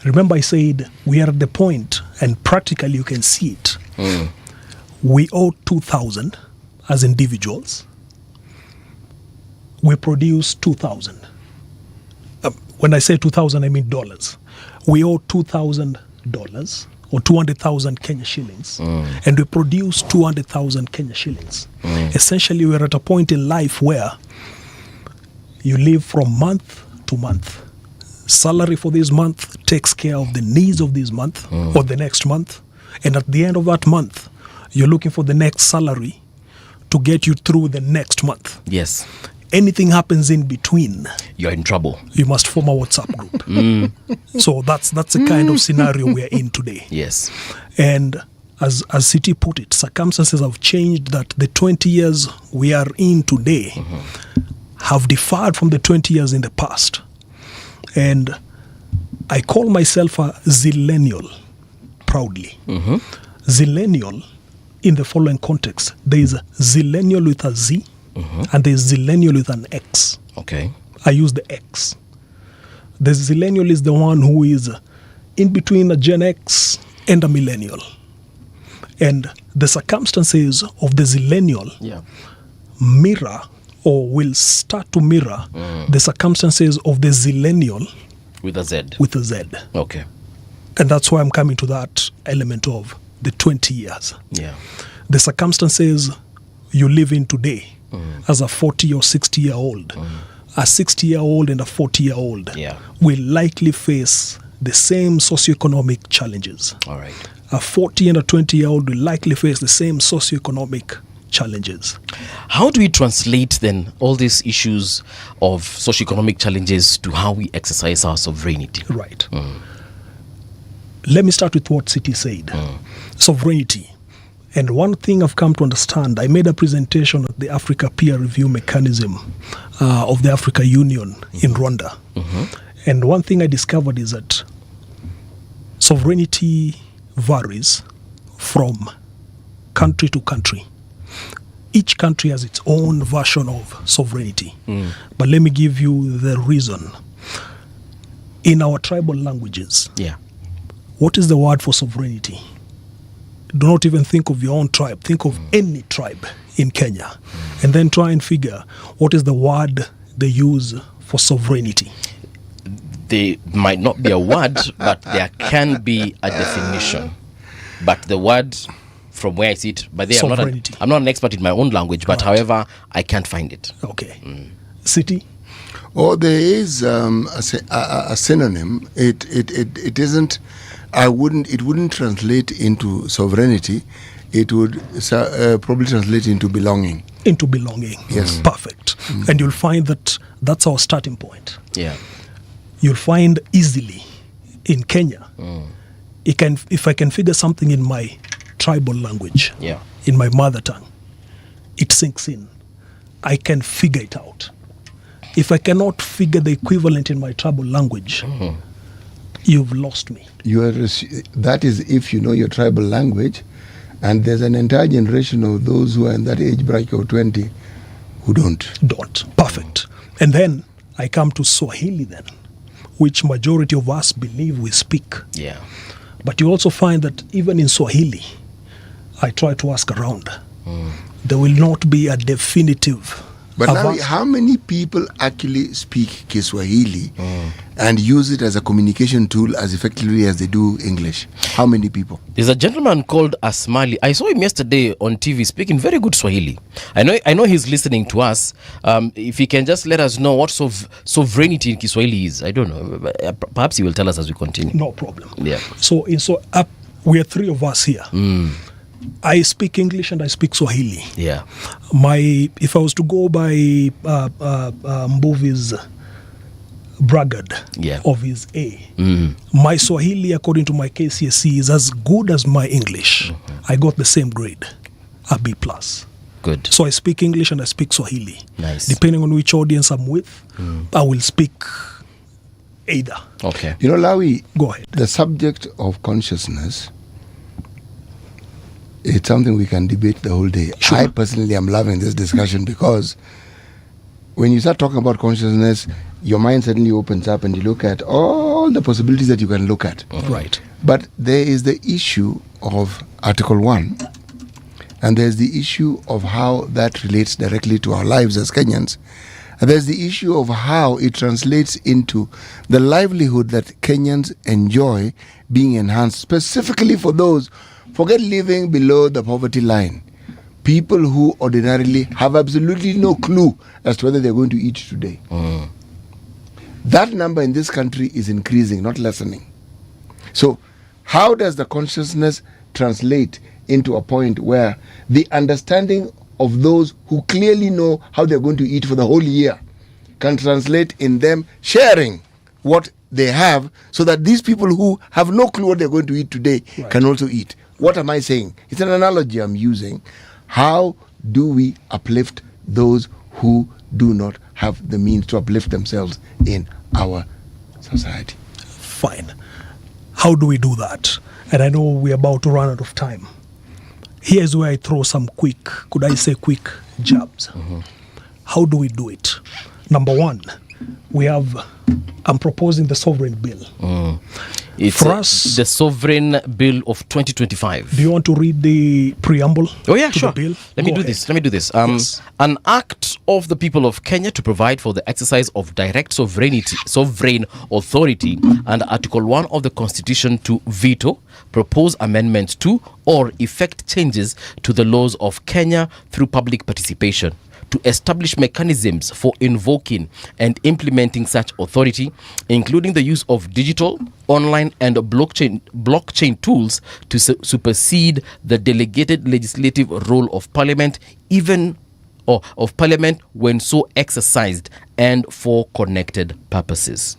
Remember, I said we are at the point, and practically you can see it. We owe 2,000 as individuals. We produce 2,000. When I say 2,000, I mean dollars. We owe $2,000 or 200,000 Kenya shillings, and we produce 200,000 Kenya shillings. Essentially, we're at a point in life where you live from month to month. Salary for this month takes care of the needs of this month or the next month. And at the end of that month, you're looking for the next salary to get you through the next month. Yes. Anything happens in between, You're in trouble. you must form a WhatsApp group. So that's the kind of scenario we're in today. Yes. And as City put it, circumstances have changed, that the 20 years we are in today have differed from the 20 years in the past. And I call myself a zillennial proudly. Zillennial in the following context. There is a zillennial with a Z and there is zillennial with an X. Okay. I use the X. The zillennial is the one who is in between a Gen X and a millennial. And the circumstances of the zillennial mirror or will start to mirror the circumstances of the zillennial With a Z. with a Z. Okay. And that's why I'm coming to that element of the 20 years. Yeah. The circumstances you live in today as a 40 or 60-year-old, a 60-year-old and a 40-year-old will likely face the same socioeconomic challenges. All right. A 40 and a 20-year-old will likely face the same socioeconomic challenges. How do we translate then all these issues of socioeconomic challenges to how we exercise our sovereignty? Right. Let me start with what City said. Sovereignty. And one thing I've come to understand, I made a presentation at the Africa Peer Review Mechanism of the Africa Union in Rwanda. And one thing I discovered is that sovereignty varies from country to country. Each country has its own version of sovereignty. But let me give you the reason. In our tribal languages, what is the word for sovereignty? Do not even think of your own tribe. Think of any tribe in Kenya. And then try and figure what is the word they use for sovereignty. There might not be a word, but there can be a definition. But the word, from where I see it, but I'm not an expert in my own language, but however, I can't find it. Okay. City? Oh, there is a synonym. It isn't. It wouldn't translate into sovereignty. It would probably translate into belonging. Into belonging. Yes. Perfect. And you'll find that that's our starting point. Yeah. You'll find easily in Kenya, if I can figure something in my tribal language, in my mother tongue, it sinks in. I can figure it out. If I cannot figure the equivalent in my tribal language, you've lost me. That is if you know your tribal language, and there's an entire generation of those who are in that age bracket of 20 who don't. Perfect. And then I come to Swahili then, which majority of us believe we speak. Yeah. But you also find that even in Swahili, I try to ask around. There will not be a definitive But now, I've asked- how many people actually speak Kiswahili and use it as a communication tool as effectively as they do English? How many people? There's a gentleman called Asmali. I saw him yesterday on TV speaking very good Swahili. I know he's listening to us. If he can just let us know what sovereignty in Kiswahili is. I don't know. Perhaps he will tell us as we continue. No problem. Yeah. So we are three of us here. I speak English and I speak Swahili. Yeah. If I was to go by Mbuvi's braggart of his A, my Swahili, according to my KCSE, is as good as my English. I got the same grade, a B+. Good. So I speak English and I speak Swahili. Nice. Depending on which audience I'm with, I will speak either. Okay. You know, Lawi, Go ahead. the subject of consciousness, it's something we can debate the whole day. Sure. I personally am loving this discussion because when you start talking about consciousness, your mind suddenly opens up and you look at all the possibilities that you can look at. Right. But there is the issue of Article 1, and there's the issue of how that relates directly to our lives as Kenyans. And there's the issue of how it translates into the livelihood that Kenyans enjoy being enhanced, specifically for those, forget living below the poverty line, people who ordinarily have absolutely no clue as to whether they're going to eat today. That number in this country is increasing, not lessening. So how does the consciousness translate into a point where the understanding of those who clearly know how they're going to eat for the whole year can translate in them sharing what they have, so that these people who have no clue what they're going to eat today can also eat? What am I saying? It's an analogy I'm using. How do we uplift those who do not have the means to uplift themselves in our society? Fine. How do we do that? And I know we're about to run out of time. Here's where I throw some quick jabs. How do we do it? Number one, I'm proposing the sovereign bill. It's For us, the sovereign bill of 2025. do you want to read the preamble? Oh yeah, to sure. The bill? Let me Go do ahead. this. Yes. An act of the people of Kenya to provide for the exercise of direct sovereign authority, and Article 1 of the Constitution to veto, propose amendments to, or effect changes to the laws of Kenya through public participation, to establish mechanisms for invoking and implementing such authority, including the use of digital, online, and blockchain tools to supersede the delegated legislative role of Parliament, when so exercised, and for connected purposes.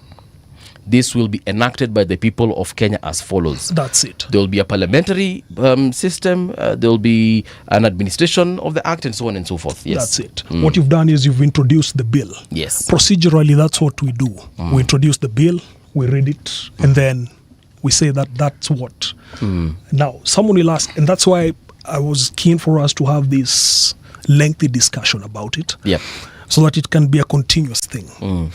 This will be enacted by the people of Kenya as follows. That's it. There will be a parliamentary system, there will be an administration of the act, and so on and so forth. Yes. That's it. What you've done is you've introduced the bill. Yes. Procedurally, that's what we do. We introduce the bill, we read it, and then we say that's what. Now, someone will ask, and that's why I was keen for us to have this lengthy discussion about it, Yeah. so that it can be a continuous thing.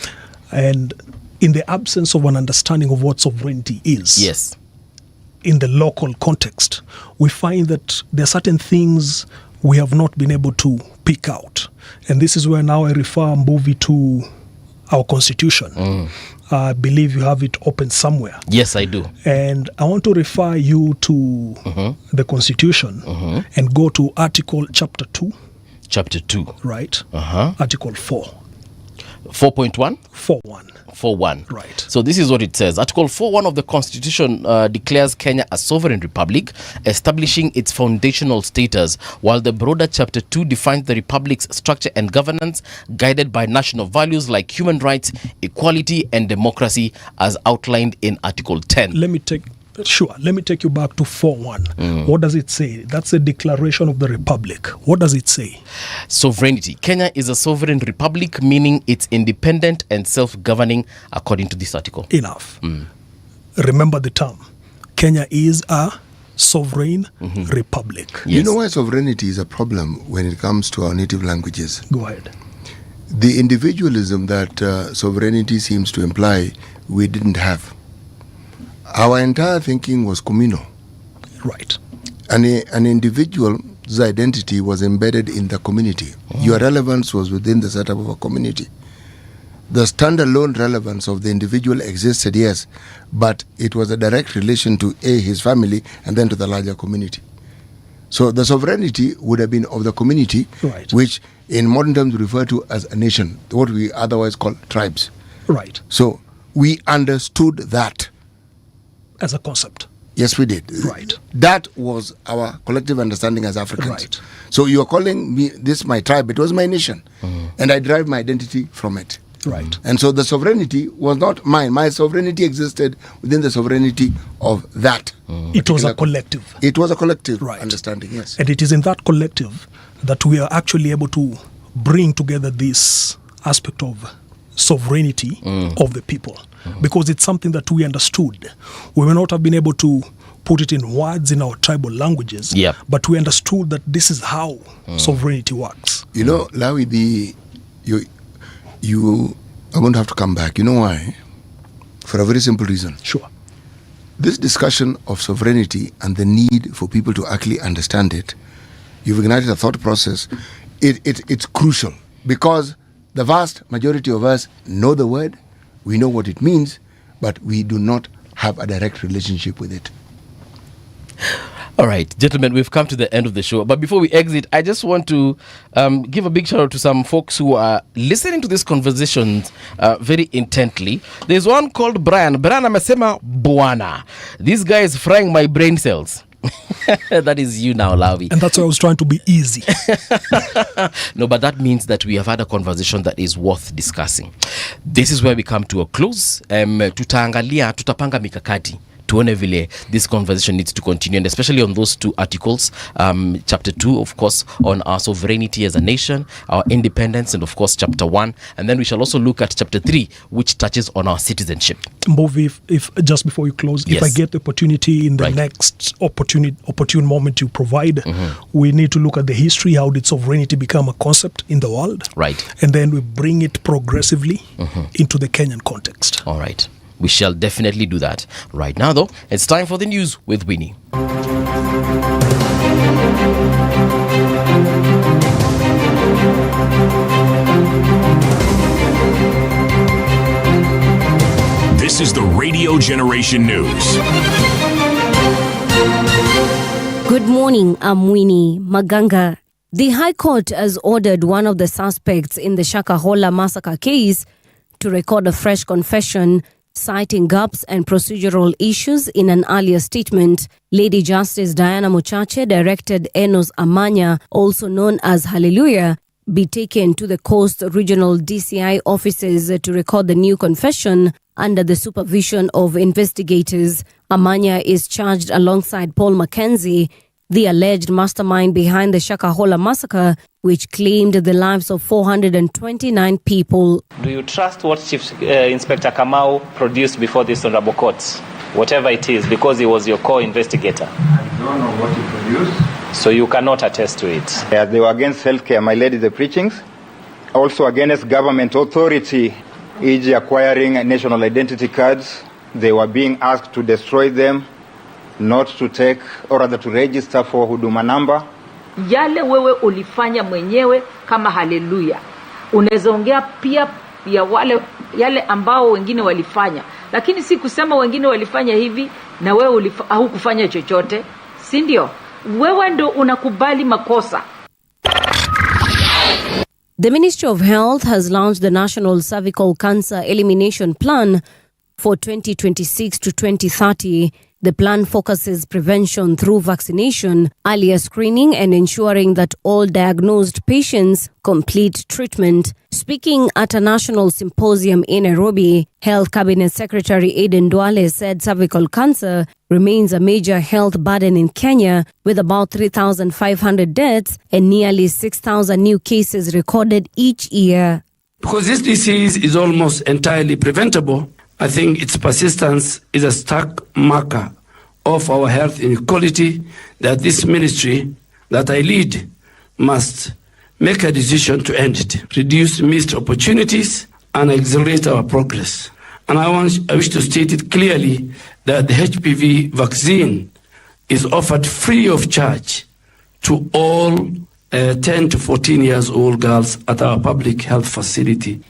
And in the absence of an understanding of what sovereignty is, Yes. in the local context, we find that there are certain things we have not been able to pick out. And this is where now I refer Mbuvi to our constitution. I believe you have it open somewhere. Yes, I do. And I want to refer you to the constitution and go to chapter 2, Chapter 2. right? Uh-huh. Article 4. 4.1? 4.1. 4.1. Right. So this is what it says. Article 4.1 of the Constitution declares Kenya a sovereign republic, establishing its foundational status, while the broader Chapter 2 defines the republic's structure and governance, guided by national values like human rights, equality, and democracy, as outlined in Article 10. Let me take you back to 4.1. What does it say? That's a declaration of the republic. What does it say? Sovereignty. Kenya is a sovereign republic, meaning it's independent and self-governing according to this article. Enough. Remember the term. Kenya is a sovereign republic. Yes. You know why sovereignty is a problem when it comes to our native languages? Go ahead. The individualism that sovereignty seems to imply, we didn't have. Our entire thinking was communal. Right. An individual this identity was embedded in the community. Your relevance was within the setup of a community. The standalone relevance of the individual existed, yes, but it was a direct relation to his family and then to the larger community. So the sovereignty would have been of the community, Right. which in modern terms we refer to as a nation, what we otherwise call tribes. Right. So we understood that. As a concept. Yes, we did. Right. That was our collective understanding as Africans. Right. So you are calling me this my tribe. It was my nation. And I derive my identity from it. Right. And so the sovereignty was not mine. My sovereignty existed within the sovereignty of that. It was a collective. It was a collective Right. understanding, yes. And it is in that collective that we are actually able to bring together this aspect of sovereignty of the people. Because it's something that we understood. We may not have been able to put it in words in our tribal languages, Yep. but we understood that this is how sovereignty works. You know, Lawi, I won't have to come back. You know why? For a very simple reason. Sure. This discussion of sovereignty and the need for people to actually understand it, you've ignited a thought process. It's crucial because the vast majority of us know the word, we know what it means, but we do not have a direct relationship with it. All right, gentlemen, we've come to the end of the show. But before we exit, I just want to give a big shout out to some folks who are listening to this conversation very intently. There's one called Brian. Brian amesema Buana. This guy is frying my brain cells. That is you now, Lavi. And that's why I was trying to be easy. No, but that means that we have had a conversation that is worth discussing. This is where we come to a close. Tutapanga mikakati. Tuone vile this conversation needs to continue, and especially on those two articles, chapter 2, of course, on our sovereignty as a nation, our independence, and of course chapter 1, and then we shall also look at chapter 3, which touches on our citizenship. Mbuvi, if just before you close, if Yes. I get the opportunity in the Right. next opportune moment you provide, we need to look at the history. How did sovereignty become a concept in the world? Right. And then we bring it progressively into the Kenyan context. All right. We shall definitely do that. Right now, though, it's time for the news with Winnie. This is the Radio Generation News. Good morning, I'm Winnie Maganga. The High Court has ordered one of the suspects in the Shakahola massacre case to record a fresh confession, citing gaps and procedural issues in an earlier statement. Lady Justice Diana Muchache directed Enos Amanya, also known as Hallelujah, be taken to the Coast Regional DCI offices to record the new confession under the supervision of investigators. Amanya is charged alongside Paul Mackenzie, the alleged mastermind behind the Shakahola massacre, which claimed the lives of 429 people. Do you trust what Chief Inspector Kamau produced before this honorable court? Whatever it is, because he was your co-investigator. I don't know what he produced. So you cannot attest to it. Yeah, they were against healthcare, my lady, the preachings. Also against government authority, e.g. acquiring national identity cards. They were being asked to destroy them, not to take, or rather to register for huduma number. Yale wewe ulifanya mwenyewe kama Haleluya. Unaweza ongea pia ya yale ambao wengine walifanya. Lakini si kusema wengine walifanya hivi na wewe hukufanya chochote. Si ndio? Wewe ndo unakubali makosa. The Ministry of Health has launched the National Cervical Cancer Elimination Plan for 2026 to 2030. The plan focuses prevention through vaccination, earlier screening, and ensuring that all diagnosed patients complete treatment. Speaking at a national symposium in Nairobi, Health Cabinet Secretary Aden Duale said cervical cancer remains a major health burden in Kenya, with about 3,500 deaths and nearly 6,000 new cases recorded each year. Because this disease is almost entirely preventable, I think its persistence is a stark marker of our health inequality that this ministry that I lead must make a decision to end it, reduce missed opportunities, and accelerate our progress. And I wish to state it clearly that the HPV vaccine is offered free of charge to all 10 to 14 years old girls at our public health facility.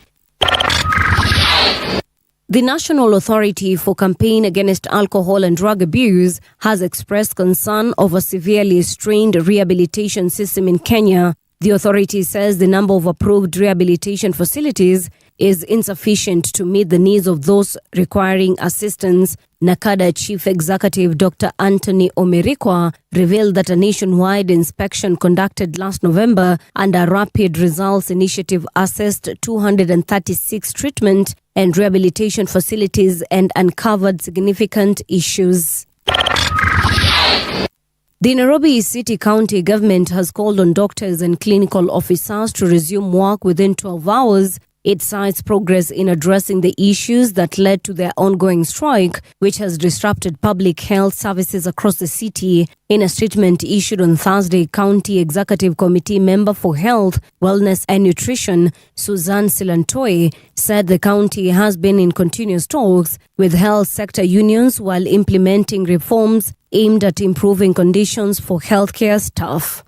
The National Authority for Campaign Against Alcohol and Drug Abuse has expressed concern over severely strained rehabilitation system in Kenya. The authority says the number of approved rehabilitation facilities is insufficient to meet the needs of those requiring assistance. NACADA Chief Executive Dr. Anthony Omerikwa revealed that a nationwide inspection conducted last November under Rapid Results Initiative assessed 236 treatment and rehabilitation facilities and uncovered significant issues. The Nairobi City County government has called on doctors and clinical officers to resume work within 12 hours. It cites progress in addressing the issues that led to their ongoing strike, which has disrupted public health services across the city. In a statement issued on Thursday, County Executive Committee member for Health, Wellness and Nutrition, Suzanne Silantoi, said the county has been in continuous talks with health sector unions while implementing reforms aimed at improving conditions for healthcare staff.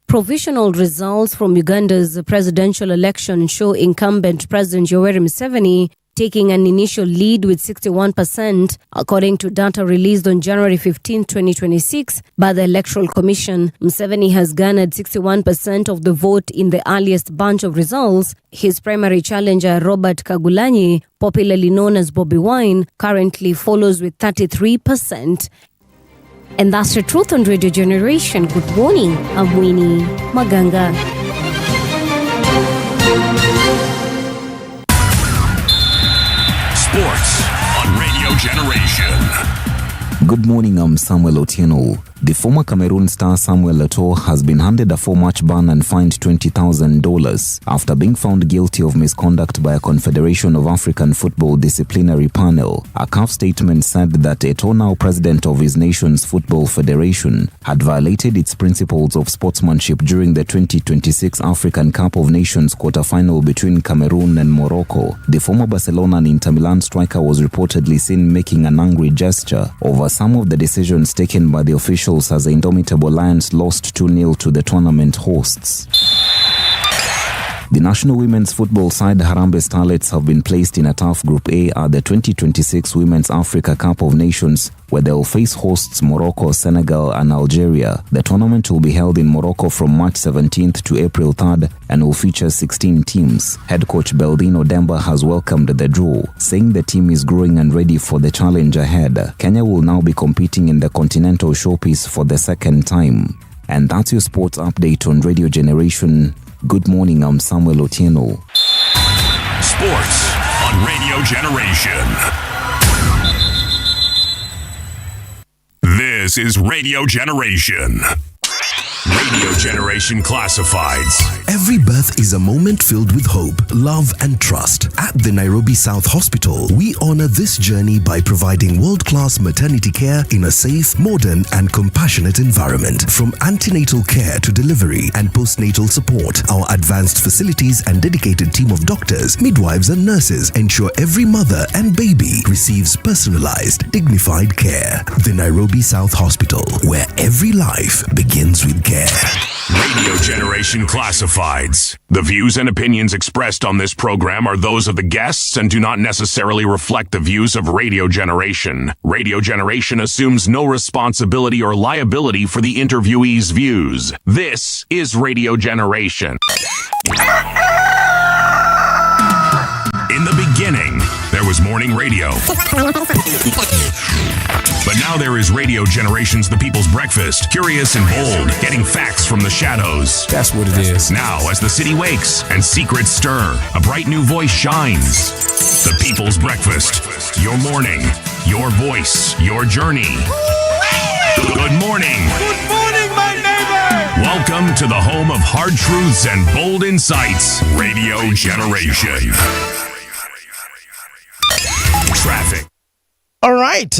Provisional results from Uganda's presidential election show incumbent President Yoweri Museveni taking an initial lead with 61%, according to data released on January 15, 2026 by the Electoral Commission. Museveni has garnered 61% of the vote in the earliest bunch of results. His primary challenger, Robert Kagulanyi, popularly known as Bobi Wine, currently follows with 33%. And that's the truth on Radio Generation. Good morning. I'm Winnie Maganga. Sports on Radio Generation. Good morning, I'm Samuel Otieno. The former Cameroon star Samuel Eto'o has been handed a 4-match ban and fined $20,000 after being found guilty of misconduct by a Confederation of African Football disciplinary panel. A CAF statement said that Eto'o, now president of his nation's football federation, had violated its principles of sportsmanship during the 2026 African Cup of Nations quarter-final between Cameroon and Morocco. The former Barcelona and Inter Milan striker was reportedly seen making an angry gesture over some of the decisions taken by the officials as the Indomitable Lions lost 2-0 to the tournament hosts. The national women's football side Harambee Starlets have been placed in a tough Group A at the 2026 Women's Africa Cup of Nations, where they will face hosts Morocco, Senegal and Algeria. The tournament will be held in Morocco from March 17th to April 3rd and will feature 16 teams. Head coach Beldino Demba has welcomed the draw, saying the team is growing and ready for the challenge ahead. Kenya will now be competing in the Continental Showpiece for the second time. And that's your sports update on Radio Generation. Good morning, I'm Samuel Otieno. Sports on Radio Generation. This is Radio Generation. Radio Generation Classifieds. Every birth is a moment filled with hope, love, and trust. At the Nairobi South Hospital, we honor this journey by providing world-class maternity care in a safe, modern, and compassionate environment. From antenatal care to delivery and postnatal support, our advanced facilities and dedicated team of doctors, midwives, and nurses ensure every mother and baby receives personalized, dignified care. The Nairobi South Hospital, where every life begins with care. Radio Generation Classifieds. The views and opinions expressed on this program are those of the guests and do not necessarily reflect the views of Radio Generation. Radio Generation assumes no responsibility or liability for the interviewee's views. This is Radio Generation. In the beginning, there was morning radio. But now there is Radio Generation's The People's Breakfast, curious and bold, getting facts from the shadows. That's what it is. Now, as the city wakes and secrets stir, a bright new voice shines. The People's Breakfast, your morning, your voice, your journey. Good morning. Good morning, my neighbor. Welcome to the home of hard truths and bold insights, Radio Generation. Traffic. All right. right,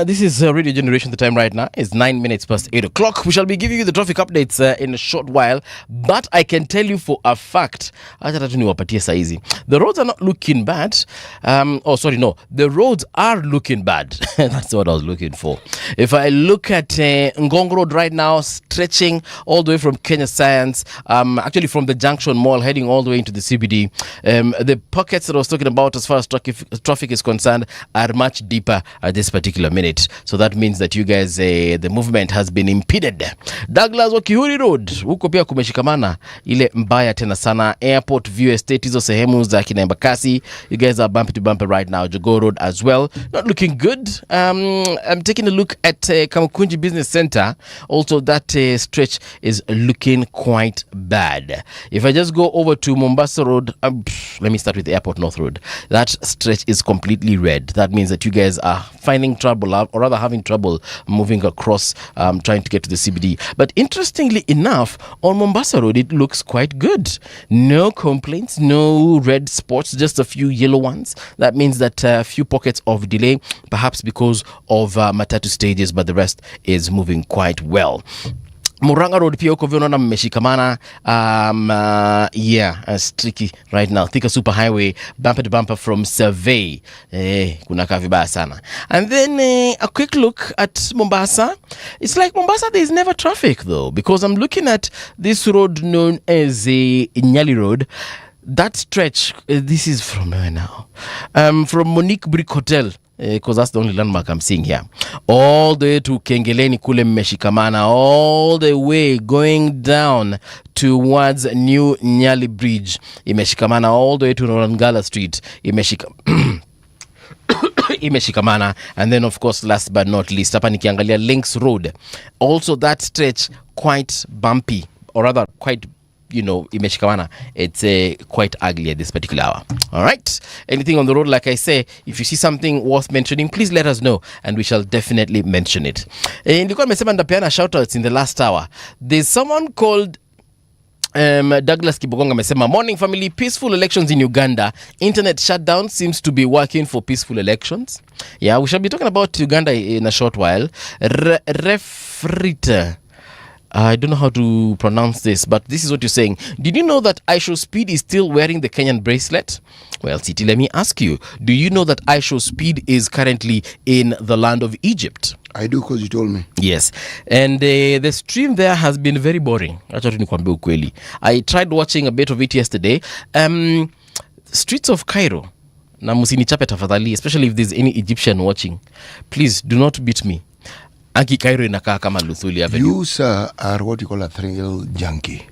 this is Radio Generation. The time right now is 9 minutes past 8 o'clock. We shall be giving you the traffic updates in a short while, but I can tell you for a fact, the roads are not looking bad. The roads are looking bad. That's what I was looking for. If I look at Ngong Road right now, stretching all the way from Kenya Science, actually from the Junction Mall, heading all the way into the CBD. The pockets that I was talking about as far as traffic is concerned are much deeper at this particular minute. So that means that you guys, the movement has been impeded. Douglas Wakihuri Road, huko pia kumeshikamana ile mbaya tena sana. Airport View Estate, hizo sehemu za kina Embakasi, you guys are bumper to bumper right now. Jogoo Road as well, not looking good. I'm taking a look at Kamukunji Business Center. Also that stretch is looking quite bad. If I just go over to Mombasa Road, let me start with the Airport North Road. That stretch is completely red. That means that you guys are finding trouble, or rather having trouble moving across, trying to get to the CBD. But interestingly enough, on Mombasa Road, it looks quite good. No complaints, no red spots, just a few yellow ones. That means that a few pockets of delay, perhaps because of matatu stages, but the rest is moving quite well. Muranga Road pia huko vinaona mmeshikamana. It's tricky right now. Thika Super Highway, bumper to bumper from Survey. Kuna vibaya sana. And then a quick look at Mombasa. It's like Mombasa, there is never traffic though, because I'm looking at this road known as Nyali Road. That stretch, this is from where now? From Monique Brick Hotel. Because that's the only landmark I'm seeing here. All the way to Kengeleni kule mmeshikamana, all the way going down towards New Nyali Bridge imeshikamana, all the way to Mung'ala Street imeshikamana. And then of course, last but not least, hapa nikiangalia Links Road, also that stretch quite bumpy, or rather quite, imeshikamana. It's quite ugly at this particular hour. All right. Anything on the road, like I say, if you see something worth mentioning, please let us know and we shall definitely mention it. Nilikuwa nimesema ndapeana shoutouts in the last hour. There's someone called Douglas Kibogonga amesema, morning family, peaceful elections in Uganda. Internet shutdown seems to be working for peaceful elections. Yeah, we shall be talking about Uganda in a short while. Refriter, I don't know how to pronounce this, but this is what you're saying. Did you know that Aisho Speed is still wearing the Kenyan bracelet? Well, Titi, let me ask you. Do you know that Aisho Speed is currently in the land of Egypt? I do, because you told me. Yes. And the stream there has been very boring. I tried watching a bit of it yesterday. Streets of Cairo. Na musinichape tafadhali, especially if there's any Egyptian watching. Please, do not beat me. Anki Cairo inakaa kama Luthuli Avenue. You, sir, are what you call a thrill junkie.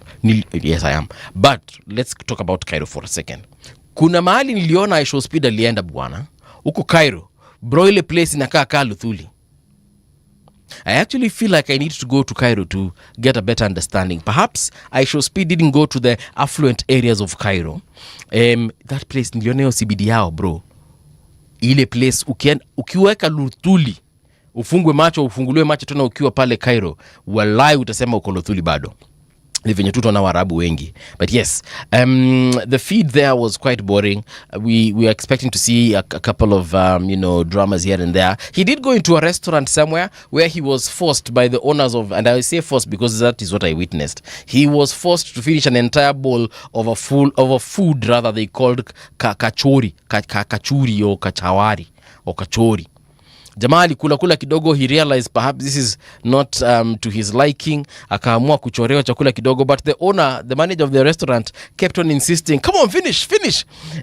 Yes, I am. But let's talk about Cairo for a second. Kuna mahali niliona Aisho Speed alienda bwana. Huko Cairo. Bro, ile place inakaa kama Luthuli. I actually feel like I need to go to Cairo to get a better understanding. Perhaps Aisho Speed didn't go to the affluent areas of Cairo. That place niliona yo CBD yao, bro. Ile place ukiweka Luthuli, ufungwe macho, ufunguliwe macho tena ukiwa pale Cairo, walai utasema uko Luthuli bado. Ni venye tu tuna Waarabu wengi. But yes, the feed there was quite boring. We were expecting to see a couple of dramas here and there. He did go into a restaurant somewhere where he was forced by the owners of, and I say forced because that is what I witnessed. He was forced to finish an entire bowl of food rather they called kachori or kachawari or kachori. Jamaa alikula kidogo, he realized perhaps this is not to his liking, akaamua kuchorewa chakula kidogo, but the manager of the restaurant kept on insisting, come on, finish,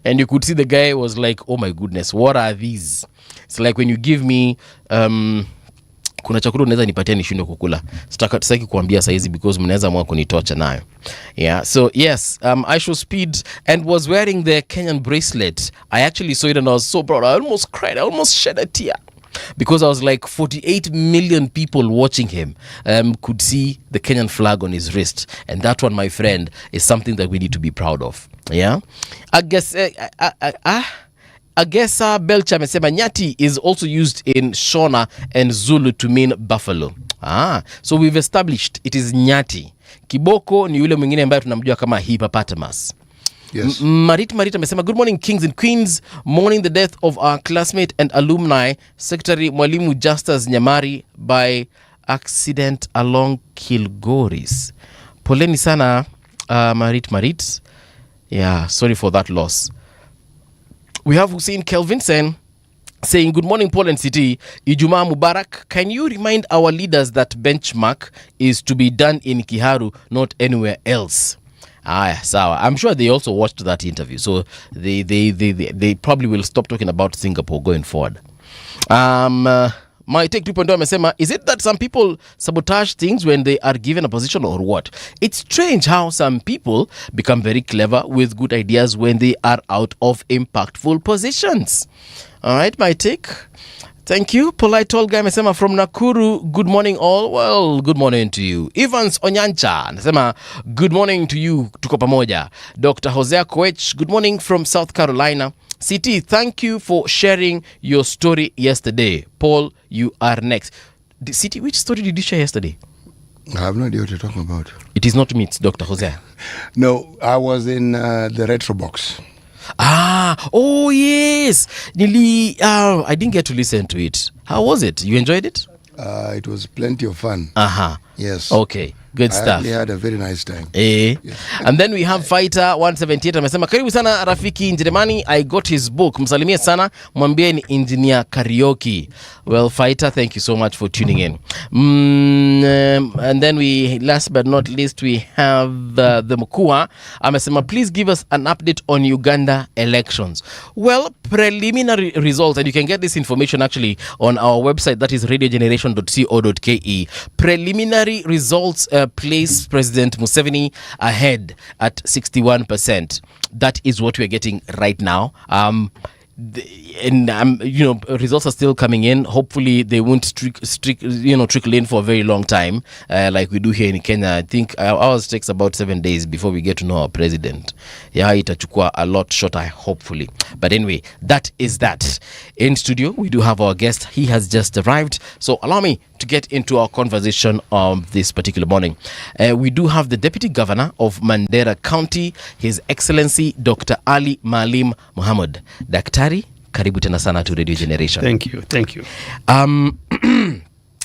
and you could see the guy was like, oh my goodness, what are these? It's like when you give me kuna chakula unaweza nipatia nishindwe kukula, sitaki kuambia saizi because mnaweza mwa kunitocha nayo. Yeah, so yes, Aisho Speed and was wearing the Kenyan bracelet. I actually saw it and I was so proud. I almost cried, I almost shed a tear. Because I was like 48 million people watching him could see the Kenyan flag on his wrist. And that one, my friend, is something that we need to be proud of. Yeah? I guess Belcha amesema Nyati is also used in Shona and Zulu to mean buffalo. So we've established it is Nyati. Kiboko ni yule mwingine ambaye tunamjua kama hippopotamus. Yes. Marit amesema, good morning kings and queens, mourning the death of our classmate and alumni secretary Mwalimu Justus Nyamari by accident along Kilgoris. Poleni sana Marit. Yeah, sorry for that loss. We have Hussein Kelvinson saying, good morning Paul and City, Ijumaa Mubarak. Can you remind our leaders that benchmark is to be done in Kiharu, not anywhere else? Sawa. I'm sure they also watched that interview, so they probably will stop talking about Singapore going forward. My take 2.0 amesema, is it that some people sabotage things when they are given a position or what? It's strange how some people become very clever with good ideas when they are out of impactful positions. All right, my take. Thank you. Polite tall guy amesema from Nakuru, good morning all. Well, good morning to you. Evans Onyancha anasema, good morning to you, tuko pamoja. Dr. Hosea Koech, good morning from South Carolina. CT, thank you for sharing your story yesterday. Paul, you are next. CT, which story did you share yesterday? I have no idea what you're talking about. It is not me, it's Dr. Hosea. No, I was in the retro box. Oh yes. I didn't get to listen to it. How was it? You enjoyed it? It was plenty of fun. Yes. Okay. Good stuff. I had a very nice time. Yes. And then we have Fighter 178 amesema, karibu sana rafiki Njeremani, I got his book. Msalimie sana, mwambie ni engineer karaoke. Well, Fighter, thank you so much for tuning in. And then we, last but not least, we have the Mukua amesema, please give us an update on Uganda elections. Well, preliminary results, and you can get this information actually on our website, that is radiogeneration.co.ke. Preliminary results place President Museveni ahead at 61%. That is what we're getting right now. Results are still coming in. Hopefully they won't trickle in for a very long time, like we do here in Kenya. I think ours takes about 7 days before we get to know our president. Yeah, itachukua a lot shorter, hopefully. But anyway, that is that. In studio, we do have our guest. He has just arrived. So allow me to get into our conversation this particular morning. We do have the Deputy Governor of Mandera County, His Excellency Dr. Ali Maalim Mohammed. Daktari, karibu tena sana to Radio Generation. Thank you.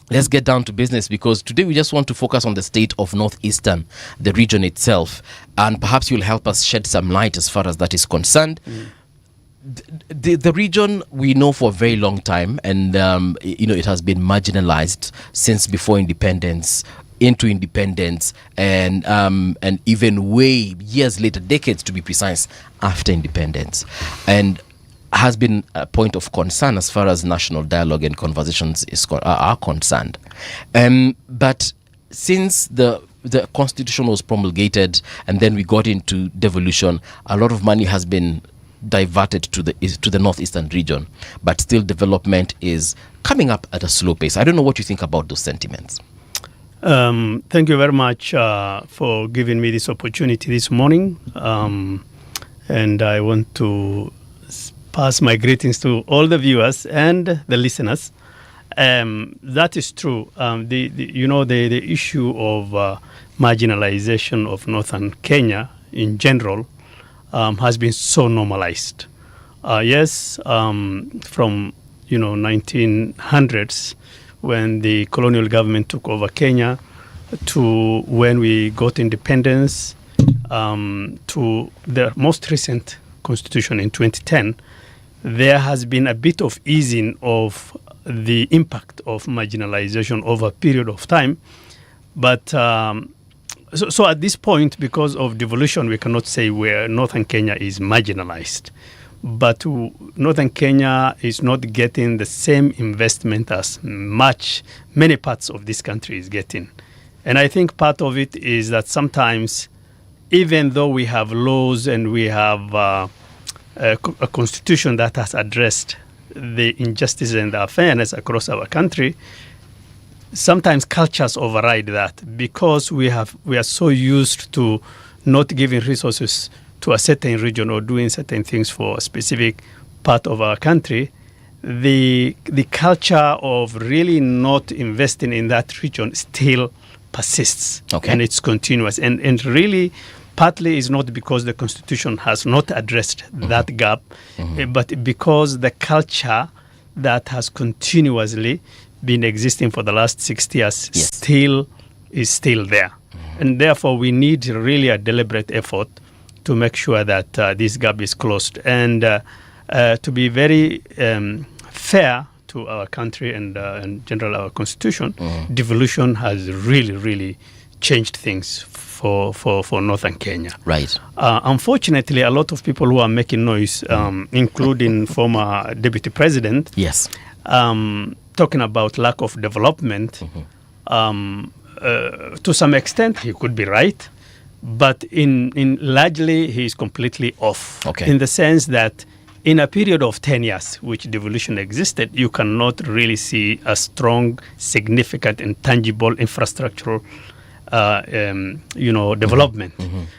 Let's get down to business, because today we just want to focus on the state of Northeastern, the region itself, and perhaps you'll help us shed some light as far as that is concerned. The region we know for a very long time, and it has been marginalized since before independence, into independence, and even way years later, decades to be precise, after independence, and has been a point of concern as far as national dialogue and conversations are concerned. But since the constitution was promulgated and then we got into devolution, a lot of money has been diverted to the northeastern region, but still development is coming up at a slow pace. I don't know what you think about those sentiments. Thank you very much for giving me this opportunity this morning, and I want to pass my greetings to all the viewers and the listeners. That is true. The issue of marginalization of northern Kenya in general has been so normalized. Yes, from 1900s, when the colonial government took over Kenya, to when we got independence, to the most recent constitution in 2010, there has been a bit of easing of the impact of marginalization over a period of time. But so at this point, because of devolution, we cannot say where northern Kenya is marginalized. But northern Kenya is not getting the same investment as many parts of this country is getting. And I think part of it is that sometimes, even though we have laws and we have a constitution that has addressed the injustice and the unfairness across our country, sometimes cultures override that, because we are so used to not giving resources to a certain region or doing certain things for a specific part of our country. The culture of really not investing in that region still persists, and it's continuous. And really, partly is not because the Constitution has not addressed that gap, but because the culture that has continuously been existing for the last 60 years is still there. And therefore, we need really a deliberate effort to make sure that this gap is closed. And to be very fair to our country and in general our Constitution, devolution has really changed things for northern Kenya. Right. Unfortunately, a lot of people who are making noise, including former deputy president, talking about lack of development, to some extent he could be right, but in largely he is completely off. In the sense that in a period of 10 years, which devolution existed, you cannot really see a strong, significant, and tangible infrastructural development.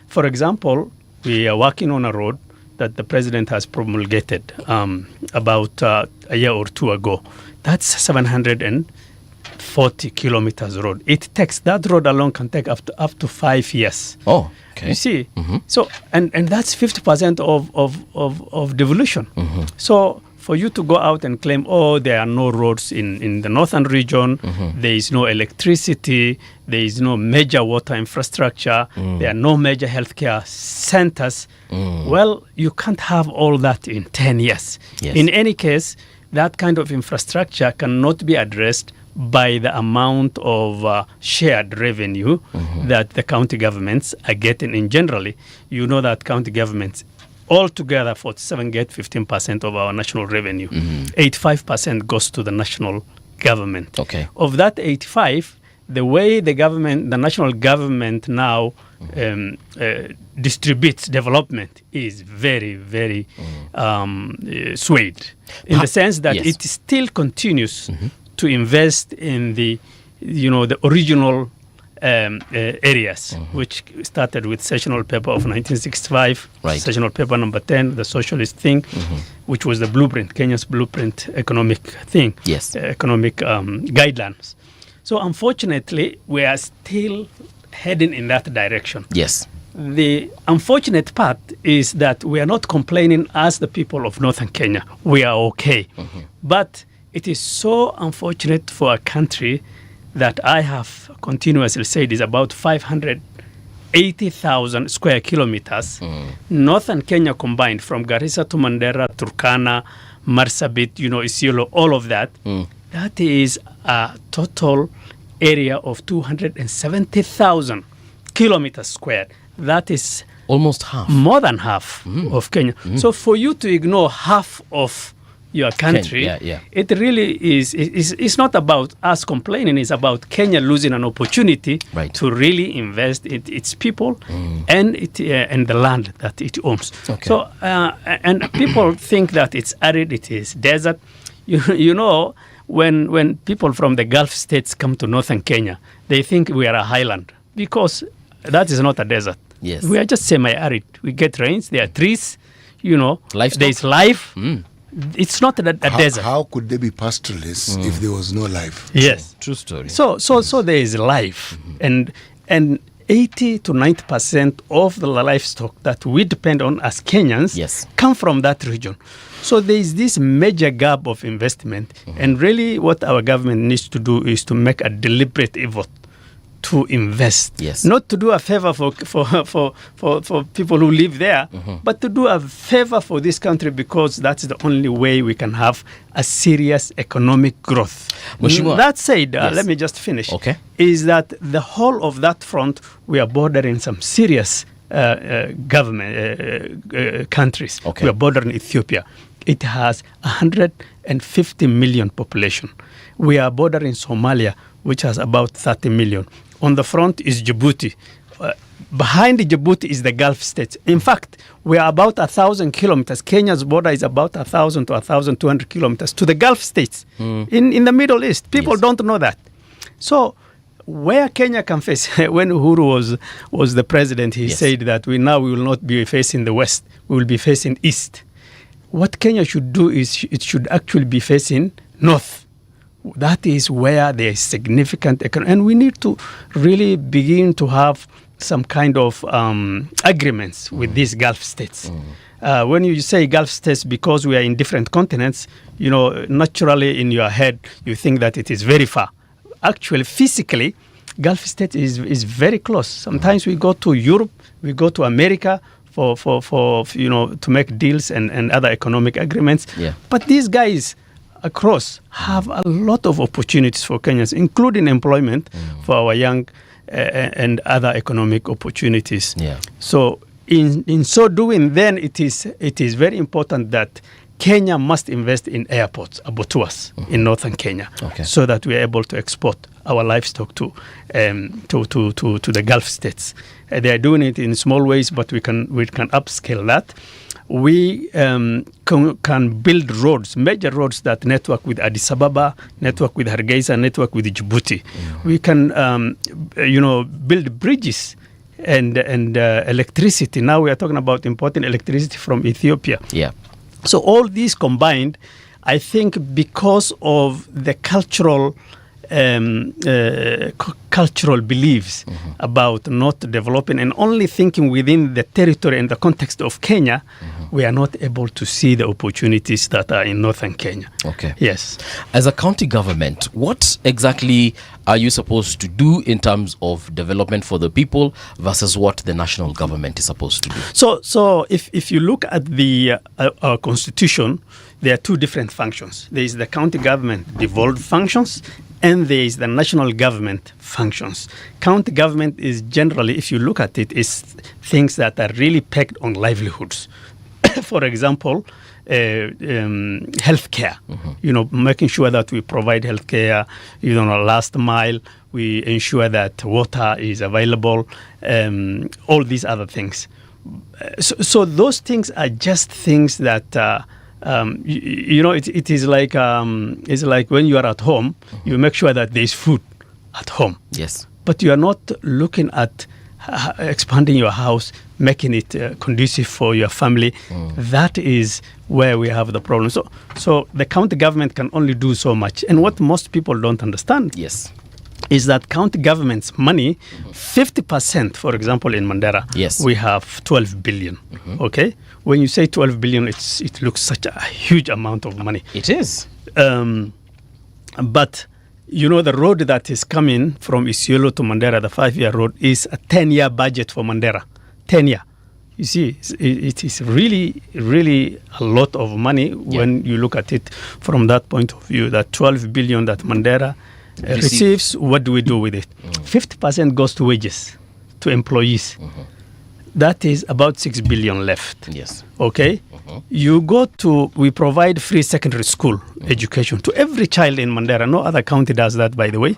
For example, we are working on a road that the president has promulgated about a year or two ago. That's 740 kilometers road. It takes, that road alone can take up to 5 years. Oh, okay. You see, so and that's 50% of devolution. So for you to go out and claim, oh, there are no roads in the northern region, there is no electricity, there is no major water infrastructure, there are no major healthcare centers. Well, you can't have all that in 10 years. In any case, that kind of infrastructure cannot be addressed by the amount of shared revenue that the county governments are getting in generally. You know that county governments altogether 47 get 15% of our national revenue. 85% goes to the national government. Of that 85, the way the national government now distributes development is very swayed, in the sense that it still continues to invest in the original areas, which started with sessional paper of 1965, sessional paper number 10, the socialist thing, which was the blueprint, Kenya's blueprint economic thing, economic guidelines. So unfortunately, we are still heading in that direction. The unfortunate part is that we are not complaining as the people of northern Kenya. We are okay. But it is so unfortunate for a country that I have continuously said is about 580,000 square kilometers. Northern Kenya combined, from Garissa to Mandera, Turkana, Marsabit, Isiolo, all of that. That is a total area of 270,000 kilometers squared. That is almost half, more than half of Kenya. So for you to ignore half of your country, it really is. It's not about us complaining. It's about Kenya losing an opportunity to really invest in its people and the land that it owns. So and people think that it's arid, it is desert. When people from the Gulf states come to northern Kenya, they think we are a highland, because that is not a desert. We are just semi-arid. We get rains, there are trees, there's life. It's not a desert. How could they be pastoralists if there was no life? Yes, true story. So there is life, and 80 to 90% of the livestock that we depend on as Kenyans come from that region. So there is this major gap of investment, and really what our government needs to do is to make a deliberate effort to invest, not to do a favor for people who live there, but to do a favor for this country, because that's the only way we can have a serious economic growth. That said, let me just finish. Is that the whole of that front, we are bordering some serious government countries. We are bordering Ethiopia. It has 150 million population. We are bordering Somalia, which has about 30 million. On the front is Djibouti. Behind Djibouti is the Gulf states. In fact, we are about 1,000 kilometers. Kenya's border is about 1,000 to 1,200 kilometers to the Gulf states in the Middle East. People don't know that. So where Kenya can face, when Uhuru was the president, he said that we will not be facing the West, we will be facing East. What Kenya should do is it should actually be facing North. That is where there is significant economy, and we need to really begin to have some kind of agreements with these Gulf states. When you say Gulf states, because we are in different continents, naturally in your head, you think that it is very far. Actually, physically, Gulf state is very close. Sometimes we go to Europe, we go to America for to make deals and other economic agreements. Yeah. But these guys across have a lot of opportunities for Kenyans, including employment for our young and other economic opportunities. Yeah. So in so doing, then it is very important that Kenya must invest in airports, abattoirs in northern Kenya, so that we are able to export our livestock to the Gulf states. They are doing it in small ways, but we can upscale that. We can build roads, major roads that network with Addis Ababa, network with Hargeisa, network with Djibouti. We can build bridges and electricity. Now we are talking about importing electricity from Ethiopia. Yeah. So all these combined, I think, because of the cultural beliefs about not developing and only thinking within the territory and the context of Kenya, we are not able to see the opportunities that are in northern Kenya. Okay. Yes. As a county government, what exactly are you supposed to do in terms of development for the people versus what the national government is supposed to do? So if you look at the our constitution, there are two different functions. There is the county government devolved functions, and there is the national government functions. County government is generally, if you look at it, is things that are really pegged on livelihoods. For example, healthcare. Making sure that we provide healthcare, last mile. We ensure that water is available. All these other things. So those things are just things that. It is like it's like when you are at home, you make sure that there is food at home. Yes. But you are not looking at expanding your house, making it conducive for your family. That is where we have the problem. So the county government can only do so much. And what most people don't understand is that county government's money, 50%, for example, in Mandera, we have 12 billion. Okay? When you say 12 billion, it looks such a huge amount of money. It is. But, the road that is coming from Isiolo to Mandera, the 5-year road, is a 10-year budget for Mandera. 10-year. You see, it is really, really a lot of money when you look at it from that point of view. That 12 billion that Mandera receives, what do we do with it? 50% goes to wages, to employees. That is about 6 billion left. Yes. Okay? We provide free secondary school education to every child in Mandera. No other county does that, by the way.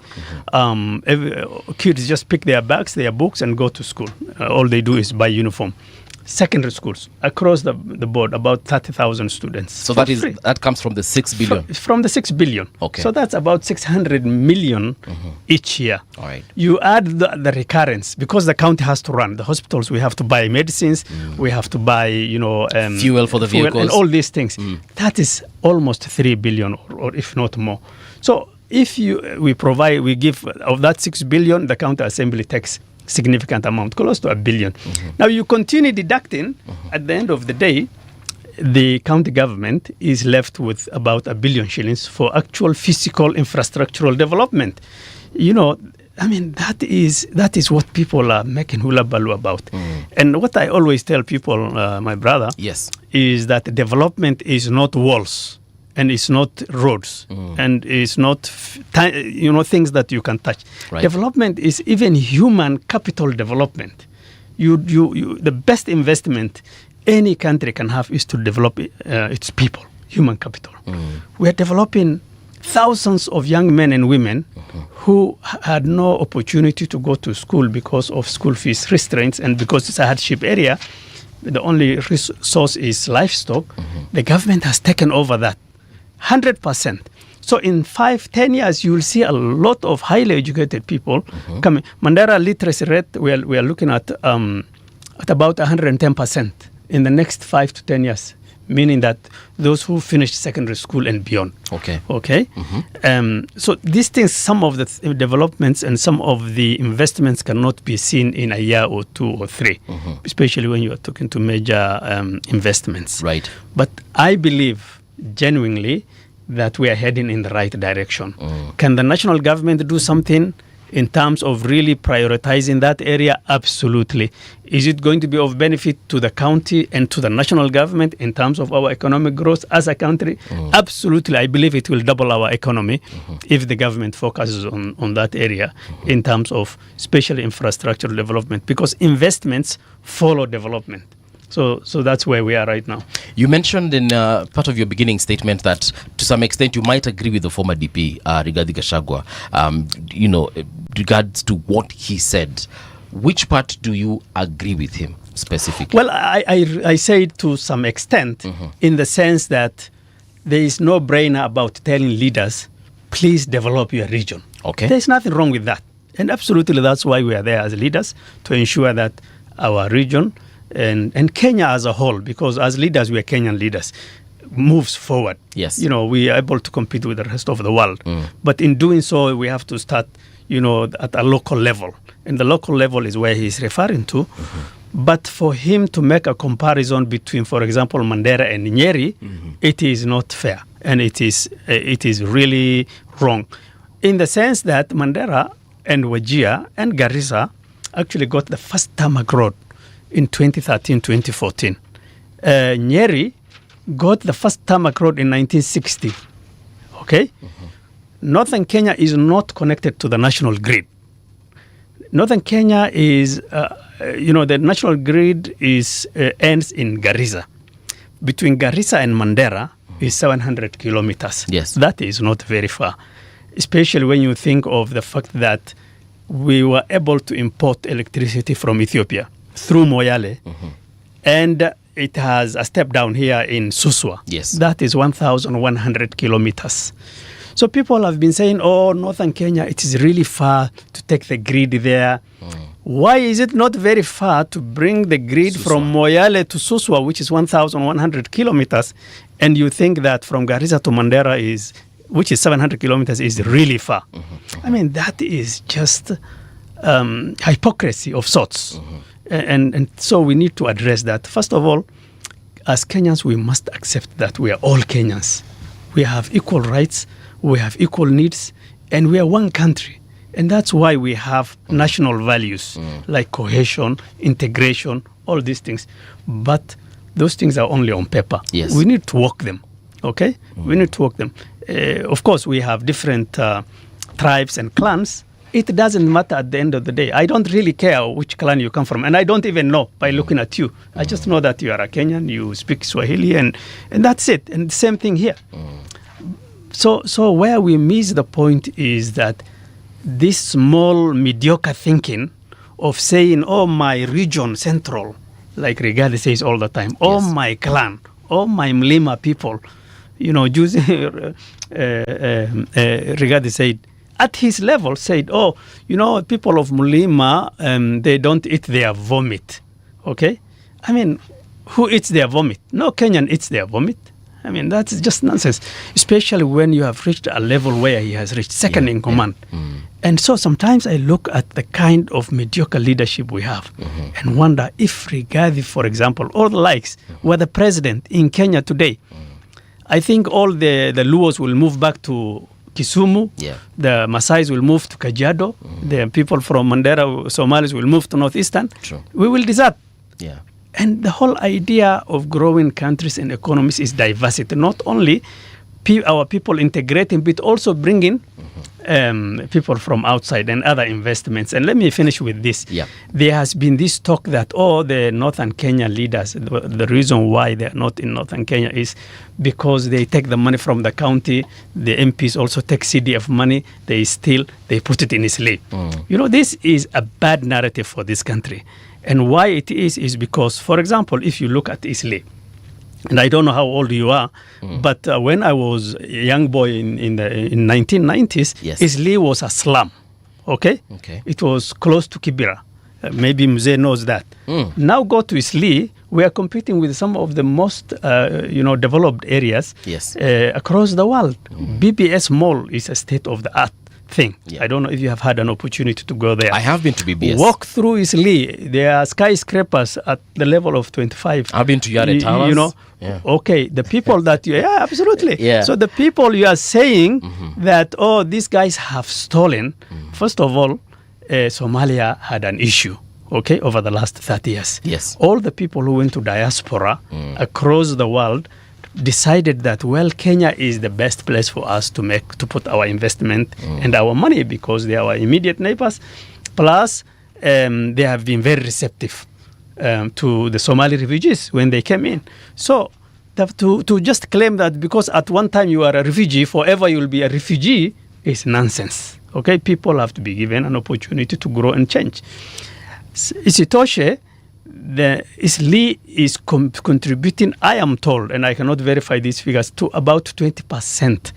Kids just pick their bags, their books, and go to school. All they do is buy uniform. Secondary schools across the board, about 30,000 students. So that comes from the 6 billion? From the 6 billion. Okay. So that's about 600 million each year. All right. You add the recurrence, because the county has to run. The hospitals, we have to buy medicines, we have to buy, fuel for the vehicles. And all these things. That is almost 3 billion or if not more. So if we give of that 6 billion, the county assembly takes significant amount, close to 1 billion. Now you continue deducting, at the end of the day, the county government is left with about 1 billion shillings for actual physical infrastructural development. That is what people are making hula baloo about. And what I always tell people, my brother, is that development is not walls. And it's not roads, and it's not things that you can touch. Right. Development is even human capital development. The best investment any country can have is to develop its people, human capital. We are developing thousands of young men and women who had no opportunity to go to school because of school fees restraints, and because it's a hardship area, the only resource is livestock. The government has taken over that. 100%. So in 5-10 years, you will see a lot of highly educated people coming. Mandera literacy rate, we are looking at about 110% in the next 5 to 10 years. meaning that those who finished secondary school and beyond. Okay. Okay. So these things, some of the developments and some of the investments cannot be seen in a year or 2 or 3, especially when you are talking to major investments. Right. But I believe genuinely that we are heading in the right direction. Can the national government do something in terms of really prioritizing that area? Absolutely. Is it going to be of benefit to the county and to the national government in terms of our economic growth as a country? Absolutely. I believe it will double our economy if the government focuses on that area in terms of special infrastructure development, because investments follow development. So that's where we are right now. You mentioned in part of your beginning statement that to some extent you might agree with the former DP, Rigathi Gachagua, regards to what he said. Which part do you agree with him specifically? Well, I say it to some extent in the sense that there is no brainer about telling leaders, please develop your region. Okay. There's nothing wrong with that. And absolutely that's why we are there as leaders, to ensure that our region and Kenya as a whole, because as leaders, we are Kenyan leaders, moves forward. Yes. We are able to compete with the rest of the world. But in doing so, we have to start, at a local level. And the local level is where he's referring to. But for him to make a comparison between, for example, Mandera and Nyeri, it is not fair. And it is really wrong. In the sense that Mandera and Wajir and Garissa actually got the first tarmac road in 2013-2014. Nyeri got the first tarmac road in 1960. Okay? Northern Kenya is not connected to the national grid. Northern Kenya is, the national grid ends in Garissa. Between Garissa and Mandera is 700 kilometers. Yes. That is not very far, especially when you think of the fact that we were able to import electricity from Ethiopia through Moyale, and it has a step down here in Suswa. Yes. That is 1,100 kilometers. So people have been saying, Northern Kenya, it is really far to take the grid there. Why is it not very far to bring the grid from Moyale to Suswa, which is 1,100 kilometers, and you think that from Garissa to Mandera which is 700 kilometers, is really far? I mean, that is just hypocrisy of sorts. And so we need to address that. First of all, as Kenyans, we must accept that we are all Kenyans. We have equal rights, we have equal needs, and we are one country. And that's why we have national values like cohesion, integration, all these things. But those things are only on paper. Yes. We need to work them, okay? We need to work them. Of course, we have different tribes and clans. It doesn't matter at the end of the day. I don't really care which clan you come from. And I don't even know by looking at you. I just know that you are a Kenyan, you speak Swahili, and that's it. And the same thing here. So where we miss the point is that this small, mediocre thinking of saying, my region central, like Rigathi says all the time, my clan, my Mlima people, Rigathi said, at his level, said, people of Mulima, they don't eat their vomit. Okay? I mean, who eats their vomit? No Kenyan eats their vomit. I mean, that's just nonsense, especially when you have reached a level where he has reached second in command. And so sometimes I look at the kind of mediocre leadership we have and wonder if Rigathi, for example, or the likes, were the president in Kenya today, I think all the Luos will move back to Kisumu, the Maasais will move to Kajiado, the people from Mandera, Somalis will move to Northeastern. We will desert. And the whole idea of growing countries and economies is diversity, not only our people integrating, but also bringing people from outside and other investments. And let me finish with this. There has been this talk that, the Northern Kenya leaders, the reason why they're not in Northern Kenya is because they take the money from the county, the MPs also take CDF money, they put it in Isli. This is a bad narrative for this country. And why it is because, for example, if you look at Isli, and I don't know how old you are, but when I was a young boy in 1990s, Isli was a slum. Okay? It was close to Kibera. Maybe Mzee knows that. Now go to Isli, we are competing with some of the most, developed areas across the world. BBS Mall is a state-of-the-art thing. I don't know if you have had an opportunity to go there. I have been to BBS. Walk through Isli. There are skyscrapers at the level of 25. I've been to Yare Towers. Okay, the people that absolutely. Yeah. So the people you are saying that, these guys have stolen. First of all, Somalia had an issue. Okay, over the last 30 years. Yes. All the people who went to diaspora across the world decided that, Kenya is the best place for us to put our investment and our money, because they are our immediate neighbors. Plus, they have been very receptive to the Somali refugees when they came in. So to just claim that because at one time you are a refugee, forever you will be a refugee is nonsense. Okay, people have to be given an opportunity to grow and change. Isitoshe, the Isli is contributing, I am told, and I cannot verify these figures, to about 20%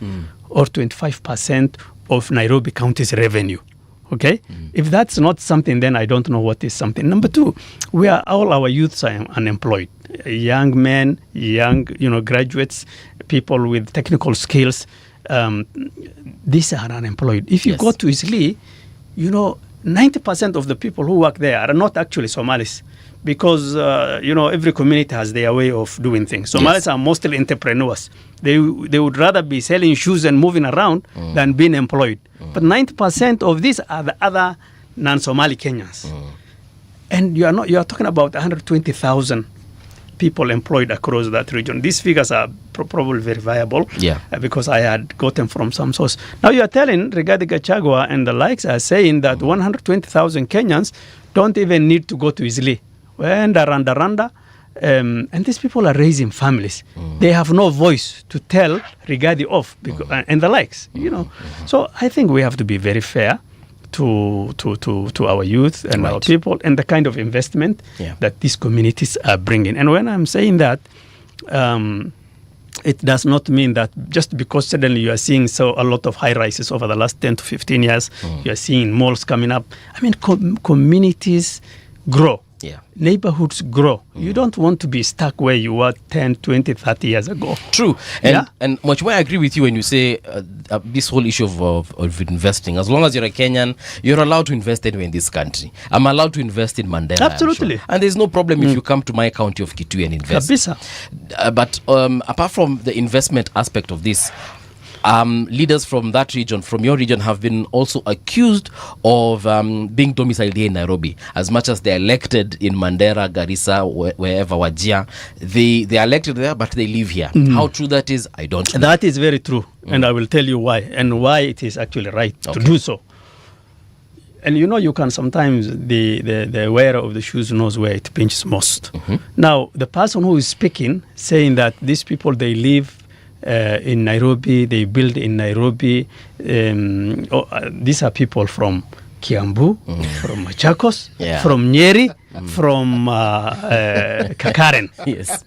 or 25% of Nairobi County's revenue. Okay? If that's not something, then I don't know what is something. Number two, all our youths are unemployed. Young men, young graduates, people with technical skills, these are unemployed. If you go to Isli, 90% of the people who work there are not actually Somalis, because every community has their way of doing things. Somalis are mostly entrepreneurs. They would rather be selling shoes and moving around than being employed. But 90% of these are the other non-Somali Kenyans. And you are talking about 120,000 people employed across that region. These figures are probably verifiable because I had gotten from some source. Now you are telling Rigathi Gachagua and the likes are saying that 120,000 Kenyans don't even need to go to Isli. And these people are raising families. They have no voice to tell Rigathi off and the likes. So I think we have to be very fair to our youth and our people and the kind of investment that these communities are bringing. And when I'm saying that, it does not mean that just because suddenly you are seeing a lot of high rises over the last 10 to 15 years, you are seeing malls coming up. I mean, communities grow. Neighborhoods grow. You don't want to be stuck where you were 10, 20, 30 years ago. True. And much more I agree with you when you say this whole issue of investing. As long as you're a Kenyan, you're allowed to invest anywhere in this country. I'm allowed to invest in Mandela. Absolutely. Sure. And there's no problem if you come to my county of Kitui and invest. But apart from the investment aspect of this, leaders from that region, from your region, have been also accused of being domiciled here in Nairobi. As much as they're elected in Mandera, Garissa, wherever, Wajir, they are elected there, but they live here. How true that is, I don't know. That is very true, and I will tell you why, and why it is actually right to do so. And you can sometimes, the wearer of the shoes knows where it pinches most. Now, the person who is speaking, saying that these people, they live in Nairobi, they build in Nairobi. These are people from Kiambu, from Machakos, from Nyeri, from Kakaren.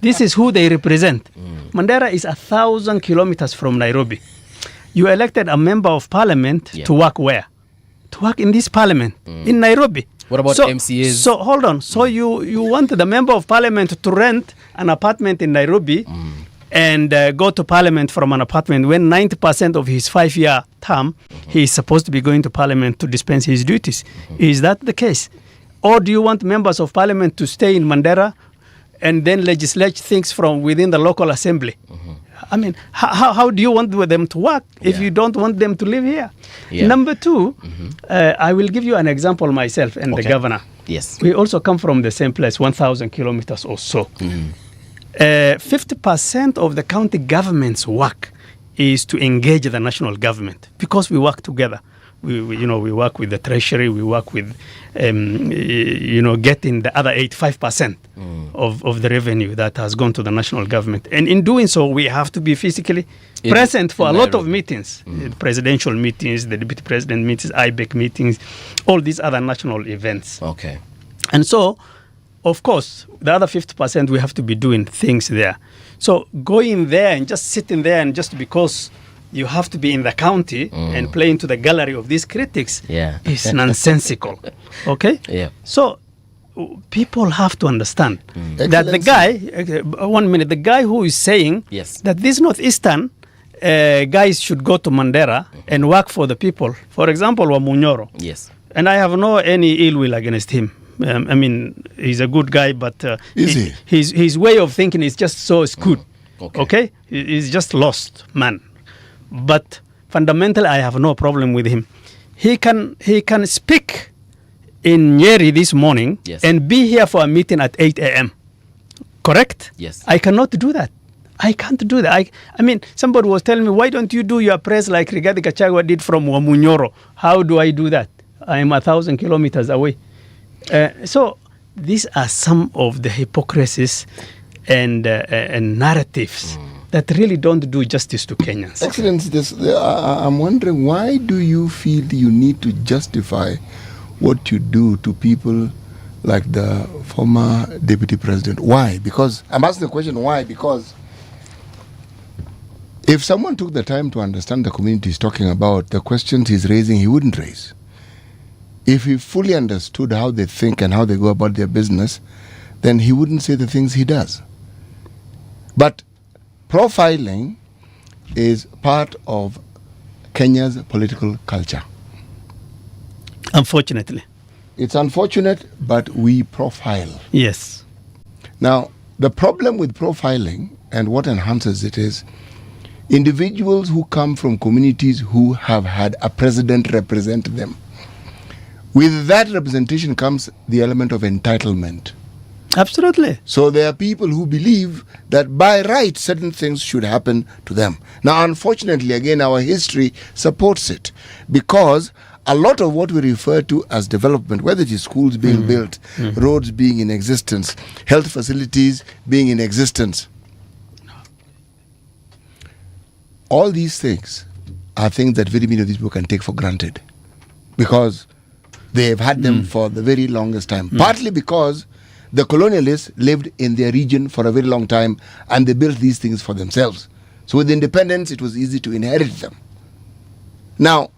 This is who they represent. Mandera is 1,000 kilometers from Nairobi. You elected a member of parliament to work where? To work in this parliament, in Nairobi. What about MCAs? So hold on. So you want the member of parliament to rent an apartment in Nairobi and go to parliament from an apartment when 90% of his 5-year term, he is supposed to be going to parliament to dispense his duties. Is that the case? Or do you want members of parliament to stay in Mandera and then legislate things from within the local assembly? I mean, how do you want them to work if you don't want them to live here? Number two, I will give you an example myself and the governor. Yes. We also come from the same place, 1,000 kilometers or so. 50% of the county government's work is to engage the national government because we work together. We work with the treasury, we work with, getting the other 85% of the revenue that has gone to the national government. And in doing so, we have to be physically present for a lot of meetings, presidential meetings, the deputy president meetings, IBEC meetings, all these other national events. Okay. And so, of course, the other 50% we have to be doing things there. So going there and just sitting there and just because you have to be in the county and play into the gallery of these critics is nonsensical. Okay? Yeah. So people have to understand that the guy, the guy who is saying that these Northeastern guys should go to Mandera and work for the people, for example, Wamunyoro. Yes. And I have no any ill will against him. I mean, he's a good guy, but his way of thinking is just so skewed. Okay? He's just lost, man. But fundamentally, I have no problem with him. He can speak in Nyeri this morning and be here for a meeting at 8 a.m. Correct? Yes. I cannot do that. I can't do that. I mean, somebody was telling me, why don't you do your press like Rigathi Gachagua did from Wamunyoro? How do I do that? I am 1,000 kilometers away. So these are some of the hypocrisies and narratives that really don't do justice to Kenyans. Excellency, I'm wondering, why do you feel you need to justify what you do to people like the former deputy president? Why? Because I'm asking the question, why? Because if someone took the time to understand the community he's talking about, the questions he's raising, he wouldn't raise. If he fully understood how they think and how they go about their business, then he wouldn't say the things he does. But profiling is part of Kenya's political culture. Unfortunately. It's unfortunate, but we profile. Yes. Now, the problem with profiling and what enhances it is individuals who come from communities who have had a president represent them. With that representation comes the element of entitlement. Absolutely. So there are people who believe that by right certain things should happen to them. Now, unfortunately, again, our history supports it, because a lot of what we refer to as development, whether it is schools being built, roads being in existence, health facilities being in existence, all these things are things that very many of these people can take for granted, because they have had them for the very longest time. Partly because the colonialists lived in their region for a very long time and they built these things for themselves. So with independence, it was easy to inherit them. Now,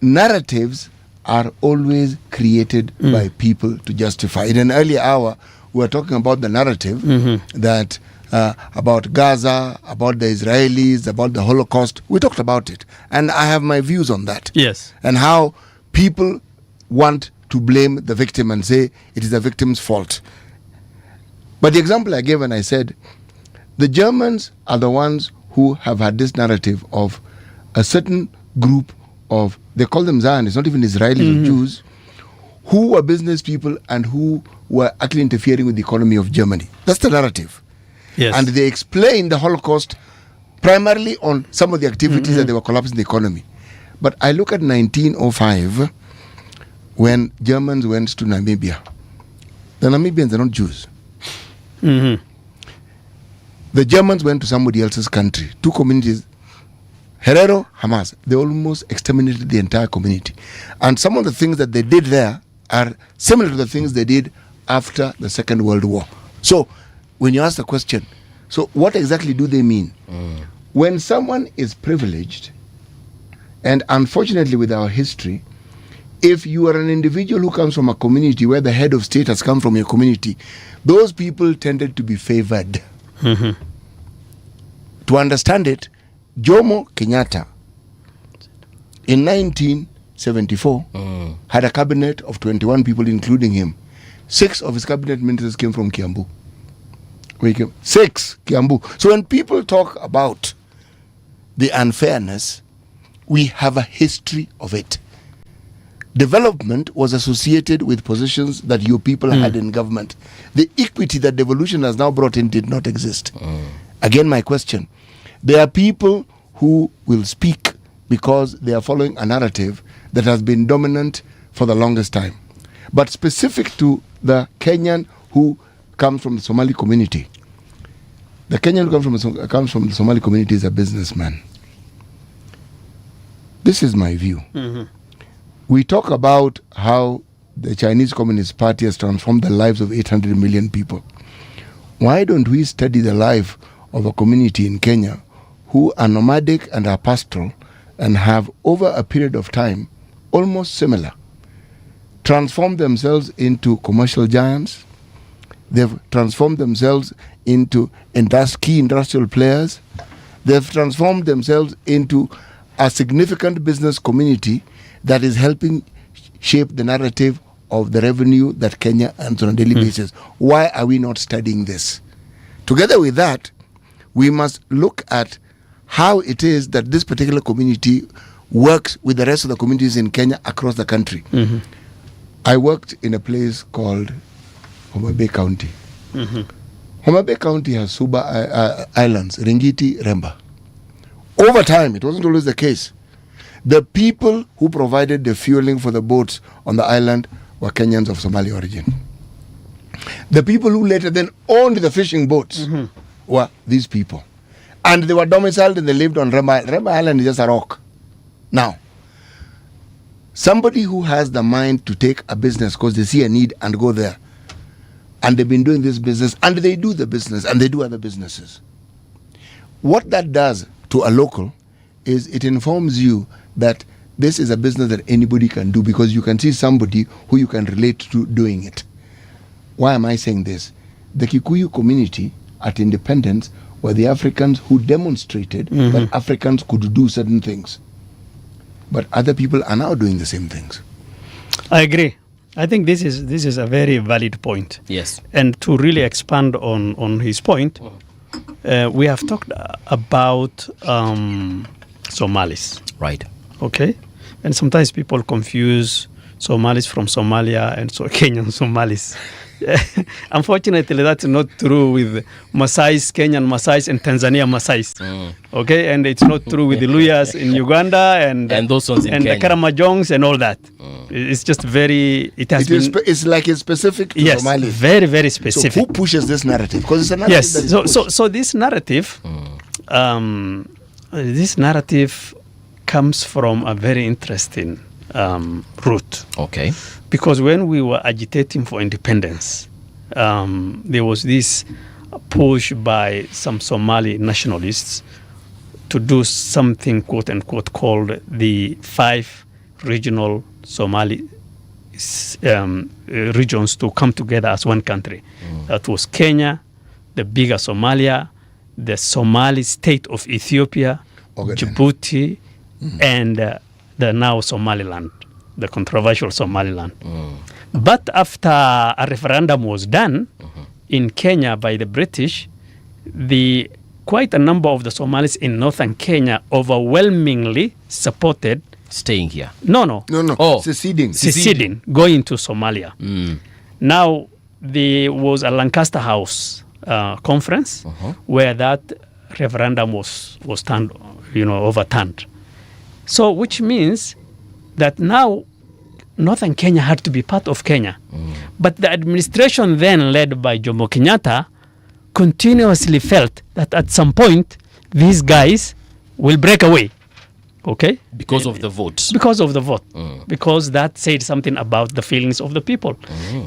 narratives are always created by people to justify. In an earlier hour, we were talking about the narrative that about Gaza, about the Israelis, about the Holocaust. We talked about it. And I have my views on that. Yes. And how people want to blame the victim and say it is the victim's fault. But the example I gave when I said the Germans are the ones who have had this narrative of a certain group of, they call them Zionists, not even Israelis or Jews, who were business people and who were actually interfering with the economy of Germany. That's the narrative. Yes. And they explain the Holocaust primarily on some of the activities that they were collapsing the economy. But I look at 1905, when Germans went to Namibia. The Namibians are not Jews. The Germans went to somebody else's country, two communities, Herero, Hamas. They almost exterminated the entire community. And some of the things that they did there are similar to the things they did after the Second World War. So, when you ask the question, so what exactly do they mean? When someone is privileged, and unfortunately with our history, if you are an individual who comes from a community where the head of state has come from your community, those people tended to be favored. To understand it, Jomo Kenyatta in 1974 had a cabinet of 21 people, including him. 6 of his cabinet ministers came from Kiambu. 6 Kiambu. So when people talk about the unfairness, we have a history of it. Development was associated with positions that your people had in government. The equity that devolution has now brought in did not exist. Again, my question, there are people who will speak because they are following a narrative that has been dominant for the longest time. But specific to the Kenyan who comes from the Somali community, the Kenyan who comes from the Somali community is a businessman. This is my view. We talk about how the Chinese Communist Party has transformed the lives of 800 million people. Why don't we study the life of a community in Kenya who are nomadic and are pastoral and have, over a period of time, almost similar transformed themselves into commercial giants. They've transformed themselves into key industrial players. They've transformed themselves into a significant business community that is helping shape the narrative of the revenue that Kenya earns on a daily basis. Why are we not studying this? Together with that, we must look at how it is that this particular community works with the rest of the communities in Kenya across the country. I worked in a place called Homa Bay County. Homa Bay County has Suba islands, Ringiti, Remba. Over time, it wasn't always the case. The people who provided the fueling for the boats on the island were Kenyans of Somali origin. The people who later then owned the fishing boats were these people. And they were domiciled and they lived on Remba. Remba Island is just a rock. Now, somebody who has the mind to take a business because they see a need and go there, and they've been doing this business, and they do the business, and they do other businesses. What that does to a local is it informs you that this is a business that anybody can do because you can see somebody who you can relate to doing it. Why am I saying this? The Kikuyu community at independence were the Africans who demonstrated that Africans could do certain things. But other people are now doing the same things. I agree. I think this is a very valid point. Yes. And to really expand on his point, we have talked about Somalis. Right. Okay? And sometimes people confuse Somalis from Somalia and Kenyan Somalis. Unfortunately, that's not true with Masais, Kenyan Masais, and Tanzania Masais. Okay, and it's not true with the Luyas in Uganda and those ones in and Kenya. the Karamajongs and all that. It's just very. It's like it's specific to yes, Somalis. very very specific. So who pushes this narrative? Because it's a narrative. Yes. That is So this narrative, comes from a very interesting route. Okay. Because when we were agitating for independence, there was this push by some Somali nationalists to do something, quote unquote, called the 5 regional Somali regions to come together as one country. That was Kenya, the bigger Somalia, the Somali state of Ethiopia, Djibouti, and the now Somaliland, the controversial Somaliland. But after a referendum was done in Kenya by the British, quite a number of the Somalis in northern Kenya overwhelmingly supported staying here. No. Oh, seceding, going to Somalia. Now there was a Lancaster House conference where that referendum was overturned. So, which means that now northern Kenya had to be part of Kenya. But the administration then led by Jomo Kenyatta continuously felt that at some point these guys will break away. Okay? Because of the vote. Because of the vote. Because that said something about the feelings of the people.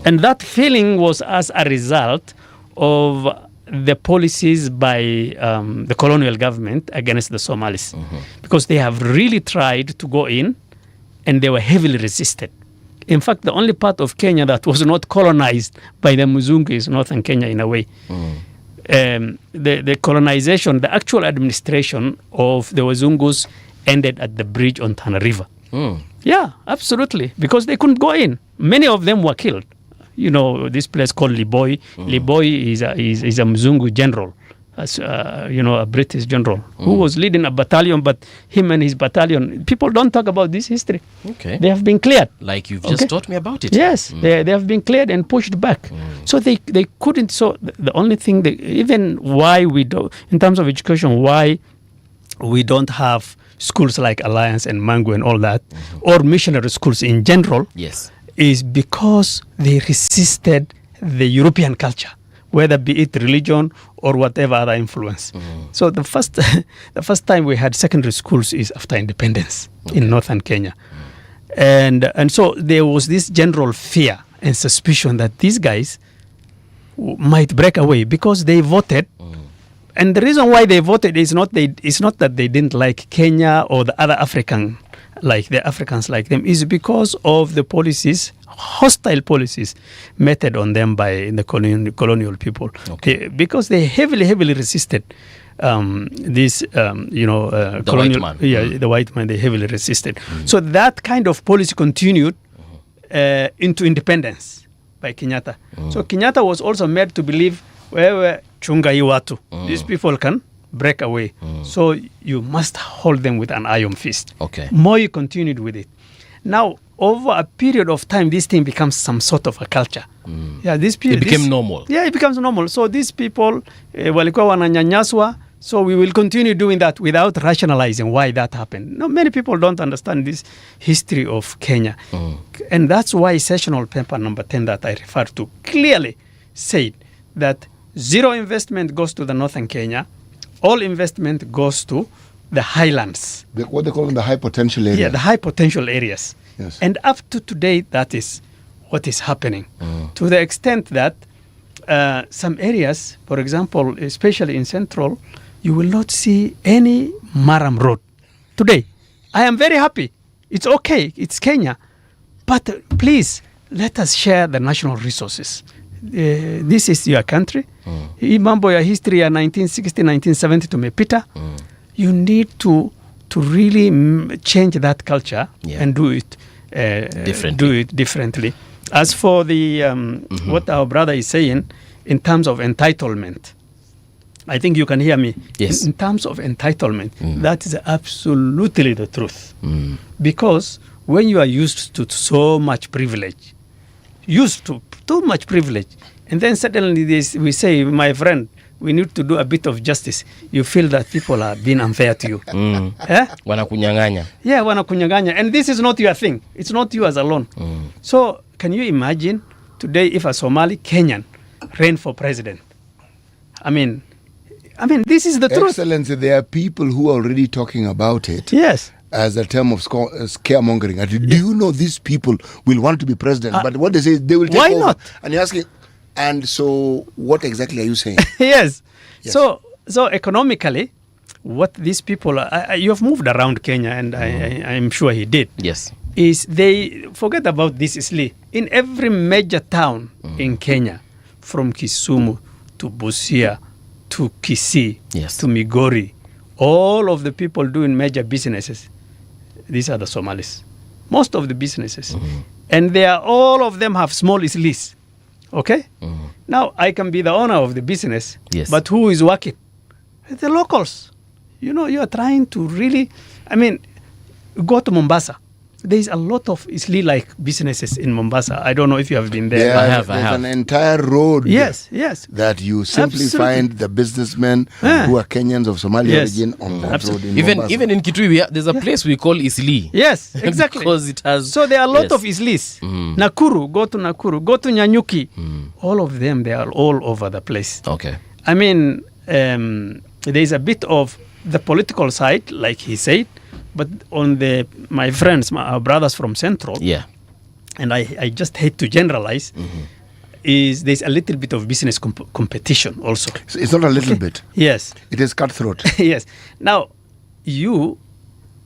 And that feeling was as a result of the policies by the colonial government against the Somalis. Because they have really tried to go in and they were heavily resisted. In fact, the only part of Kenya that was not colonized by the Muzungu is northern Kenya in a way. The colonization, the actual administration of the Wazungus ended at the bridge on Tana River. Yeah, absolutely. Because they couldn't go in. Many of them were killed. This place called Liboi. Liboi is a Mzungu general, a British general who was leading a battalion, but him and his battalion, people don't talk about this history. Okay. They have been cleared. Like you've just taught me about it. Yes, they have been cleared and pushed back. So they couldn't, so the only thing, even why we don't, in terms of education, why we don't have schools like Alliance and Mango and all that, or missionary schools in general, is because they resisted the European culture, whether be it religion or whatever other influence. So the first time we had secondary schools is after independence in northern Kenya. And so there was this general fear and suspicion that these guys might break away because they voted. And the reason why they voted is not that they didn't like Kenya or the other African like the Africans like them, is because of the policies, hostile policies, meted on them by the colonial people. Because they heavily resisted this, the colonial, white man. the white man, they heavily resisted. So that kind of policy continued into independence by Kenyatta. So Kenyatta was also made to believe, wewe chunga hii watu, these people can break away. So you must hold them with an iron fist. Moi continued with it. Now, over a period of time, this thing becomes some sort of a culture. It became normal. Yeah, it becomes normal. So these people walikuwa wananyanyaswa. So we will continue doing that without rationalizing why that happened. No, many people don't understand this history of Kenya. And that's why sessional paper number 10 that I referred to clearly said that zero investment goes to the northern Kenya. All investment goes to the highlands. What they call the high potential areas. Yeah, the high potential areas. Yes. And up to today, that is what is happening. To the extent that some areas, for example, especially in Central, you will not see any Maram Road. Today, I am very happy. It's okay. It's Kenya. But please, let us share the national resources. This is your country. Hii mambo ya history ya 1960, 1970 tumepita. You need to really change that culture and do it differently. As for the what our brother is saying in terms of entitlement, I think you can hear me. Yes. In terms of entitlement, that is absolutely the truth. Because when you are used to so much privilege, too much privilege, and then suddenly we say, my friend, we need to do a bit of justice, you feel that people are being unfair to you. Wanakunyang'anya. Yeah, wanakunyang'anya. And this is not your thing. It's not yours alone. So can you imagine today if a Somali Kenyan ran for president? I mean, this is the truth. Excellency, there are people who are already talking about it. Yes. As a term of scaremongering. Do you know these people will want to be president? But what they say is they will take why over. not? And you're asking, and so what exactly are you saying? Yes. So economically, what these people are, you have moved around Kenya, and I'm sure he did. Yes. Is they forget about this Isli. In every major town in Kenya, from Kisumu to Busia to Kisii to Migori, all of the people doing major businesses, these are the Somalis. Most of the businesses. And all of them have small Islis. Okay? Now, I can be the owner of the business, but who is working? The locals. You know, you are trying to really, go to Mombasa. There is a lot of Isli-like businesses in Mombasa. I don't know if you have been there. Yeah, I have. There's an entire road that you simply find the businessmen who are Kenyans of Somali origin on that road in Mombasa. Even in Kitui, there's a place we call Isli. Yes, exactly. Because it has... So there are a lot of Islis. Nakuru, go to Nyanyuki. All of them, they are all over the place. Okay. There is a bit of the political side, like he said, but on my friends, our brothers from Central, and I just hate to generalize, is there's a little bit of business competition also. So it's not a little bit. Yes. It is cutthroat. Yes. Now, Rigathi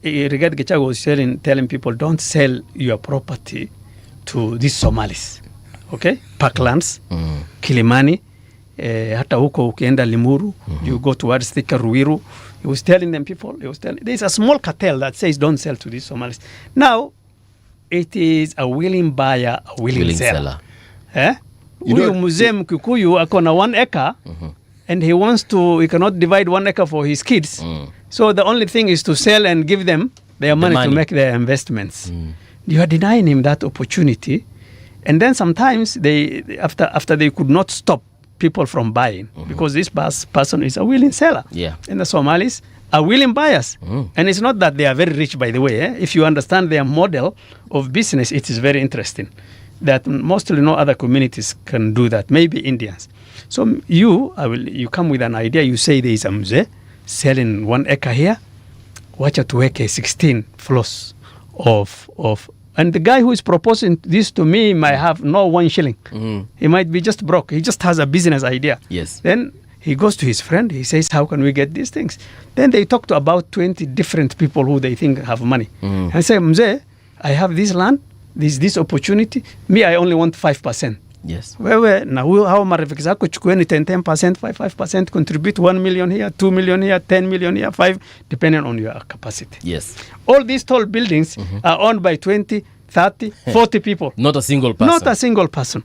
Gachagua was telling people, don't sell your property to these Somalis. Okay? Parklands, Kilimani, hata huko ukienda Limuru, you go towards Thika, Ruiru. He was telling them there's a small cartel that says don't sell to these Somalis. Now, it is a willing buyer, a willing seller. Huyu mzee Mkikuyu ako na 1 acre, and he cannot divide 1 acre for his kids. So the only thing is to sell and give them their money to make their investments. You are denying him that opportunity. And then sometimes after they could not stop people from buying, because this person is a willing seller. And the Somalis are willing buyers. And it's not that they are very rich, by the way. If you understand their model of business, it is very interesting. That mostly no other communities can do that, maybe Indians. So you come with an idea, you say there is a mzee selling 1 acre here, wacha tuweke 16 floors of and the guy who is proposing this to me might have no 1 shilling. He might be just broke. He just has a business idea. Yes. Then He goes to his friend. He says, how can we get these things? Then they talk to about 20 different people who they think have money. And say, Mzee, I have this land, this opportunity. Me, I only want 5%. Yes. Wewe na huyo hao marafiki zako chukueni 10%, 5% contribute 1 million here, 2 million here, 10 million here, 5 depending on your capacity. Yes. All these tall buildings are owned by 20, 30, 40 people. Not a single person. Not a single person.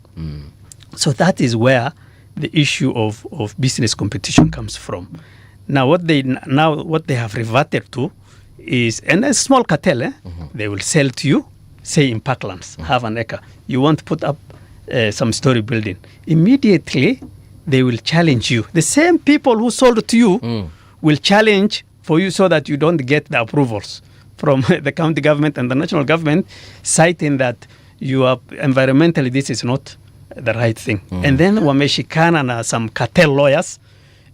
So that is where the issue of business competition comes from. Now what they have reverted to is, and a small cartel, they will sell to you, say in Parklands, half an acre. You want to put up some story building. Immediately, they will challenge you. The same people who sold to you will challenge for you so that you don't get the approvals from the county government and the national government, citing that you are environmentally, this is not the right thing. And then wameshikana na some cartel lawyers.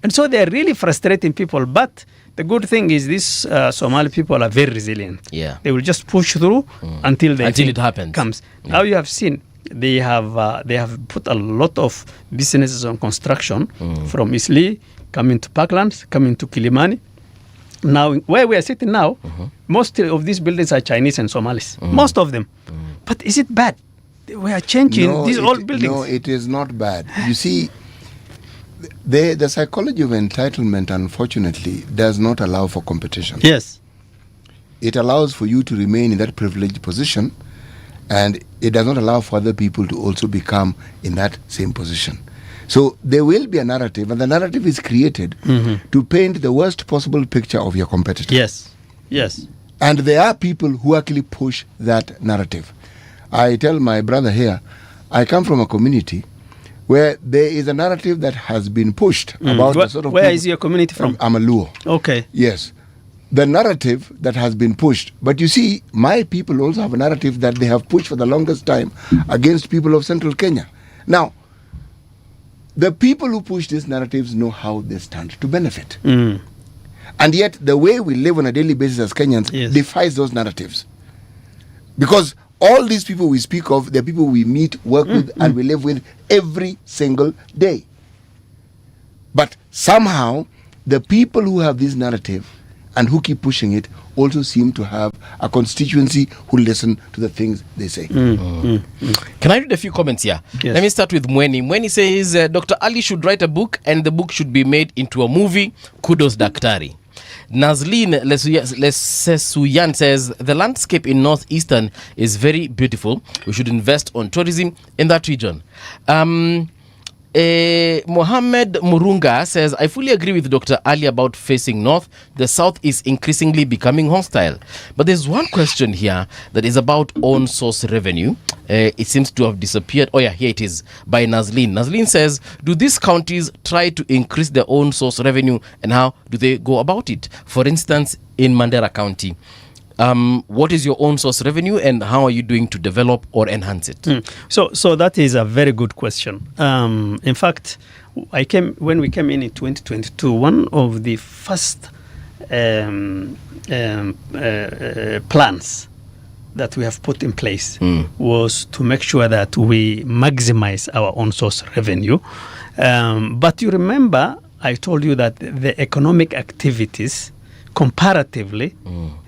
And so they're really frustrating people. But the good thing is these Somali people are very resilient. Yeah. They will just push through until it happens. Comes. Now you have seen they have put a lot of businesses on construction from Isli, coming to Parklands, coming to Kilimani. Now, where we are sitting now, most of these buildings are Chinese and Somalis. Most of them. But is it bad? We are changing these old buildings. No, it is not bad. You see, the psychology of entitlement, unfortunately, does not allow for competition. Yes. It allows for you to remain in that privileged position, and it does not allow for other people to also become in that same position. So there will be a narrative, and the narrative is created to paint the worst possible picture of your competitor. Yes, yes. And there are people who actually push that narrative. I tell my brother here, I come from a community where there is a narrative that has been pushed about the sort of where is your community from? I'm a Luo. Okay. Yes. The narrative that has been pushed. But you see, my people also have a narrative that they have pushed for the longest time against people of central Kenya. Now, the people who push these narratives know how they stand to benefit. And yet, the way we live on a daily basis as Kenyans defies those narratives. Because all these people we speak of, they're people we meet, work with, and we live with every single day. But somehow, the people who have this narrative and who keep pushing it also seem to have a constituency who listen to the things they say. Can I read a few comments here? Yes. Let me start with Mweni. Mweni says, Dr. Ali should write a book and the book should be made into a movie. Kudos, Daktari. Nazlin Lesesuyan says, the landscape in northeastern is very beautiful. We should invest on tourism in that region. Mohammed Murunga says, I fully agree with Dr. Ali about facing north. The south is increasingly becoming hostile. But there's one question here that is about own source revenue. It seems to have disappeared. Oh yeah, here it is, by Nazlin. Nazlin says, do these counties try to increase their own source revenue, and how do they go about it? For instance, in Mandera County, what is your own source revenue and how are you doing to develop or enhance it? So that is a very good question. In fact, when we came in 2022, one of the first plans that we have put in place was to make sure that we maximize our own source revenue. But you remember, I told you that the economic activities comparatively,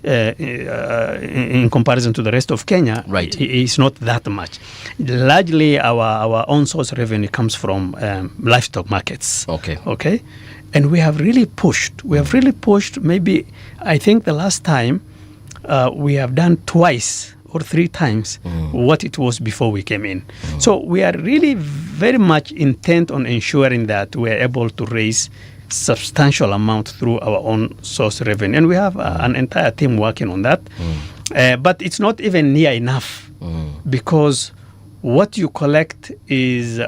in comparison to the rest of Kenya, is not that much. Largely, our own source revenue comes from livestock markets. Okay, and we have really pushed. Maybe I think the last time we have done twice or 3 times what it was before we came in. So we are really very much intent on ensuring that we are able to raise substantial amount through our own source revenue, and we have an entire team working on that. But it's not even near enough because what you collect is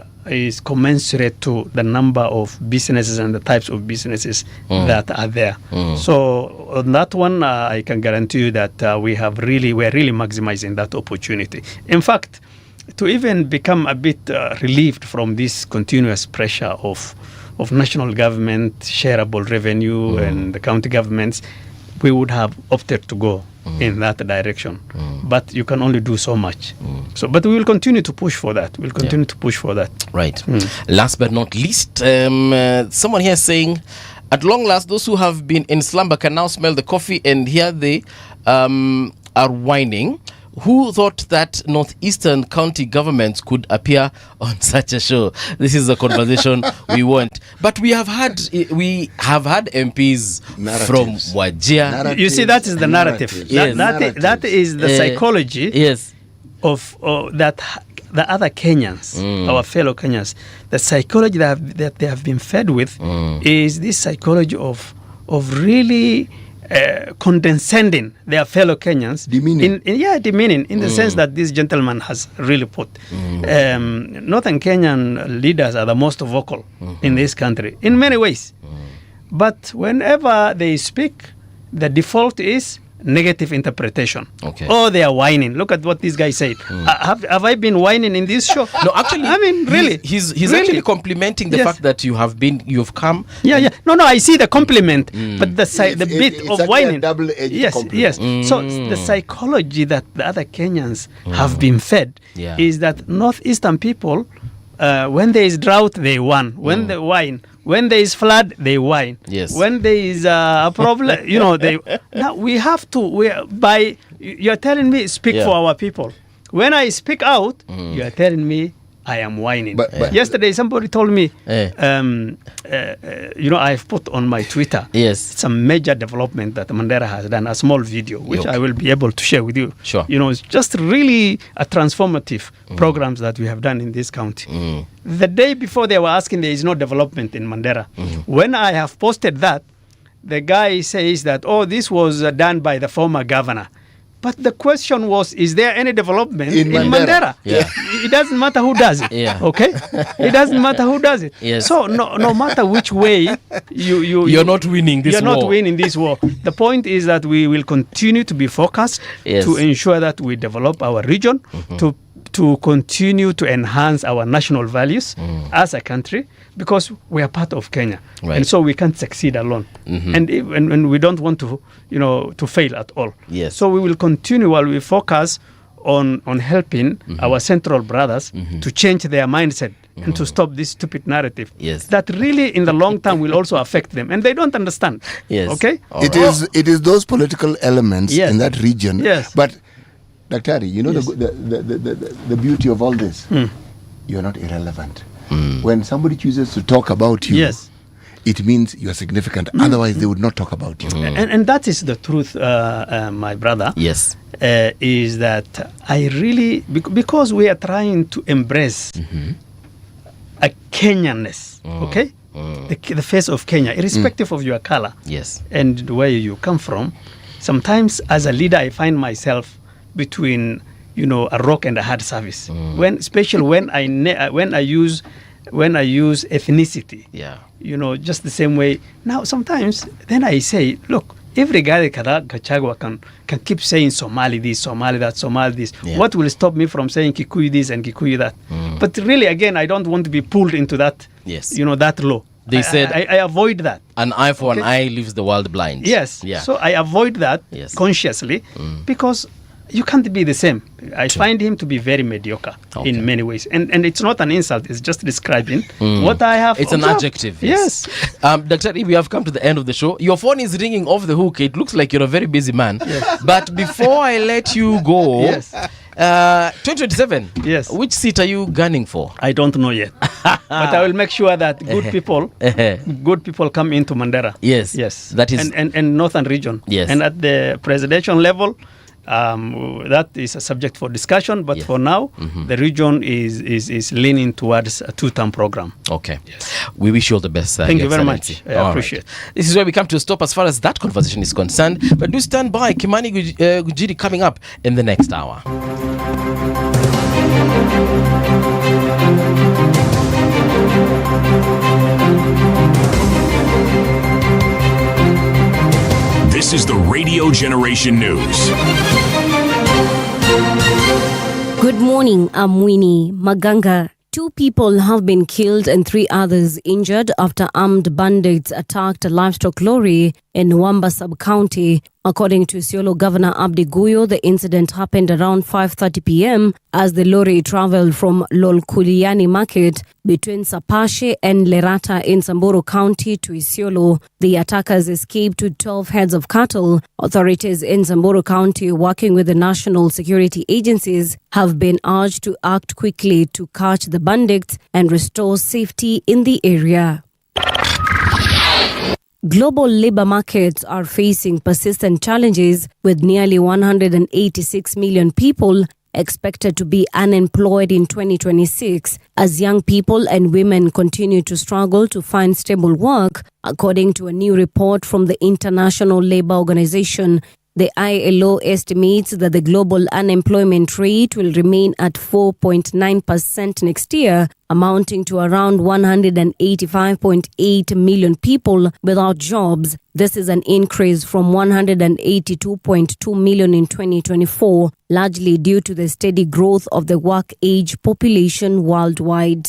commensurate to the number of businesses and the types of businesses that are there. So on that one, I can guarantee you that we're really maximizing that opportunity. In fact, to even become a bit relieved from this continuous pressure of national government shareable revenue and the county governments, we would have opted to go in that direction. But you can only do so much. So, but we will continue to push for that. We'll continue to push for that. Right. Last but not least, someone here saying, at long last, those who have been in slumber can now smell the coffee, and here they are whining. Who thought that northeastern county governments could appear on such a show? This is a conversation we want. But we have had MPs from Wajir. You see, that is the narrative. Yes. That is the psychology. Yes. Of that the other Kenyans, our fellow Kenyans, the psychology that they have been fed with is this psychology of really condescending their fellow Kenyans. Demeaning. Demeaning in the sense that this gentleman has really put. Northern Kenyan leaders are the most vocal in this country in many ways. But whenever they speak, the default is negative interpretation. Okay. Oh, they are whining. Look at what this guy said. Have I been whining in this show? No, actually, I mean, really. He's really actually complimenting the fact that you've come. Yeah. No, I see the compliment, but the bit it's of whining. A double-edged yes. compliment. So the psychology that the other Kenyans have been fed is that northeastern people, when there is drought, they whine. When they whine. When there is flood, they whine. Yes. When there is a problem, they. Now we have to. You're telling me speak for our people. When I speak out, you are telling me I am whining. But yesterday, somebody told me, I've put on my Twitter. Yes. It's a major development that Mandela has done. A small video, which I will be able to share with you. Sure. It's just really a transformative programs that we have done in this county. The day before they were asking, there is no development in Mandera. When I have posted that, the guy says that, this was done by the former governor. But the question was, is there any development in Mandera? Yeah. It doesn't matter who does it. Yeah. Okay? It doesn't matter who does it. Yes. So no matter which way you're not winning this war. You're not winning this war. The point is that we will continue to be focused to ensure that we develop our region, to continue to enhance our national values as a country, because we are part of Kenya, and so we can't succeed alone, and we don't want to fail at all. Yes. So we will continue while we focus on helping our central brothers to change their mindset and to stop this stupid narrative. Yes. That really in the long term will also affect them, and they don't understand. Yes. Okay. It is those political elements in that region. Yes. But Daktari, the beauty of all this, you're not irrelevant. When somebody chooses to talk about you, it means you're significant. Otherwise, they would not talk about you. And that is the truth, my brother. Yes. Is that I really, because we are trying to embrace a Kenyanness, okay? The face of Kenya, irrespective of your color, and where you come from. Sometimes, as a leader, I find myself between a rock and a hard service. Especially when I use ethnicity. Just the same way. Now sometimes then I say, look, every guy Gachagua can keep saying Somali this, Somali that, Somali this. What will stop me from saying Kikuyu this and Kikuyu that? But really, again, I don't want to be pulled into that. That law. They said I avoid that. An eye for an eye leaves the world blind. Yes. Yeah. So I avoid that consciously because you can't be the same. I find him to be very mediocre in many ways. And it's not an insult, it's just describing what I have It's observed. an adjective. Yes. Dr. E, we have come to the end of the show. Your phone is ringing off the hook. It looks like you're a very busy man. Yes. But before I let you go, 2027, which seat are you gunning for? I don't know yet. But I will make sure that good people come into Mandera. Yes. That is and northern region. Yes. And at the presidential level, that is a subject for discussion, but for now, the region is leaning towards a two-term program. Okay. We wish you all the best. Thank you very much. I appreciate it. This is where we come to a stop as far as that conversation is concerned. But do stand by. Kimani Gujiri coming up in the next hour. This is the Radio Generation News. Good morning, I'm Winnie Maganga. 2 people have been killed and 3 others injured after armed bandits attacked a livestock lorry in Wamba sub-county. According to Isiolo Governor Abdi Guyo, the incident happened around 5:30 p.m. as the lorry traveled from Lolkuliani Market between Sapashe and Lerata in Samburu County to Isiolo. The attackers escaped with 12 heads of cattle. Authorities in Samburu County, working with the national security agencies, have been urged to act quickly to catch the bandits and restore safety in the area. Global labor markets are facing persistent challenges, with nearly 186 million people expected to be unemployed in 2026 as young people and women continue to struggle to find stable work, according to a new report from the International Labour Organization. The ILO estimates that the global unemployment rate will remain at 4.9% next year, amounting to around 185.8 million people without jobs. This is an increase from 182.2 million in 2024, largely due to the steady growth of the work-age population worldwide.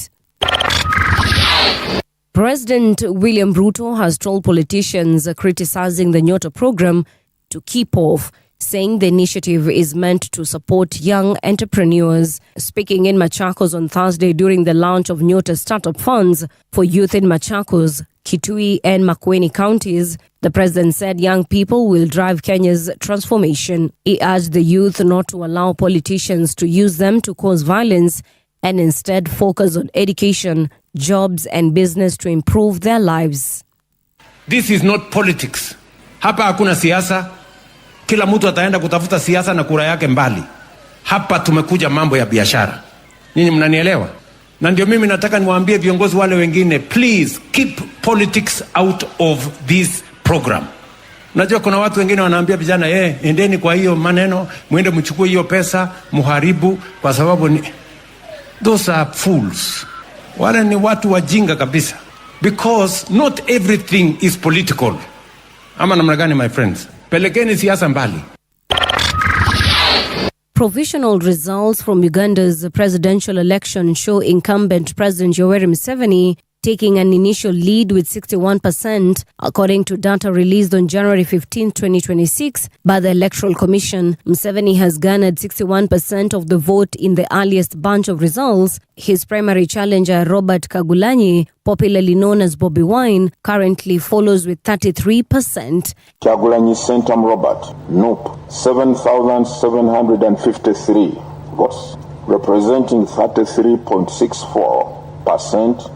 President William Ruto has told politicians criticizing the Nyota program to keep off, saying the initiative is meant to support young entrepreneurs. Speaking in Machakos on Thursday during the launch of Nyota Startup Funds for youth in Machakos, Kitui and Makueni counties, the president said young people will drive Kenya's transformation. He urged the youth not to allow politicians to use them to cause violence and instead focus on education, jobs and business to improve their lives. This is not politics. Hapa hakuna siasa. Kila mtu ataenda kutafuta siasa na kura yake mbali. Hapa tumekuja mambo ya biashara. Ninyi mnanielewa? Na ndio mimi nataka niwaambie viongozi wale wengine, please keep politics out of this program. Unajua kuna watu wengine wanaambia vijana, endeni kwa hiyo maneno, muende mchukue hiyo pesa, muharibu kwa sababu ni... Those are fools. Wale ni watu wajinga kabisa. Because not everything is political. Ama namna gani, my friends? Pelekeni siasa mbali. Provisional results from Uganda's presidential election show incumbent President Yoweri Museveni taking an initial lead with 61%, according to data released on January 15, 2026 by the Electoral Commission. Museveni has garnered 61% of the vote in the earliest bunch of results. His primary challenger, Robert Kagulanyi, popularly known as Bobi Wine, currently follows with 33%. Kagulanyi Centum Robert, NUP, 7,753 votes, representing 33.64%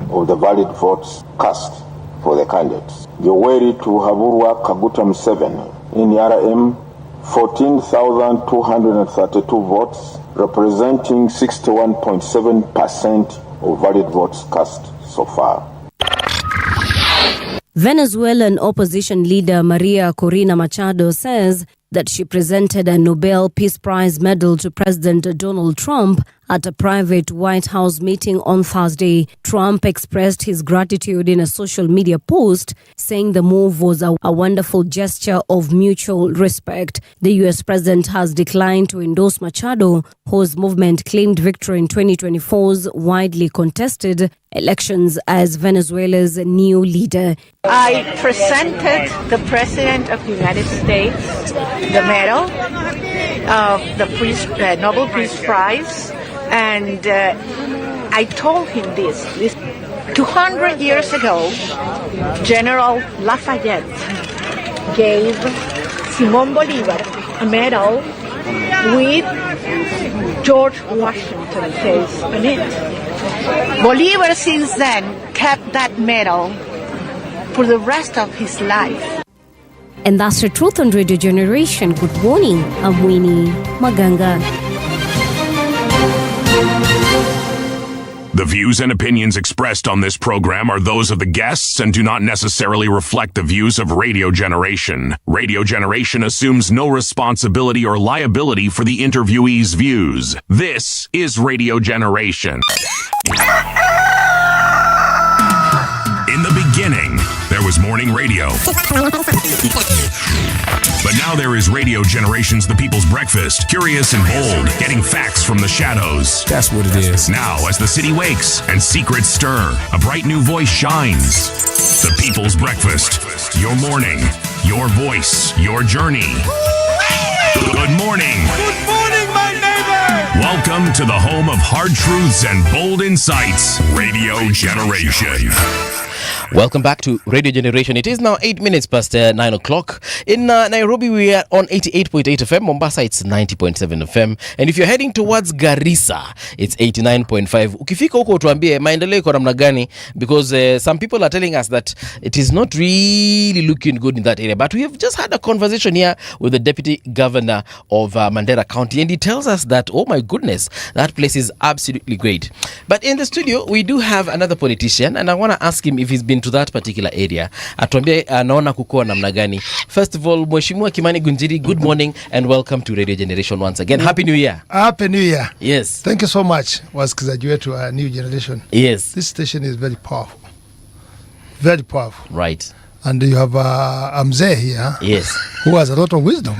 of the valid votes cast for the candidates. Yoweri Tuhaburwa Kaguta Museveni, NRM, 14,232 votes, representing 61.7% of valid votes cast so far. Venezuelan opposition leader Maria Corina Machado says that she presented a Nobel Peace Prize medal to President Donald Trump at a private White House meeting on Thursday. Trump expressed his gratitude in a social media post, saying the move was a wonderful gesture of mutual respect. The U.S. president has declined to endorse Machado, whose movement claimed victory in 2024's widely contested elections as Venezuela's new leader. I presented the President of the United States the medal of the Nobel Peace Prize, and I told him this. 200 years ago, General Lafayette gave Simón Bolívar a medal with George Washington's face on it. Bolívar since then kept that medal for the rest of his life. And that's the truth on Radio Generation. Good morning, I'm Winnie Maganga. The views and opinions expressed on this program are those of the guests and do not necessarily reflect the views of Radio Generation. Radio Generation assumes no responsibility or liability for the interviewee's views. This is Radio Generation. In the beginning, there was morning radio. But now there is Radio Generation's The People's Breakfast. Curious and bold, getting facts from the shadows. That's what it is. Now, as the city wakes and secrets stir, a bright new voice shines. The People's Breakfast. your morning, your voice, your journey. Good morning. Good morning, my neighbor. Welcome to the home of hard truths and bold insights, Radio Generation. Welcome back to Radio Generation. It is now 8 minutes past 9 o'clock. In Nairobi, we are on 88.8 FM. Mombasa, it's 90.7 FM. And if you're heading towards Garissa, it's 89.5. Ukifika huko tuambie maendeleo iko namna gani, because some people are telling us that it is not really looking good in that area. But we have just had a conversation here with the Deputy Governor of Mandera County, and he tells us that, oh my goodness, that place is absolutely great. But in the studio, we do have another politician, and I want to ask him if he's been to that particular area. Atuambie anaona kukoa namna gani. First of all, Mheshimiwa Kimani Gunjiri, good morning and welcome to Radio Generation once again. Happy New Year. Happy New Year. Yes. Thank you so much, wasikilizaji wetu wa New Generation. Yes. This station is very powerful. Very powerful. Right. And you have a mzee here. Yes. Who has a lot of wisdom.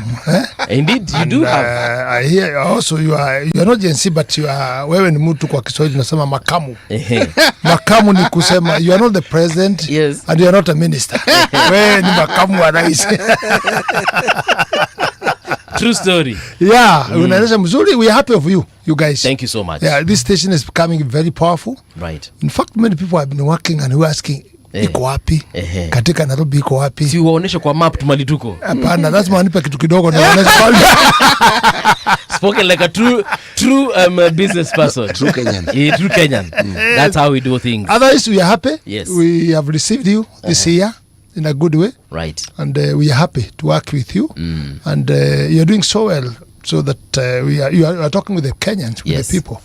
Indeed, you do have. I hear also you are not Gen Z, but you are, wewe ni mtu kwa Kiswahili tunasema makamu. Makamu ni kusema you are not the president. Yes. And you are not a minister. Wewe ni makamu wa rais. True story. Yeah, unaeleza mzuri. We are happy of you guys. Thank you so much. Yeah, this station is becoming very powerful. Right. In fact, many people have been working and who are asking, iko wapi? Katika Nairobi iko wapi? Si uwaoneshe kwa map tumali tuko. Hapana, lazima wanipe kitu kidogo na waoneshe pale. Spoken like a true business person. True Kenyan. Yeah, true Kenyan. That's how we do things. Otherwise, we are happy. Yes. We have received you this year in a good way. Right. And we are happy to work with you. And you're doing so well. So that you are talking with the Kenyans, with the people.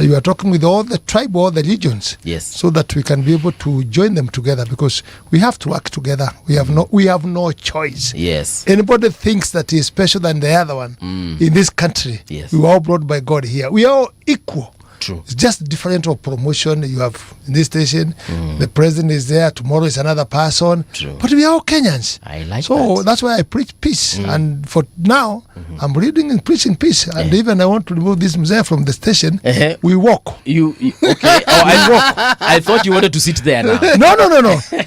You are talking with all the tribe, all the regions. Yes. So that we can be able to join them together, because we have to work together. We have no choice. Yes. Anybody thinks that he is special than the other one in this country. Yes. We were all brought by God here. We are all equal. True. It's just different of promotion. You have in this station, the president is there, tomorrow is another person. True. But we are all Kenyans. I like so that. that's why I preach peace. And for now, I'm reading and preaching peace. And even I want to remove this mzee from the station. We walk. You okay? Oh, I walk. I thought you wanted to sit there now. No.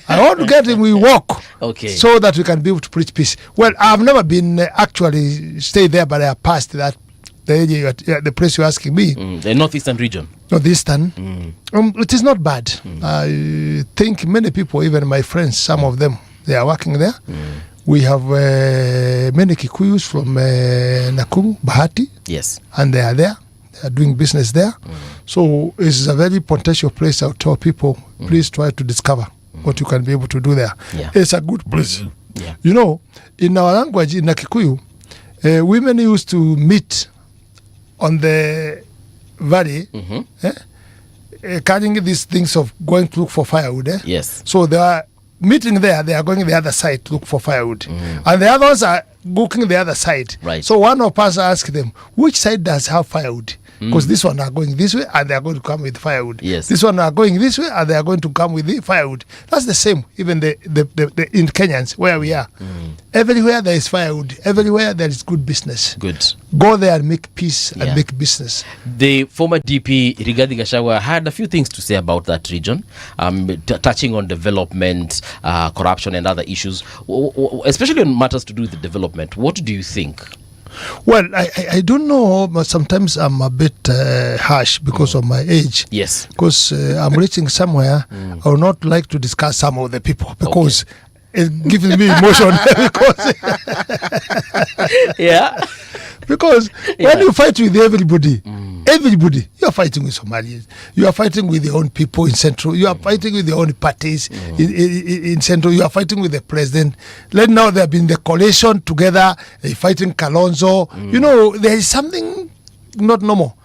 I want to get him. We walk. Okay. So that we can be able to preach peace. Well, I've never been actually stayed there, but I have passed that. The place you're asking me. The northeastern region. Northeastern. It is not bad. I think many people, even my friends, some of them, they are working there. We have many Kikuyus from Nakuru, Bahati. Yes. And they are there. They are doing business there. So it's a very potential place. I'll tell people, please try to discover what you can be able to do there. Yeah. It's a good place. Yeah. You know, in our language, in Kikuyu, women used to meet on the valley, carrying these things of going to look for firewood. Yes. So they are meeting there, they are going the other side to look for firewood. And the others are looking the other side. Right. So one of us asked them, which side does have firewood? Because this one are going this way and they are going to come with firewood. Yes. This one are going this way and they are going to come with the firewood. That's the same, even the in Kenyans, where we are. Everywhere there is firewood. Everywhere there is good business. Good. Go there and make peace and make business. The former DP, Rigathi Gachagua, had a few things to say about that region, touching on development, corruption and other issues, especially on matters to do with the development. What do you think? Well, I don't know, but sometimes I'm a bit harsh because of my age. Yes. Because I'm reaching somewhere, I would not like to discuss some of the people because it gives me emotion. Because when you fight with everybody, you are fighting with Somalis, you are fighting with your own people in Central, you are fighting with your own parties in Central, you are fighting with the president. Let now there have been the coalition together, fighting Kalonzo. You know, there is something not normal.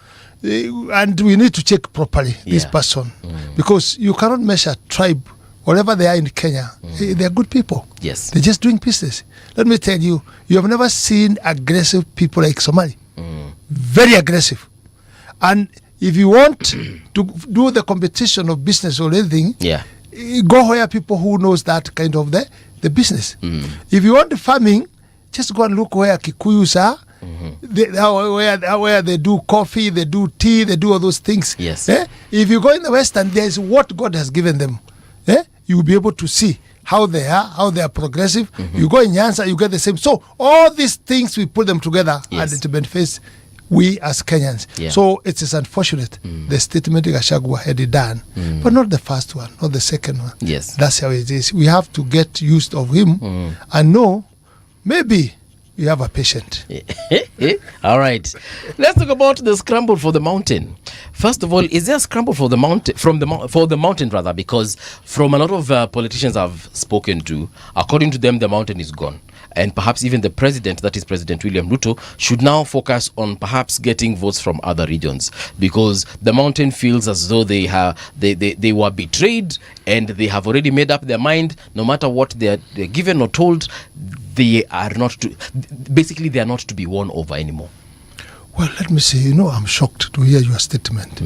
And we need to check properly this person. Because you cannot measure tribe, wherever they are in Kenya, they are good people. Yes. They're just doing business. Let me tell you, you have never seen aggressive people like Somali. Very aggressive. And if you want to do the competition of business or anything, go hire people who knows that kind of the business. If you want farming, just go and look where Kikuyus are. Where they do coffee, they do tea, they do all those things. Yes. If you go in the Western, there is what God has given them. You will be able to see how they are progressive. You go in Nyanza, you get the same. So all these things, we put them together and it benefits we as Kenyans. Yeah. So it is unfortunate the statement Gachagua had done, but not the first one, not the second one. Yes. That's how it is. We have to get used of him and know maybe you have a patient. All right. Let's talk about the scramble for the mountain. First of all, is there a scramble for the mountain for the mountain rather? Because from a lot of politicians I've spoken to, according to them, the mountain is gone. And perhaps even the president, that is President William Ruto, should now focus on perhaps getting votes from other regions, because the mountain feels as though they were betrayed and they have already made up their mind. No matter what they're given or told, they are not to be won over anymore. Well, let me say, I'm shocked to hear your statement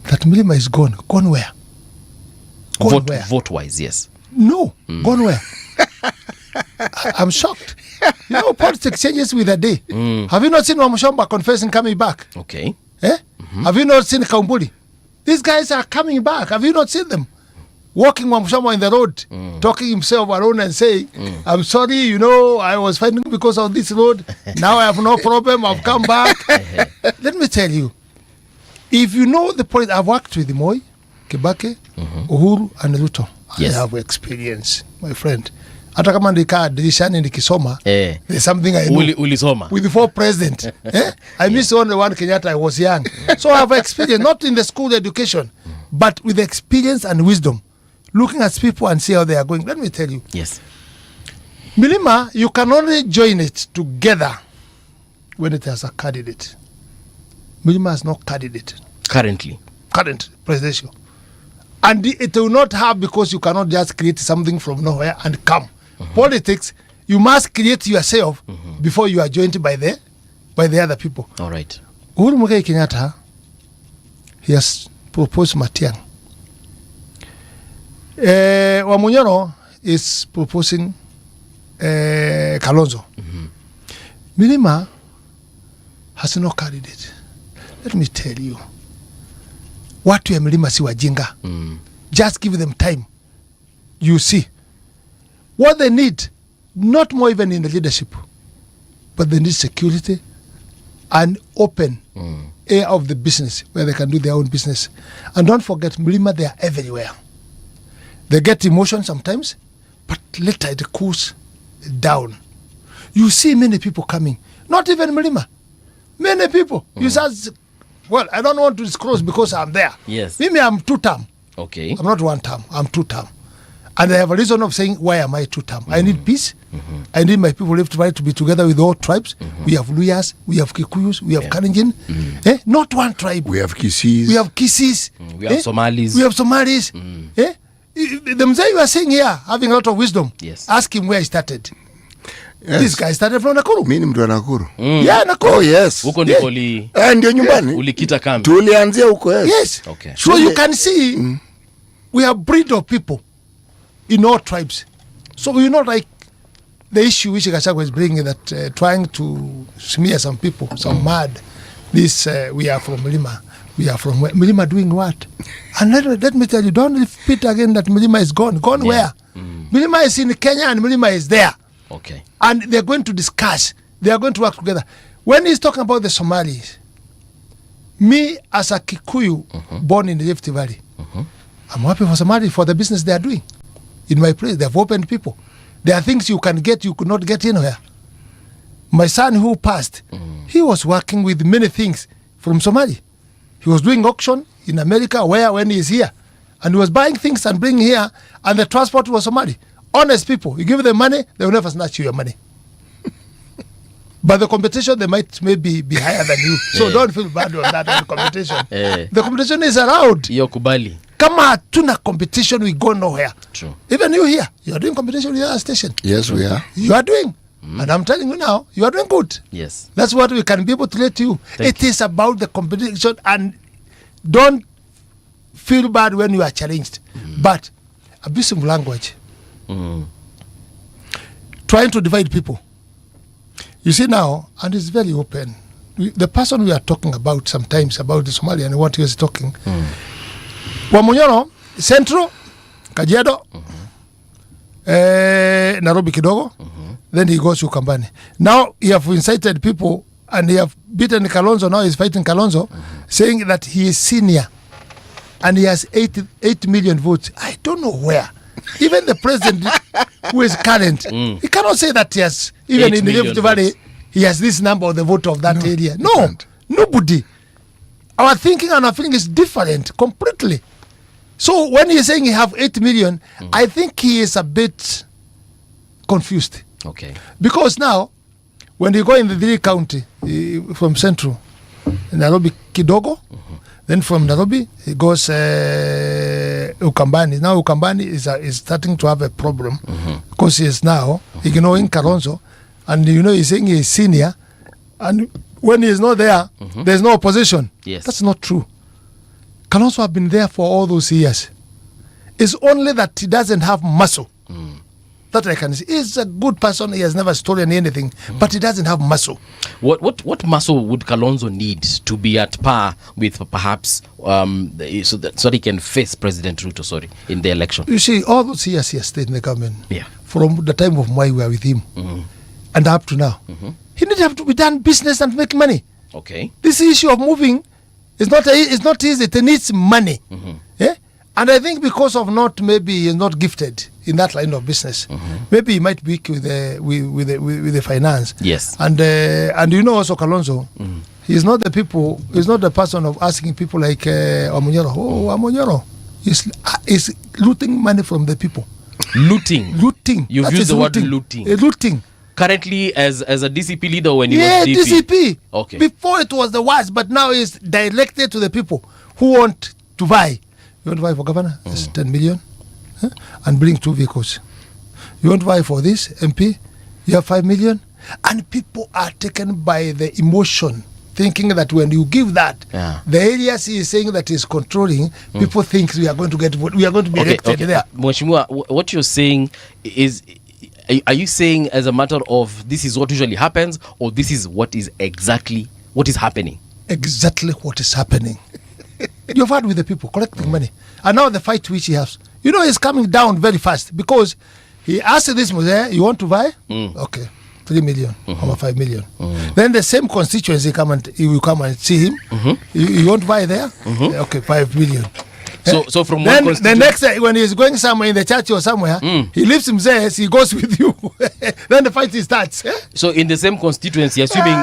that Milima is gone. Gone where? Gone where? Vote-wise, yes. No, gone where? I'm shocked. Politics changes with a day. Have you not seen Wamushomba confessing coming back? Okay. Have you not seen Kaumbuli? These guys are coming back. Have you not seen them? Walking Wamushomba in the road, talking himself alone and saying, I'm sorry, I was fighting because of this road. Now I have no problem. I've come back. Let me tell you, if you know the point, I've worked with Moi, Kibaki, Uhuru, and Ruto. Yes. I have experience, my friend. Hata kama ndikaa dirishani nikisoma, there's something I know. Ulisoma. With the 4 presidents. I missed only one Kenyatta, I was young. So I have experience, not in the school education, but with experience and wisdom. Looking at people and see how they are going. Let me tell you. Yes. Milima, you can only join it together when it has a candidate. Milima has no candidate. Current presidential. And it will not have, because you cannot just create something from nowhere and come. Politics, you must create yourself before you are joined by the other people. All right. Uhuru Muigai Kenyatta, he has proposed Matiang'i. Wamunyoro is proposing Kalonzo. Milima has no candidate. Let me tell you, watu ya Milima si wajinga. Just give them time. You see what they need, not more even in the leadership, but they need security and open air of the business where they can do their own business. And don't forget, Milima, they are everywhere. They get emotion sometimes, but later it cools down. You see many people coming, not even Milima. Many people. You said, well, I don't want to disclose because I'm there. Yes. Maybe I'm 2-term. Okay. I'm not 1-term. I'm 2-term. And I have a reason of saying, why am I 2-term? I need peace. I need my people left right to be together with all tribes. We have Luyas, we have Kikuyus, we have Kalenjin. Not one tribe. We have Kisis. We have Kisis. We have Somalis. We have Somalis. The Mzee you are saying here, having a lot of wisdom, ask him where he started. Yes. This guy started from Nakuru. Mimi ni mtu wa Nakuru. Yeah, Nakuru. Oh, yes. Huko ndipo ndio nyumbani. Ulikita kambi. Tulianzia huko, yes. Yes. Okay. So you can see we have breed of people in all tribes. So like the issue which Gachagua is bringing, that trying to smear some people, some mad. This we are from Milima. We are from Milima doing what? And let me tell you, don't repeat again that Milima is gone. Gone where? Milima is in Kenya and Milima is there. Okay. And they're going to discuss. They are going to work together. When he's talking about the Somalis, me as a Kikuyu born in the Rift Valley, I'm happy for Somali for the business they are doing. In my place, they have opened people. There are things you can get, you could not get anywhere. My son who passed, he was working with many things from Somali. He was doing auction in America, when he is here. And he was buying things and bringing here, and the transport was Somali. Honest people, you give them money, they will never snatch you your money. But the competition, they might maybe be higher than you. So don't feel bad on that on the competition. The competition is around. Yokubali. Kama hatuna competition, we go nowhere. True. Even you here, you are doing competition with your station. Yes, we are. You are doing. And I'm telling you now, you are doing good. Yes. That's what we can be able to let you. It is about the competition, and don't feel bad when you are challenged. But abusive language, trying to divide people. You see now, and it's very open. The person we are talking about sometimes, about the Somalian and what he is talking, Wamunyoro, Central, Kajiado, Nairobi kidogo, then he goes to Ukambani. Now he have incited people and he have beaten Kalonzo. Now he's fighting Kalonzo, saying that he is senior and he has 8 million votes. I don't know where. Even the president who is current, he cannot say that he has, even in the Rift Valley, he has this number of the vote of that area. No, nobody. Our thinking and our feeling is different completely. So when he's saying he have 8 million, I think he is a bit confused. Okay. Because now, when you go in the 3 county from Central, Nairobi kidogo, then from Nairobi he goes Ukambani. Now Ukambani is starting to have a problem because he is now ignoring Kalonzo, and he's saying he is senior, and when he is not there, there is no opposition. Yes. That's not true. Kalonzo have been there for all those years. It's only that he doesn't have muscle. That I can see. He's a good person. He has never stolen anything, but he doesn't have muscle. What muscle would Kalonzo need to be at par with perhaps so that he can face President Ruto in the election? You see, all those years he has stayed in the government. Yeah. From the time of Mwai we were with him, and up to now, he didn't have to be done business and make money. Okay. This issue of moving is not easy. It needs money. Yeah. And I think because of maybe he's not gifted in that line of business, maybe he might be weak with the finance. Yes. And also Kalonzo, he's not the person of asking people like Amonyoro. Oh, Amonyoro is looting money from the people. Looting. You've used the word looting. Looting. Currently as a DCP leader when he was DCP. Okay. Before it was the worst, but now it's directed to the people who want to buy. You want to buy for governor? It's 10 million. And bring 2 vehicles. You want to buy for this MP? You have 5 million. And people are taken by the emotion, thinking that when you give that, the areas he is saying that he's controlling, people think we are going to be elected there. Mheshimiwa, what you're saying is, are you saying as a matter of this is what usually happens, or this is what is happening? Exactly what is happening. You've had with the people collecting money, and now the fight which he has, is coming down very fast because he asked this Mose, you want to buy? Okay, 3 million or 5 million. Then the same constituency he will come and see him. You want to buy there? Okay, 5 million. So from then the next day when he's going somewhere in the church or somewhere, he leaves him there. He goes with you. Then the fight starts. So in the same constituency, assuming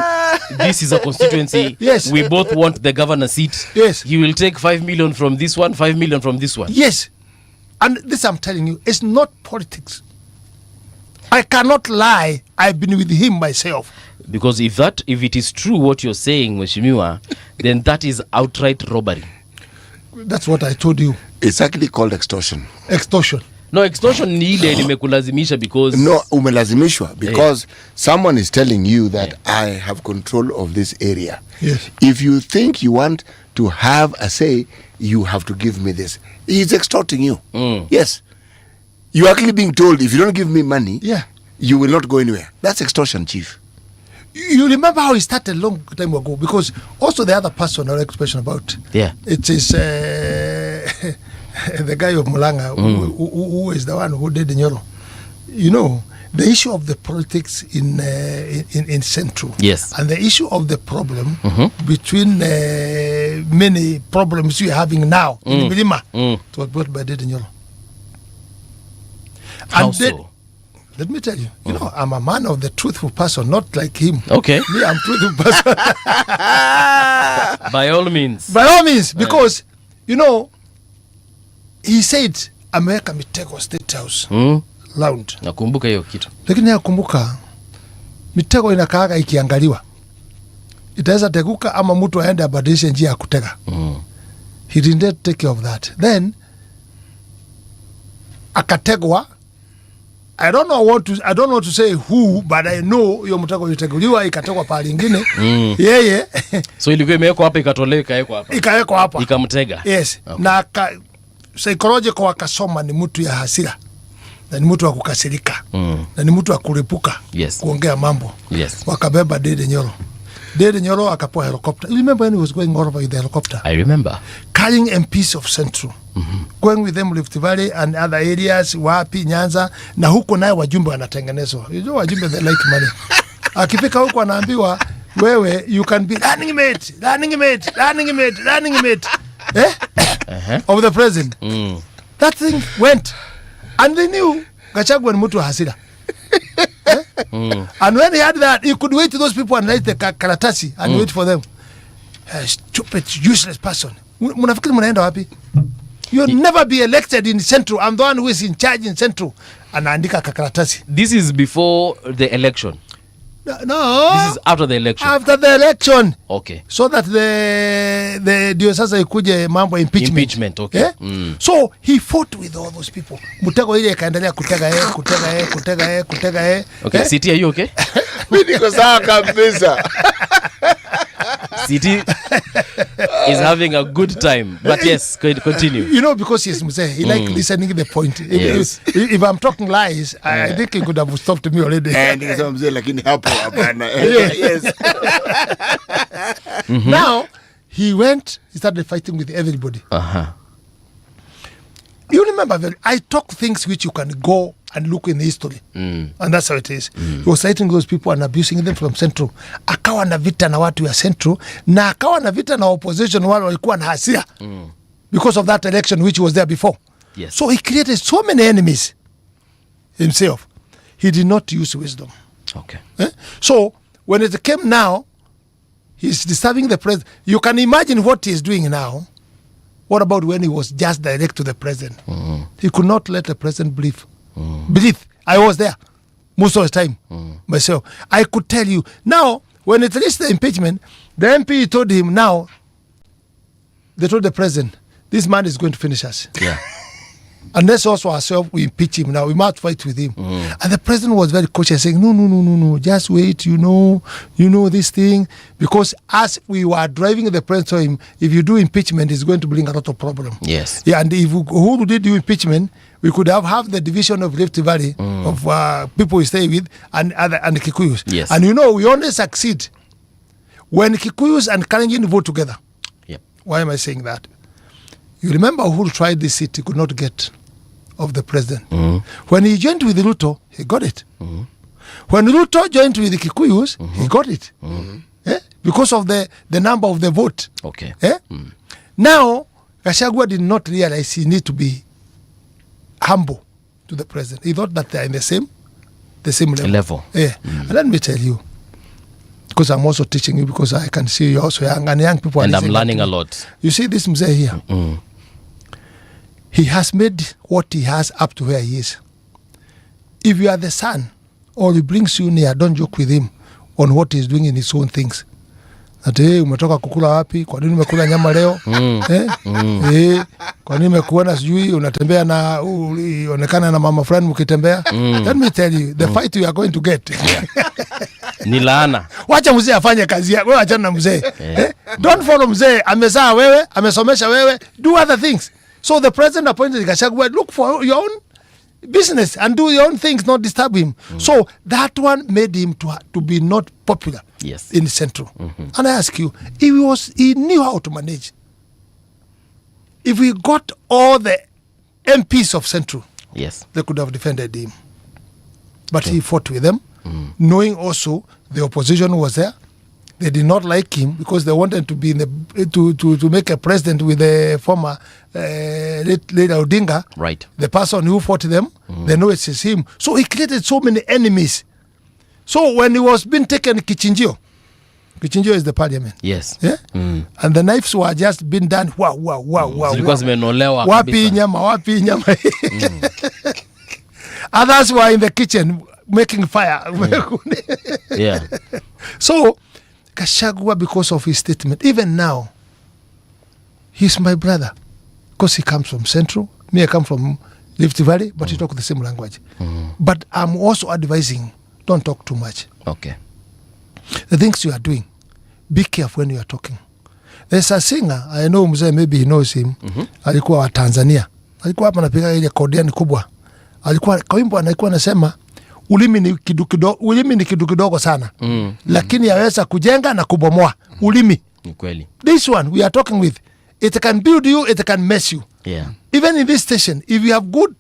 this is a constituency, yes, we both want the governor seat. Yes, he will take 5 million from this one, 5 million from this one. Yes, and this I'm telling you, it's not politics. I cannot lie. I've been with him myself. Because if it is true what you're saying, Mheshimiwa, then that is outright robbery. That's what I told you. It's actually called extortion. Extortion. No, extortion ni ile nimekulazimisha because... No, umelazimishwa because someone is telling you that I have control of this area. Yes. If you think you want to have a say, you have to give me this. He's extorting you. Yes. You're actually being told, if you don't give me money, you will not go anywhere. That's extortion, Chief. You remember how he started a long time ago, because also the other person I expression about it is the guy of Mulanga who is the one who did Nyoro. The issue of the politics in Central, and the issue of the problem between many problems we are having now in Milima, it was brought by Dede Nyoro. How so? Let me tell you, I'm a man of the truthful person, not like him. Okay. Me, I'm truthful person. By all means. By all means, because, he said, America mitego State House. Lounge. Nakumbuka hiyo kitu. Lakini nakumbuka, mitego inakaaga ikiangaliwa. Itaweza teguka ama mtu aende abadilishe njia ya kutega. He didn't take care of that. Then, akategwa. I don't know to say who, but I know hiyo mtego iliteguliwa ikategwa pale nyingine. Yeye. So ilikuwa imewekwa hapa ikatoleka ikawekwa hapa. Ikamtega. Yes. Okay. Na psychological wakasoma ni mtu ya hasira. Na ni mtu wa kukasirika. Na ni mtu wa kulipuka. Yes. Kuongea mambo. Yes. Wakabeba Dede Nyoro. Dede Nyoro akapewa helicopter. You remember when he was going all over with the helicopter? I remember. Carrying MPs of Central. Going with them Rift Valley and other areas, wapi, Nyanza, na huko naye wajumbe wanatengenezwa. You know wajumbe they like money. Akifika huko anaambiwa, wewe, you can be running mate of the president. That thing went. And they knew Gachagua ni mtu wa hasira. And when he had that, he could wait to those people and write the karatasi and wait for them. Stupid, useless person. Munafikiri munaenda wapi? You'll never be elected in Central. I'm the one who is in charge in Central. Anaandika kakaratasi. This is before the election. No. This is after the election. After the election. Okay. So that the ndio sasa ikuje mambo impeachment. Okay. Yeah? So he fought with all those people. Mutego ile ikaendelea kutega Okay, City, are you okay? Mimi niko sawa kabisa. City is having a good time. But yes, continue. You know, because he's Mzee, he like listening to the point. Yes. If I'm talking lies, I think he could have stopped me already. Nikasema Mzee lakini hapo hapana. Yes. Now, he started fighting with everybody. You remember, I talk things which you can go and look in history. And that's how it is. He was citing those people and abusing them from Central. Akawa na vita na watu ya Central, na akawa na vita na opposition wale walikuwa na hasira. Because of that election which was there before. Yes. So he created so many enemies himself. He did not use wisdom. Okay. So when it came now, he's disturbing the president. You can imagine what he's doing now. What about when he was just direct to the president? He could not let the president breathe. I was there most of the time myself. I could tell you. Now, when it reached the impeachment, the MP told him, now, they told the president, this man is going to finish us. Yeah. Unless also ourselves, we impeach him now. We must fight with him. And the president was very cautious, saying, no, just wait, you know this thing. Because as we were driving the president to him, if you do impeachment, it's going to bring a lot of problem. Yes. Yeah, and if who did do impeachment, we could have the division of Rift Valley of people we stay with and Kikuyus. Yes. And we only succeed when Kikuyus and Kalenjin vote together. Yep. Why am I saying that? You remember who tried this seat, he could not get of the president. When he joined with Ruto, he got it. When Ruto joined with the Kikuyus, he got it. Because of the number of the vote. Okay. Now, Gachagua did not realize he need to be humble to the president. He thought that they are in the same level. Yeah. And let me tell you, because I'm also teaching you, because I can see you also young, and young people are and I'm listening learning to a me. lot. You see this Mzee here? He has made what he has up to where he is. If you are the son, or he brings you near, don't joke with him on what he's doing in his own things. Ati umetoka kukula wapi? Kwa nini umekula nyama leo? Kwa nini umekuona sijui unatembea na unaonekana na mama fulani mkitembea? Let me tell you, the fight you are going to get. Ni laana. Wacha mzee afanye kazi yake. Wewe achana na mzee. Don't follow mzee. Amezaa wewe, amesomesha wewe. Do other things. So the president appointed Gachagua, look for your own business and do your own things, not disturb him. So that one made him to be not popular in Central. And I ask you, he knew how to manage. If we got all the MPs of Central, they could have defended him. But he fought with them, knowing also the opposition was there. They did not like him because they wanted to be in to make a president with the former leader Odinga. Right. The person who fought them, they know it's him. So he created so many enemies. So when he was being taken Kichinjio is the parliament. Yes. Yeah? And the knives were just being done. Wow. Zilikuwa zimenolewa wapi nyama. Others were in the kitchen making fire. Yeah. So Gachagua, because of his statement, even now, he's my brother. Because he comes from Central. Me, I come from Rift Valley, but we talk the same language. But I'm also advising, don't talk too much. Okay. The things you are doing, be careful when you are talking. There's a singer, I know mzee, maybe he knows him. Alikuwa wa Tanzania. Alikuwa hapa anapiga ile kodiani kubwa. Alikuwa kawimbo anaikuwa anasema, ulimi ni kidu kidogo sana. Lakini yaweza kujenga na kubomoa. Ulimi. Ni kweli. This one we are talking with, it can build you, it can mess you. Yeah. Even in this station, if you have good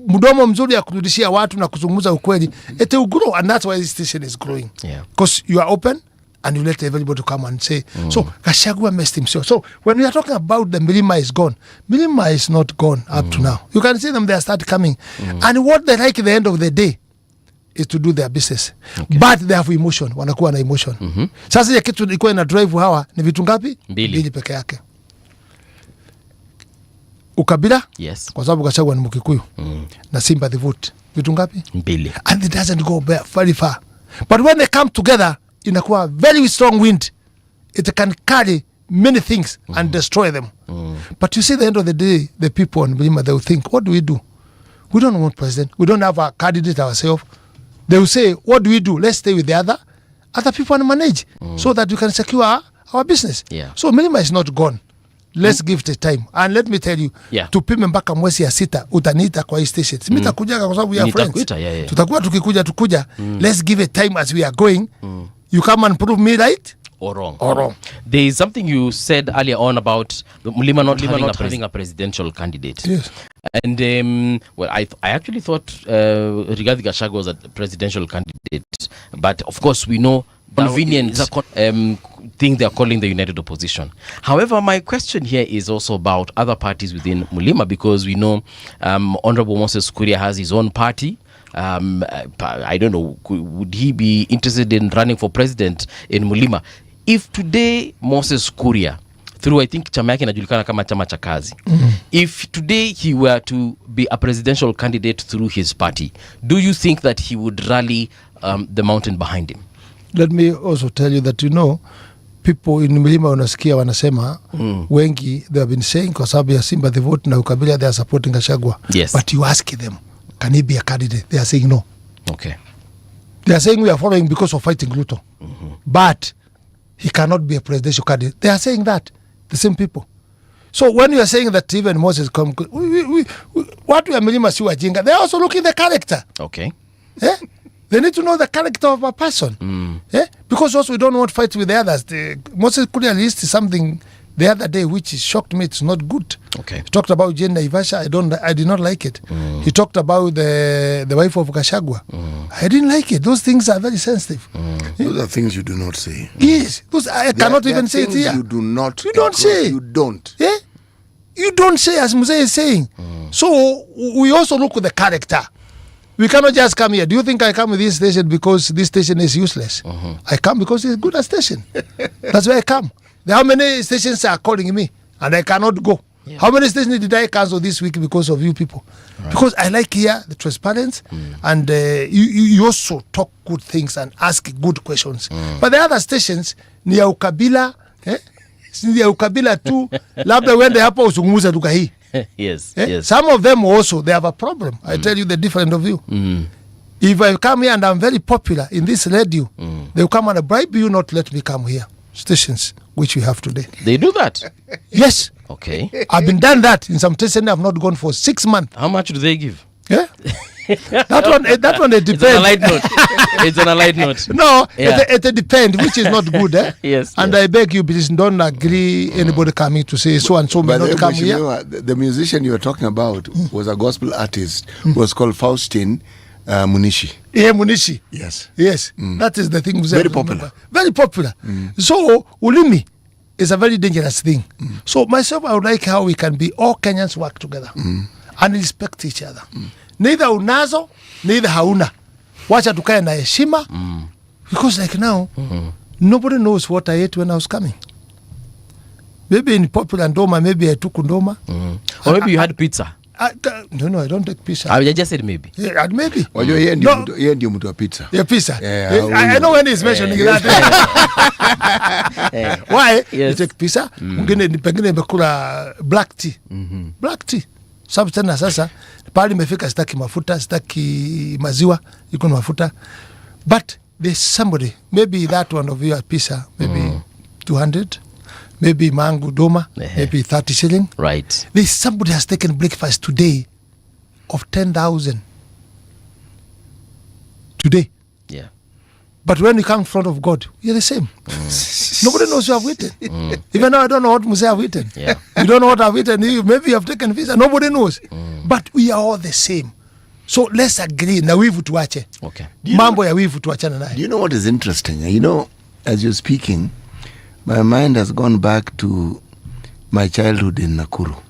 mdomo mzuri ya kurudishia watu na kuzungumza ukweli, it will grow, and that's why this station is growing. Yeah. Because you are open and you let everybody come and say. So Gachagua messed himself. So when we are talking about the Milima is gone, Milima is not gone up to now. You can see them, they start coming. And what they like at the end of the day is to do their business. But they have emotion, wanakuwa na emotion. Sasa ya kitu ilikuwa ina drive hawa ni vitu ngapi? Mbili peke yake. Ukabila, yes, kwa sababu Gachagua ni Mkikuyu, na sympathy vote, vitu ngapi? Mbili. And it doesn't go very far. But when they come together, inakuwa very strong wind. It can carry many things and destroy them. But you see, at the end of the day, the people in Mlima, they will think, what do? We don't want president. We don't have a candidate ourselves. They will say, what do? Let's stay with the other people and manage so that we can secure our business. Yeah. So Mlima is not gone. Let's give it time. And let me tell you, tupime mpaka mwezi ya 6 utaniita kwa hii station. Nitakuja kwa sababu ya friends. Tutakuwa tukikuja. Let's give it time as we are going. You come and prove me right or wrong. There is something you said earlier on about the Mlima not having a presidential candidate. Yes. And I actually thought Rigathi Gachagua was a presidential candidate, but of course we know convenient thing they are calling the united opposition. However, my question here is also about other parties within Mlima, because we know Honorable Moses Kuria has his own party. I don't know, would he be interested in running for president in Mlima? If today Moses Kuria, through I think chama yake inajulikana kama chama cha kazi, if today he were to be a presidential candidate through his party, do you think that he would rally the mountain behind him? Let me also tell you that, people in Mlima unasikia wanasema wengi, they have been saying kwa sababu ya sympathy vote na ukabila, they are supporting Gachagua. Yes. But you ask them, can he be a candidate? They are saying no. Okay. They are saying we are following because of fighting Ruto. But he cannot be a presidential candidate. They are saying that, the same people. So when you are saying that even Moses come, what we are Mlima si wajinga, they are also looking the character. Okay. Yeah? They need to know the character of a person. Yeah? Because also we don't want to fight with the others. Moses Kuria released something the other day which shocked me. It's not good. Okay. He talked about Jane Naivasha. I did not like it. He talked about the wife of Gachagua. I didn't like it. Those things are very sensitive. Those are things you do not say. Yes. Those I cannot even say it here. You do not. You don't say. You don't. Yeah? You don't say, as Muse is saying. So we also look at the character. We cannot just come here. Do you think I come with this station because this station is useless? I come because it's a good station. That's why I come. How many stations are calling me and I cannot go? Yeah. How many stations did I cancel this week because of you people? Right. Because I like here the transparency and you also talk good things and ask good questions. But the other stations ni ya ukabila, ni ya ukabila tu, labda wende hapa usungumuza duka hii. Yes. Some of them also, they have a problem. I tell you the difference of you. If I come here and I'm very popular in this radio, they will come and bribe you not let me come here. Stations which we have today. They do that? Yes. Okay. I've been done that in some stations. I've not gone for 6 months. How much do they give? Yeah. that one it depends. It's on a light note. It's on a light note. No, it depends, which is not good. Yes. And I beg you, please don't agree anybody coming to say so and so may not come here. The musician you were talking about was a gospel artist who was called Faustin Munishi. Yeah, Munishi. Yes. That is the thing. Very popular. Very popular. So ulimi is a very dangerous thing. So myself, I would like how we can be all Kenyans work together and respect each other. Neither unazo, neither hauna. Wacha tukae na heshima. Because like now, nobody knows what I ate when I was coming. Maybe in popular ndoma, maybe I took ndoma. Or maybe you had pizza. No, I don't take pizza. I just said maybe. Yeah, maybe. Well, you're ndio mtu wa pizza. Yeah, pizza. Yeah, I know when he's mentioning that. Why? Yes. You take pizza. Pengine nimekula black tea. Black tea. Sababu tena sasa pale imefika sitaki mafuta, sitaki maziwa, iko na mafuta. But there's somebody, maybe that one of you at pizza, maybe 200. Maybe mango doma, maybe 30 shilling. Right. There's somebody has taken breakfast today of 10,000. today. Yeah. But when you come in front of God, you're the same. Nobody knows you have eaten. Even now, I don't know what Musa have eaten. Yeah. You don't know what I've eaten. Maybe you have taken visa. Nobody knows. But we are all the same. So let's agree. Na wivu tuache. Okay. Mambo ya wivu tuachana naye. Do you know what is interesting? You know, as you're speaking, my mind has gone back to my childhood in Nakuru.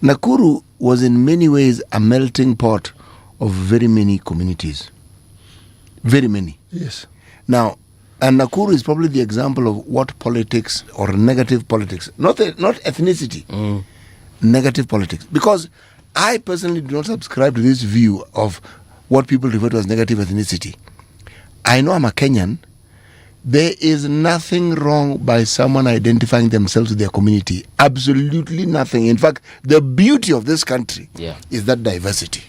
Nakuru was in many ways a melting pot of very many communities. Very many. Yes. Now, and Nakuru is probably the example of what politics or negative politics, not ethnicity, negative politics. Because I personally do not subscribe to this view of what people refer to as negative ethnicity. I know I'm a Kenyan. There is nothing wrong by someone identifying themselves with their community. Absolutely nothing. In fact, the beauty of this country is that diversity.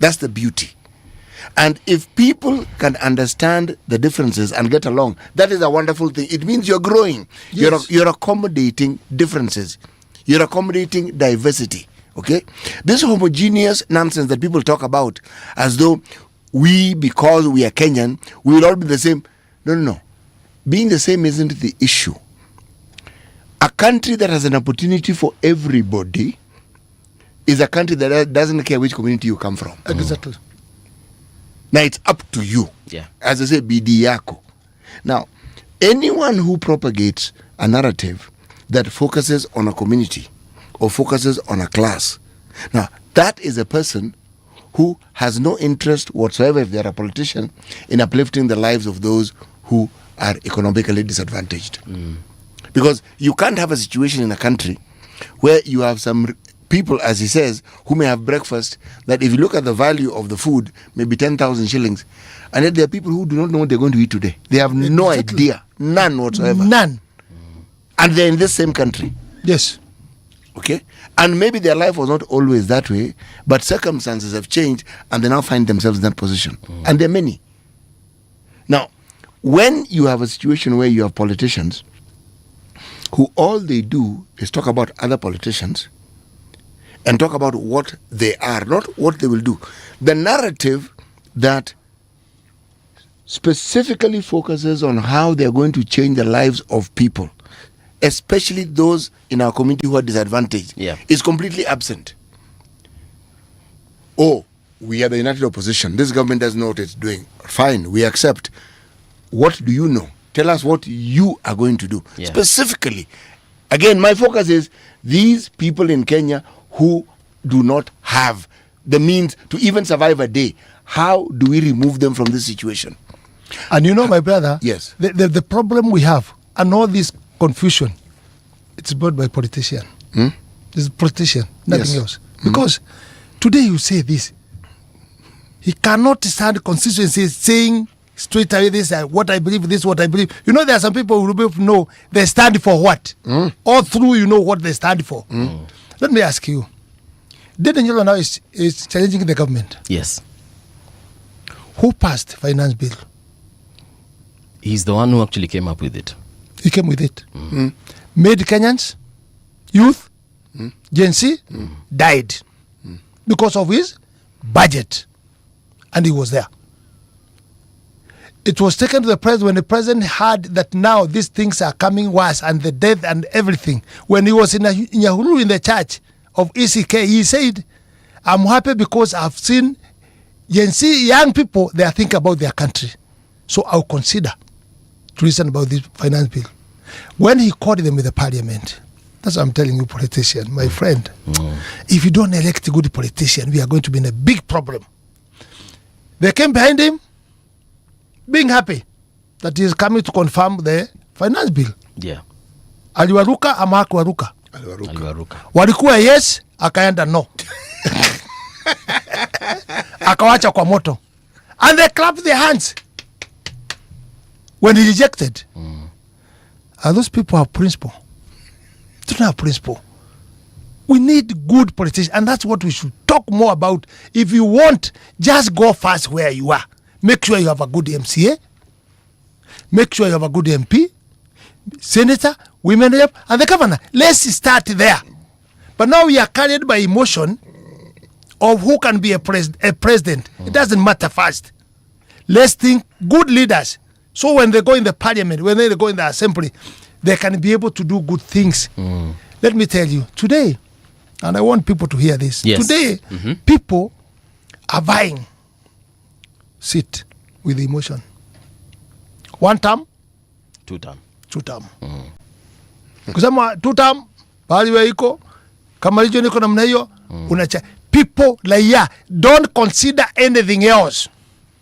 That's the beauty. And if people can understand the differences and get along, that is a wonderful thing. It means you're growing. Yes. You're accommodating differences. You're accommodating diversity. Okay? This homogeneous nonsense that people talk about as though because we are Kenyan, we will all be the same. No. Being the same isn't the issue. A country that has an opportunity for everybody is a country that doesn't care which community you come from. Exactly. Now it's up to you. Yeah. As I say, bidi yako. Now, anyone who propagates a narrative that focuses on a community or focuses on a class, now that is a person who has no interest whatsoever, if they're a politician, in uplifting the lives of those who are economically disadvantaged. Because you can't have a situation in a country where you have some people, as he says, who may have breakfast that if you look at the value of the food, maybe 10,000 shillings, and yet there are people who do not know what they're going to eat today. They have no idea, none whatsoever. None. And they're in this same country. Yes. Okay? And maybe their life was not always that way, but circumstances have changed and they now find themselves in that position. And there are many. Now, when you have a situation where you have politicians who all they do is talk about other politicians and talk about what they are, not what they will do. The narrative that specifically focuses on how they're going to change the lives of people, especially those in our community who are disadvantaged, is completely absent. Oh, we are the united opposition. This government doesn't know what it's doing. Fine, we accept. What do you know? Tell us what you are going to do. Specifically. Again, my focus is these people in Kenya who do not have the means to even survive a day. How do we remove them from this situation? And you know, my brother, yes, the problem we have and all this confusion, it's brought by politician. It's politician, nothing else. Because today you say this, he cannot stand constituency saying straight away this, what I believe, this, what I believe. You know, there are some people who will know they stand for what. All through, you know what they stand for. Let me ask you, Ednah now is challenging the government. Yes. Who passed finance bill? He's the one who actually came up with it. He came with it. Made Kenyans, youth, Gen Z, died because of his budget. And he was there. It was taken to the president when the president heard that now these things are coming worse and the death and everything. When he was in Nyahururu in the church of ECK, he said, I'm happy because I've seen Gen Z young people, they are thinking about their country. So I'll consider to listen about this finance bill. When he called them with the parliament, that's what I'm telling you, politician, my friend. If you don't elect a good politician, we are going to be in a big problem. They came behind him, being happy that he is coming to confirm the finance bill. Yeah. Aliwaruka ama hakuwaruka? Aliwaruka. Walikuwa yes, akaenda no. Akawacha kwa moto. And they clapped their hands when he rejected. And those people have principle. They don't have principle. We need good politicians, and that's what we should talk more about. If you want, just go fast where you are. Make sure you have a good MCA. Make sure you have a good MP, senator, women rep, and the governor. Let's start there. But now we are carried by emotion of who can be a president. It doesn't matter first. Let's think good leaders. So when they go in the parliament, when they go in the assembly, they can be able to do good things. Let me tell you, today, and I want people to hear this. Yes. Today, people are vying seat with emotion. 1 term, 2 term. 2 term. Kusema 2 term, pahali wewe iko, kama hiyo niko namna hiyo, unacha. People like don't consider anything else.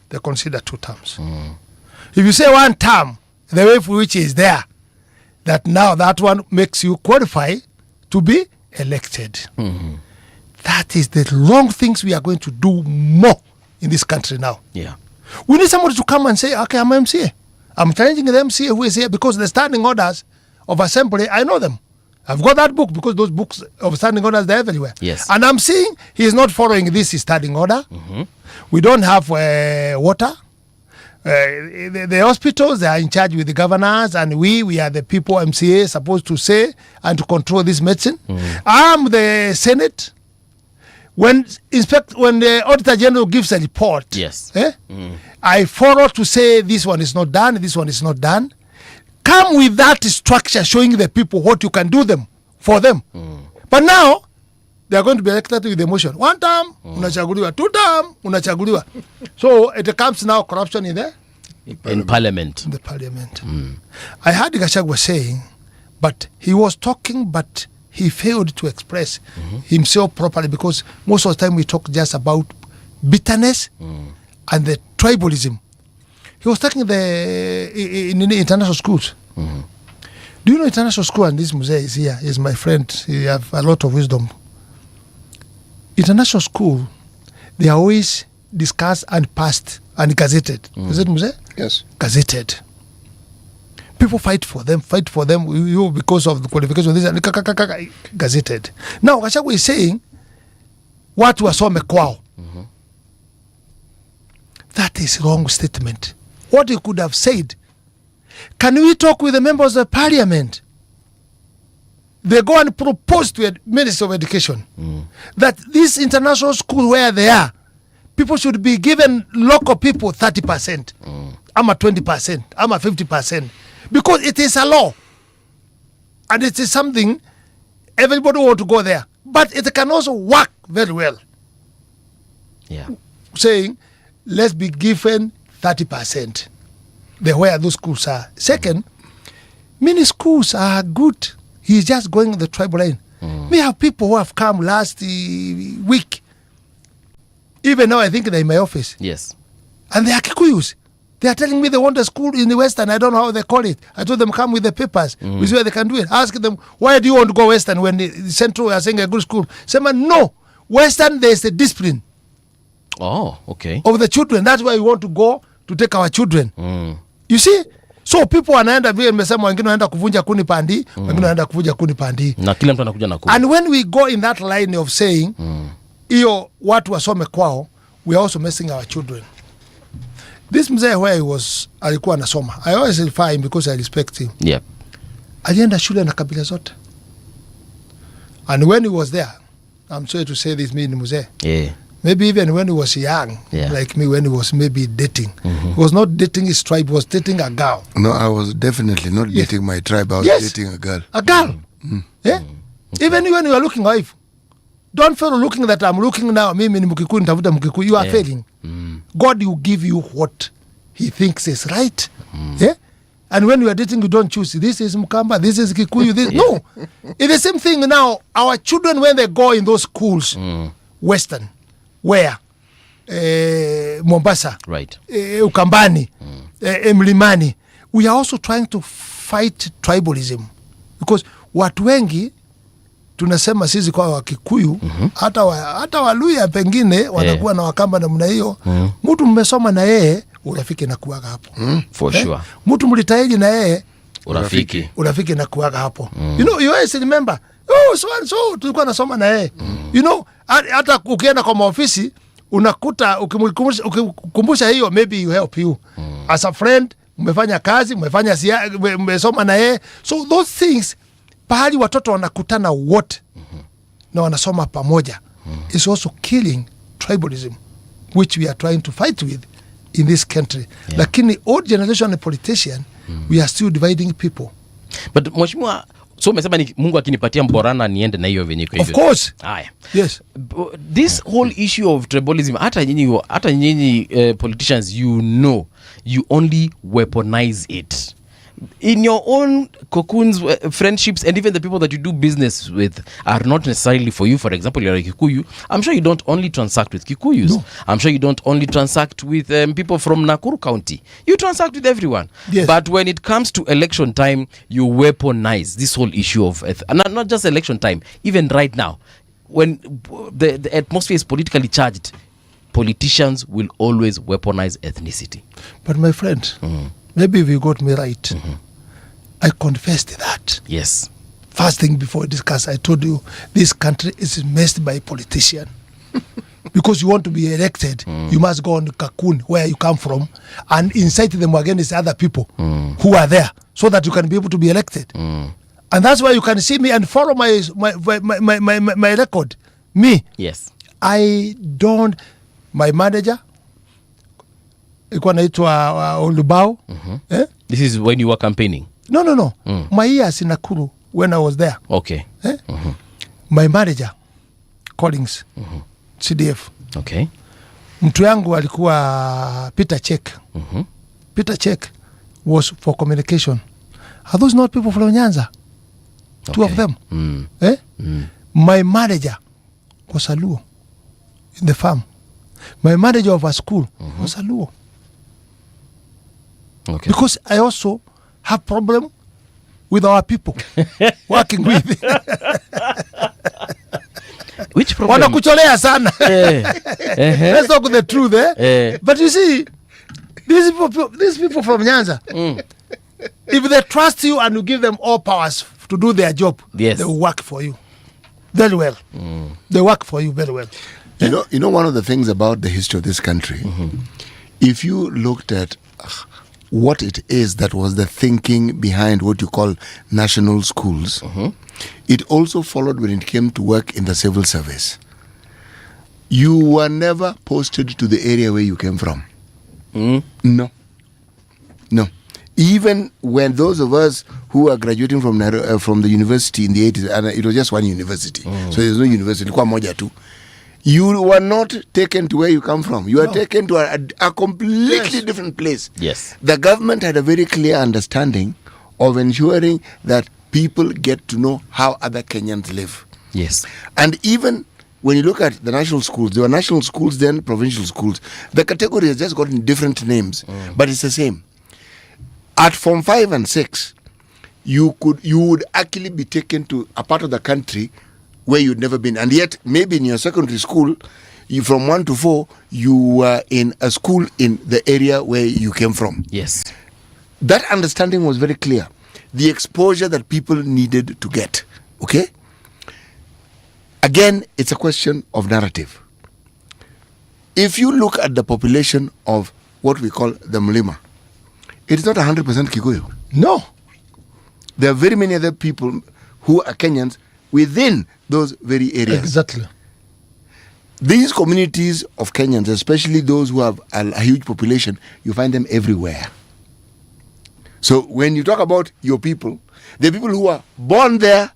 They consider 2 terms. If you say 1 term, the way for which is there, that now that one makes you qualify to be elected. That is the wrong things we are going to do more in this country now. Yeah. We need somebody to come and say, okay, I'm MCA. I'm challenging the MCA who is here because the standing orders of assembly, I know them. I've got that book because those books of standing orders, they're everywhere. Yes. And I'm seeing he's not following this standing order. We don't have water. The hospitals, they are in charge with the governors, and we are the people MCA supposed to say and to control this medicine. I'm the Senate. When the Auditor General gives a report, yes, I follow to say this one is not done, this one is not done. Come with that structure showing the people what you can do them for them. But now they are going to be elected with emotion. 1 term, unachaguliwa. 2 term, unachaguliwa. So it comes now corruption in there. In parliament. In the parliament. I heard Gachagua saying, but he was talking, but he failed to express himself properly because most of the time we talk just about bitterness and the tribalism. He was talking in the international schools. Do you know international school, and this Muzee is here, is my friend, he have a lot of wisdom. International school, they are always discussed and passed and gazetted. Is it Muzee? Yes. Gazetted. People fight for them you because of the qualification of this and gazetted. Now Gachagua is saying watu wasome kwao. That is wrong statement. What he could have said, can we talk with the members of parliament? They go and propose to the Minister of Education that this international school where they are, people should be given local people 30%, ama 20%, ama 50%, because it is a law. And it is something everybody want to go there. But it can also work very well. Yeah. Saying, let's be given 30%. Where those schools are. Second, many schools are good. He's just going the tribal line. We have people who have come last week. Even now, I think they're in my office. Yes. And they are Kikuyus. They are telling me they want a school in the Western. I don't know how they call it. I told them, come with the papers. We see where they can do it. Ask them, why do you want to go Western when the Central are saying a good school? Say, man, no. Western, there's a discipline. Oh, okay. Of the children. That's why we want to go to take our children. You see? So people wanaenda vile nimesema, wengine wanaenda kuvunja kuni pandi, wengine wanaenda kuvunja kuni pandi. Na kila mtu anakuja na kuni. And when we go in that line of saying, iyo watu wasome kwao, we are also messing our children. This mzee where he was, alikuwa anasoma. I always refer him because I respect him. Yep. Alienda shule na kabila zote. And when he was there, I'm sorry to say this, me ni mzee. Yeah. Maybe even when he was young, like me, when he was maybe dating. He was not dating his tribe, he was dating a girl. No, I was definitely not dating my tribe. I was dating a girl. A girl. Yeah? Even when you are looking wife, don't feel looking that I'm looking now, mimi ni Mkikuyu, nitafuta Mkikuyu. You are failing. God will give you what he thinks is right. Yeah? And when you are dating, you don't choose, this is Mkamba, this is Kikuyu, this. No. It's the same thing now. Our children, when they go in those schools, Western, where? Mombasa. Right. Ukambani. Mlimani. We are also trying to fight tribalism. Because watu wengi, tunasema sisi kwa Wakikuyu, hata Waluya pengine, wanakuwa na Wakamba namna hiyo. Mtu mmesoma na yeye, urafiki na kuwaga hapo. For sure. Mtu mlitaiji na yeye, urafiki na kuwaga hapo. You know, you always remember, so tulikuwa nasoma na yeye. You know, hata ukienda kwa maofisi, unakuta, ukikumbusha hiyo, maybe you help you. As a friend, umefanya kazi, umesoma na yeye. So those things, pahali watoto wanakutana wote, na wanasoma pamoja, is also killing tribalism, which we are trying to fight with in this country. Lakini old generation of politician, we are still dividing people. But mheshimiwa, so umesema ni Mungu akinipatia mborana niende na hiyo venye hivyo. Of course. Haya. Yes. This whole issue of tribalism, hata nyinyi politicians, you only weaponize it. In your own cocoons, friendships, and even the people that you do business with are not necessarily for you. For example, you're a Kikuyu. I'm sure you don't only transact with Kikuyus. No. I'm sure you don't only transact with people from Nakuru County. You transact with everyone. Yes. But when it comes to election time, you weaponize this whole issue of not just election time, even right now, when the atmosphere is politically charged, politicians will always weaponize ethnicity. But my friend, maybe if you got me right, I confessed that. Yes. First thing before we discuss, I told you this country is messed by politicians. Because you want to be elected, you must go on cocoon where you come from and incite them against other people who are there so that you can be able to be elected. And that's why you can see me and follow my record. Me. Yes. I don't, my manager, Olubao. This is when you were campaigning? No. My years in Nakuru when I was there. Okay. My manager, Collins, CDF. Okay. Mtu yangu alikuwa Peter Check. Peter Check was for communication. Are those not people from Nyanza? Two of them. My manager was a Luo in the farm. My manager of a school was a Luo. Okay. Because I also have problem with our people working with. Which problem? Wanakucholea sana. Let's talk the truth, eh? But you see, these people from Nyanza, if they trust you and you give them all powers to do their job, yes, they will work for you very well. They work for you very well. You know one of the things about the history of this country, if you looked at what it is that was the thinking behind what you call national schools, it also followed when it came to work in the civil service. You were never posted to the area where you came from. No. Even when those of us who are graduating from the university in the 80s, and it was just one university, so there's no university, kwa moja tu, you were not taken to where you come from. You were taken to a completely different place. Yes. The government had a very clear understanding of ensuring that people get to know how other Kenyans live. Yes. And even when you look at the national schools, there were national schools, then provincial schools. The category has just gotten different names, but it's the same. At Form 5 and 6, you would actually be taken to a part of the country where you'd never been, and yet maybe in your secondary school, you from 1 to 4, you were in a school in the area where you came from. Yes. That understanding was very clear. The exposure that people needed to get. Okay? Again, it's a question of narrative. If you look at the population of what we call the Mlima, it's not 100% Kikuyu. No. There are very many other people who are Kenyans within those very areas. Exactly. These communities of Kenyans, especially those who have a huge population, you find them everywhere. So when you talk about your people, the people who are born there,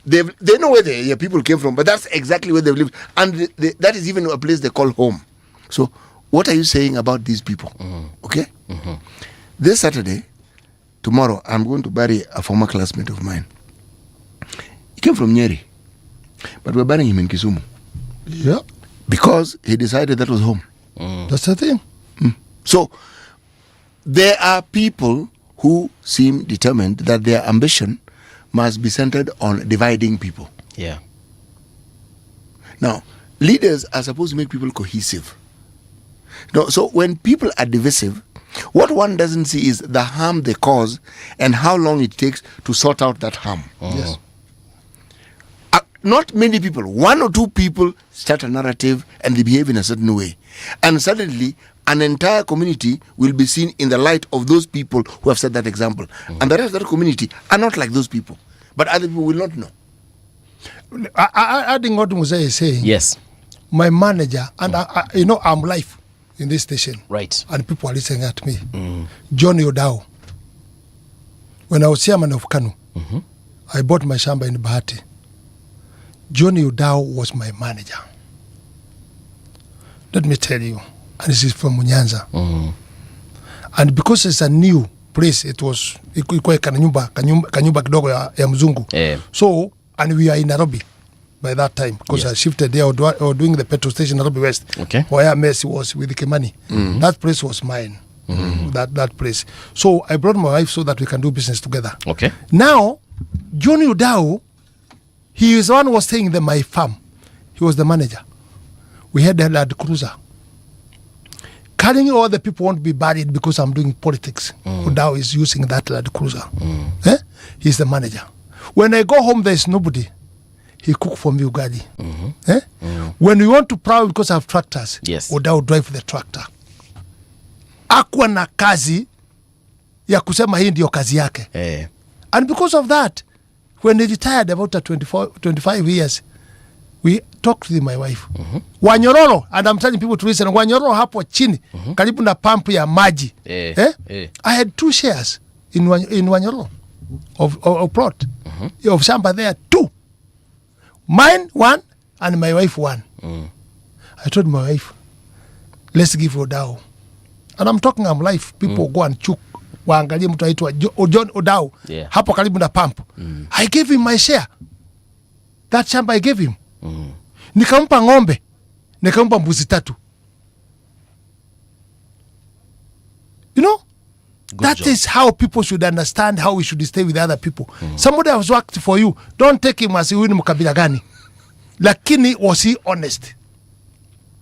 they know where your people came from, but that's exactly where they've lived. And that is even a place they call home. So what are you saying about these people? Okay? This Saturday, tomorrow, I'm going to bury a former classmate of mine. He came from Nyeri, but we're burying him in Kisumu. Yeah. Because he decided that was home. That's the thing. So there are people who seem determined that their ambition must be centered on dividing people. Yeah. Now, leaders are supposed to make people cohesive. No, so when people are divisive, what one doesn't see is the harm they cause and how long it takes to sort out that harm. Yes. Not many people, 1 or 2 people start a narrative and they behave in a certain way. And suddenly, an entire community will be seen in the light of those people who have set that example. And the rest of that community are not like those people. But other people will not know. Adding what Musa is saying. Yes. My manager, and I'm live. in this station. Right. And people are listening at me. John Yodao. When I was chairman of Kanu, I bought my shamba in Bahati. John Yodao was my manager. Let me tell you. And this is from Munyanza. And because it's a new place, it was kanyumba kidogo ya mzungu. So, and we are in Nairobi by that time, because I shifted there or doing the petrol station Nairobi West, where Messi was with Kimani. That place was mine. That place. So I brought my wife so that we can do business together. Okay. Now, John Udao, he is the one who was staying in my farm. He was the manager. We had a Land Cruiser. Carrying all the people won't be buried because I'm doing politics. Udao is using that Land Cruiser. He's the manager. When I go home, there's nobody. He cook for me ugali. When we want to plow because I have tractors, Udao drive the tractor. Akuwa na kazi ya kusema hii ndio kazi yake. And because of that, when he retired about 25 years, we talked with my wife. Wanyororo, and I'm telling people to listen, Wanyororo hapo chini, karibu na pump ya maji. I had 2 shares in Wanyororo of plot. Of shamba there, 2. Mine 1 and my wife 1. I told my wife, let's give Udao. And I'm talking I'm life. People go and chuk. Waangalie mtu aitwa John Udao. Hapo karibu na pump. I gave him my share. That shamba I gave him. Nikampa ng'ombe. Nikampa mbuzi 3. You know? That is how people should understand how we should stay with other people. Somebody has worked for you. Don't take him as huyu ni mkabila gani. Lakini was he honest?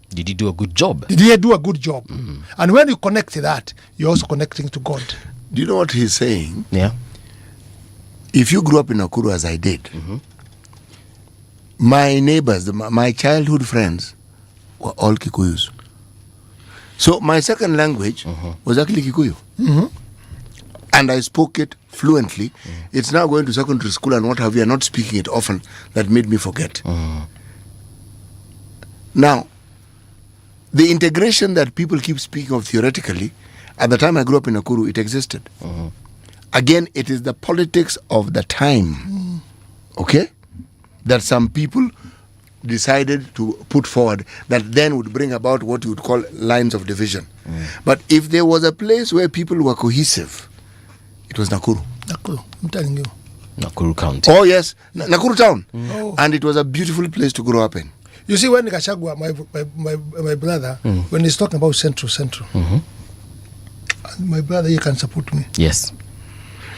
Did he do a good job? Did he do a good job? And when you connect to that, you're also connecting to God. Do you know what he's saying? Yeah. If you grew up in Nakuru as I did, my neighbors, my childhood friends were all Kikuyus. So my second language was actually Kikuyu. And I spoke it fluently. It's now going to secondary school and what have you, and not speaking it often, that made me forget. Now, the integration that people keep speaking of theoretically, at the time I grew up in Nakuru, it existed. Again, it is the politics of the time, okay, that some people decided to put forward that then would bring about what you would call lines of division. But if there was a place where people were cohesive, it was Nakuru. Nakuru, I'm telling you. Nakuru County. Oh yes, Nakuru town. And it was a beautiful place to grow up in. You see, when Gachagua, my brother, when he's talking about Central, and my brother, he can support me. Yes.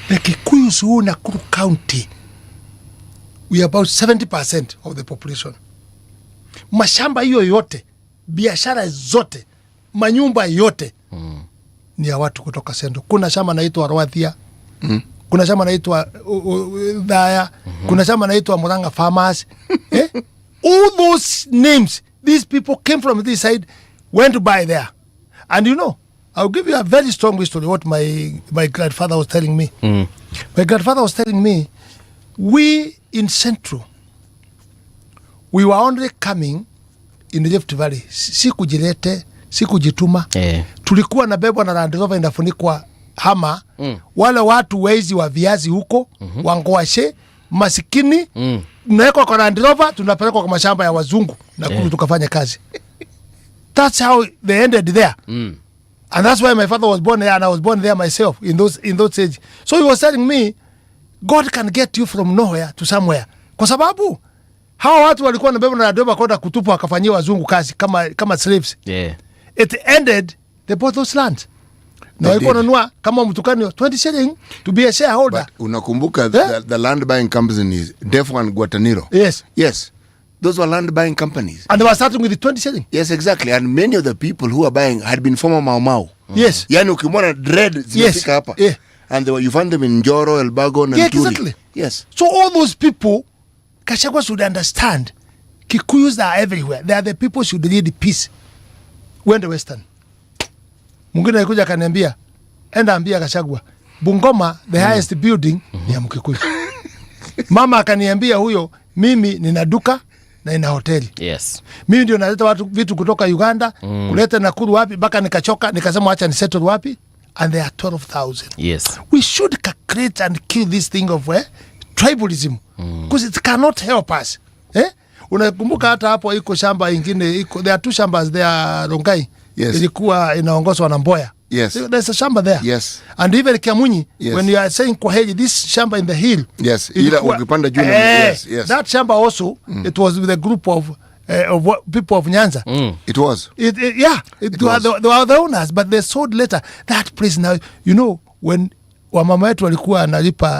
The Kikuyus who Nakuru County, we are about 70% of the population. Mashamba hiyo yote, biashara zote, manyumba yote, ni ya watu kutoka Central. Kuna shamba naitwa Rwathia, kuna shamba naitwa Dhaya, kuna shamba naitwa Muranga Farmers. All those names, these people came from this side, went to buy there. And you know, I'll give you a very strong history, what my grandfather was telling me. My grandfather was telling me, we in Central, we were only coming in the Rift Valley. Si kujilete, si kujituma. Tulikuwa na bebwa na Land Rover inafunikwa hama. Wale watu wezi wa viazi huko, wangoashe, masikini, tunawekwa kwa Land Rover, tunapelekwa kwa mashamba ya wazungu na kulu tukafanya kazi. That's how they ended there. And that's why my father was born there and I was born there myself in those age. So he was telling me, God can get you from nowhere to somewhere. Kwa sababu hawa watu walikuwa na beba na Land Rover kwenda kutupa wakafanyia wazungu kazi kama slaves. It ended, they bought those lands. Na walikuwa nanua kama mtukani 20 shilling to be a shareholder. But unakumbuka the land buying companies, Defo and Guataniro. Yes. Those were land buying companies. And they were starting with 20 shilling. Yes, exactly. And many of the people who were buying had been former Mau Mau. Yes. Yani ukimwona dread zimefika hapa. And you find them in Njoro, Elbagon, and Turi. Exactly. Yes. So all those people, Gachagua should understand, Kikuyus are everywhere. They are the people who should lead peace. Wende Western. Mwingine alikuja akaniambia, enda ambia Gachagua, Bungoma, the highest building, ni ya Mkikuyu. Mama akaniambia huyo, mimi nina duka, na ina hoteli. Yes. Mimi ndio naleta watu vitu kutoka Uganda, kuleta Nakuru wapi, mpaka nikachoka, nikasema acha ni settle wapi, and there are 12,000. Yes. We should create and kill this thing of tribalism, because it cannot help us. Unakumbuka hata hapo iko shamba ingine, there are 2 shambas there Rongai. Yes. Ilikuwa inaongozwa na Mboya. Yes. There's a shamba there. Yes. And even Kiamunyi, Yes. when you are saying Kwaheli, this shamba in the hill. Yes. Ila ukipanda juu yes. That shamba also, it was with a group of people of Nyanza. It was. It was. They were the owners, but they sold later. That place now, when wamama wetu walikuwa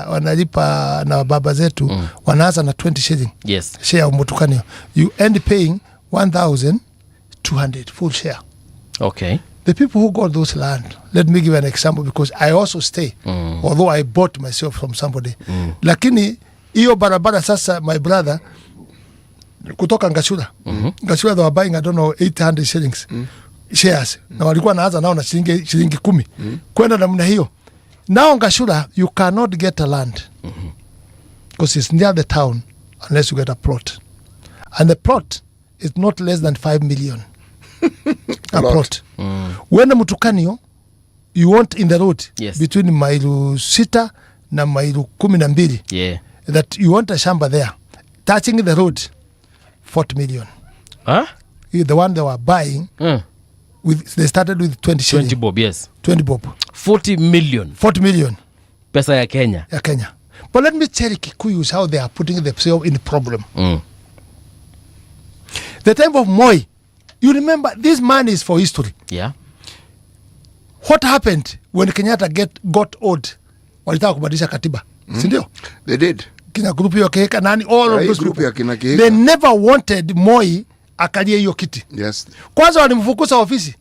wanalipa na baba zetu, wanaanza na 20 shilling. Yes. Share of Mutukanio. You end paying 1,200 full share. Okay. The people who got those land, let me give an example, because I also stay, although I bought myself from somebody. Lakini, iyo barabara sasa, my brother, kutoka Ngashura. Ngashura, they were buying, I don't know, 800 shillings shares. Na walikuwa naanza nao na shilingi 10. Kwenda namna hiyo. Now Ngashura, you cannot get a land. Because it's near the town, unless you get a plot. And the plot is not less than 5 million. A plot. When Mutukanio, you want in the road, yes, between mailu 6 na mailu 12, yeah, that you want a shamba there, touching the road, 40 million. Huh? The one they were buying, they started with 20 shilling. 20 bob, yes. 20 bob. 40 million. 40 million. Pesa ya Kenya. Ya Kenya. But let me tell you Kikuyus how they are putting themselves in the problem. The time of Moi, you remember, this man is for history. Yeah. What happened when Kenyatta got old? Walitaka kubadilisha katiba. Sindio? They did. Kina grupu ya Keheka nani, all of those people. They never wanted Moi akalie hiyo kiti. Yes. Kwanza walimfukuza ofisi.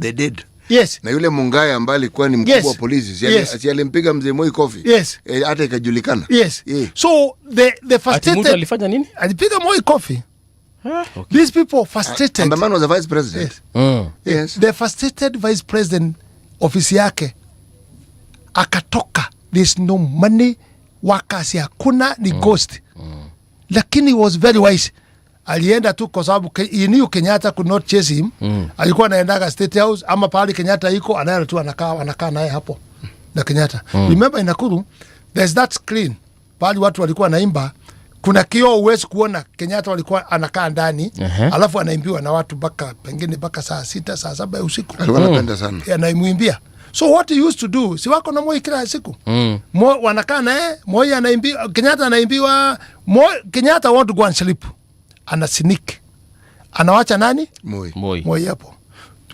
They did. Yes. Na yule Mung'ala ambaye alikuwa ni mkubwa wa polisi, si alimpiga mzee Moi kofi. Yes. Hata ikajulikana. Yes. Yeah. So the frustrated. Ati alifanya nini? Alipiga Moi kofi. Okay. These people frustrated. And the man was a vice president. Yes. Yes. The frustrated vice president ofisi yake akatoka. There's no money, wakasi hakuna, ni ghost. Lakini he was very wise. Alienda tu kwa sababu he knew Kenyatta could not chase him. Alikuwa anaendaga State House ama pahali Kenyatta iko, anaenda tu anakaa naye hapo na Kenyatta. Remember in Nakuru, there's that screen pahali watu walikuwa naimba, kuna kioo uwezi kuona Kenyatta walikuwa anakaa ndani, alafu anaimbiwa na watu pengine mpaka saa 6 saa 7 usiku. Alikuwa anapenda sana. Anaimuimbia. So what he used to do, si wako na Moi kila siku. Moi wanakaa naye, Moi anaimbiwa, Kenyatta anaimbiwa, Kenyatta want to go and sleep. Anasinik. Anawacha nani? Moi hapo.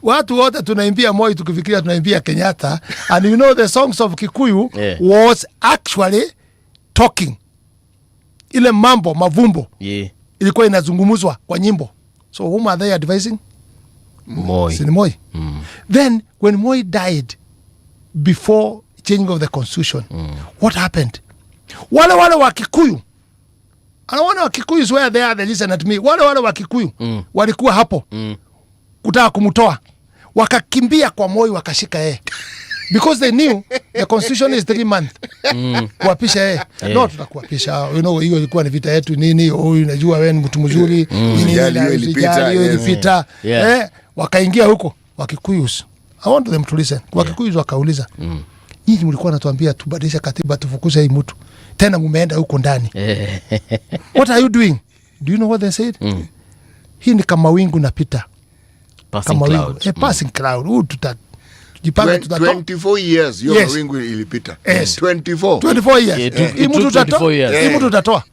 Watu wote tunaimbia Moi tukifikiria tunaimbia Kenyatta, and you know the songs of Kikuyu was actually talking. Ile mambo mavumbo ilikuwa inazungumuzwa kwa nyimbo. So whom are they advising? Moi. Sini Moi. Then when Moi died before changing of the constitution, what happened? Wale wa Kikuyu, anaona wa Kikuyu swear they are the listen at me. Wale wa Kikuyu walikuwa hapo kutaka kumutoa, wakakimbia kwa Moi wakashika yeye. Because they knew the constitution is 3 months. Kuapisha yeye. No, tutakuapisha. Hiyo ilikuwa ni vita yetu nini. Unajua wewe ni mtu mzuri. Ilipita. Wakaingia huko. Wakikuyus. I want them to listen. Wakikuyus wakauliza. Nyinyi mlikuwa natuambia tubadilisha katiba tufukuze hii mtu. Tena mumeenda huko ndani. What are you doing? Do you know what they said? Hii ni kama wingu napita. Passing cloud. Passing cloud. 24 years hiyo mawingu ilipita. 24 years. Hii mtu utatoa.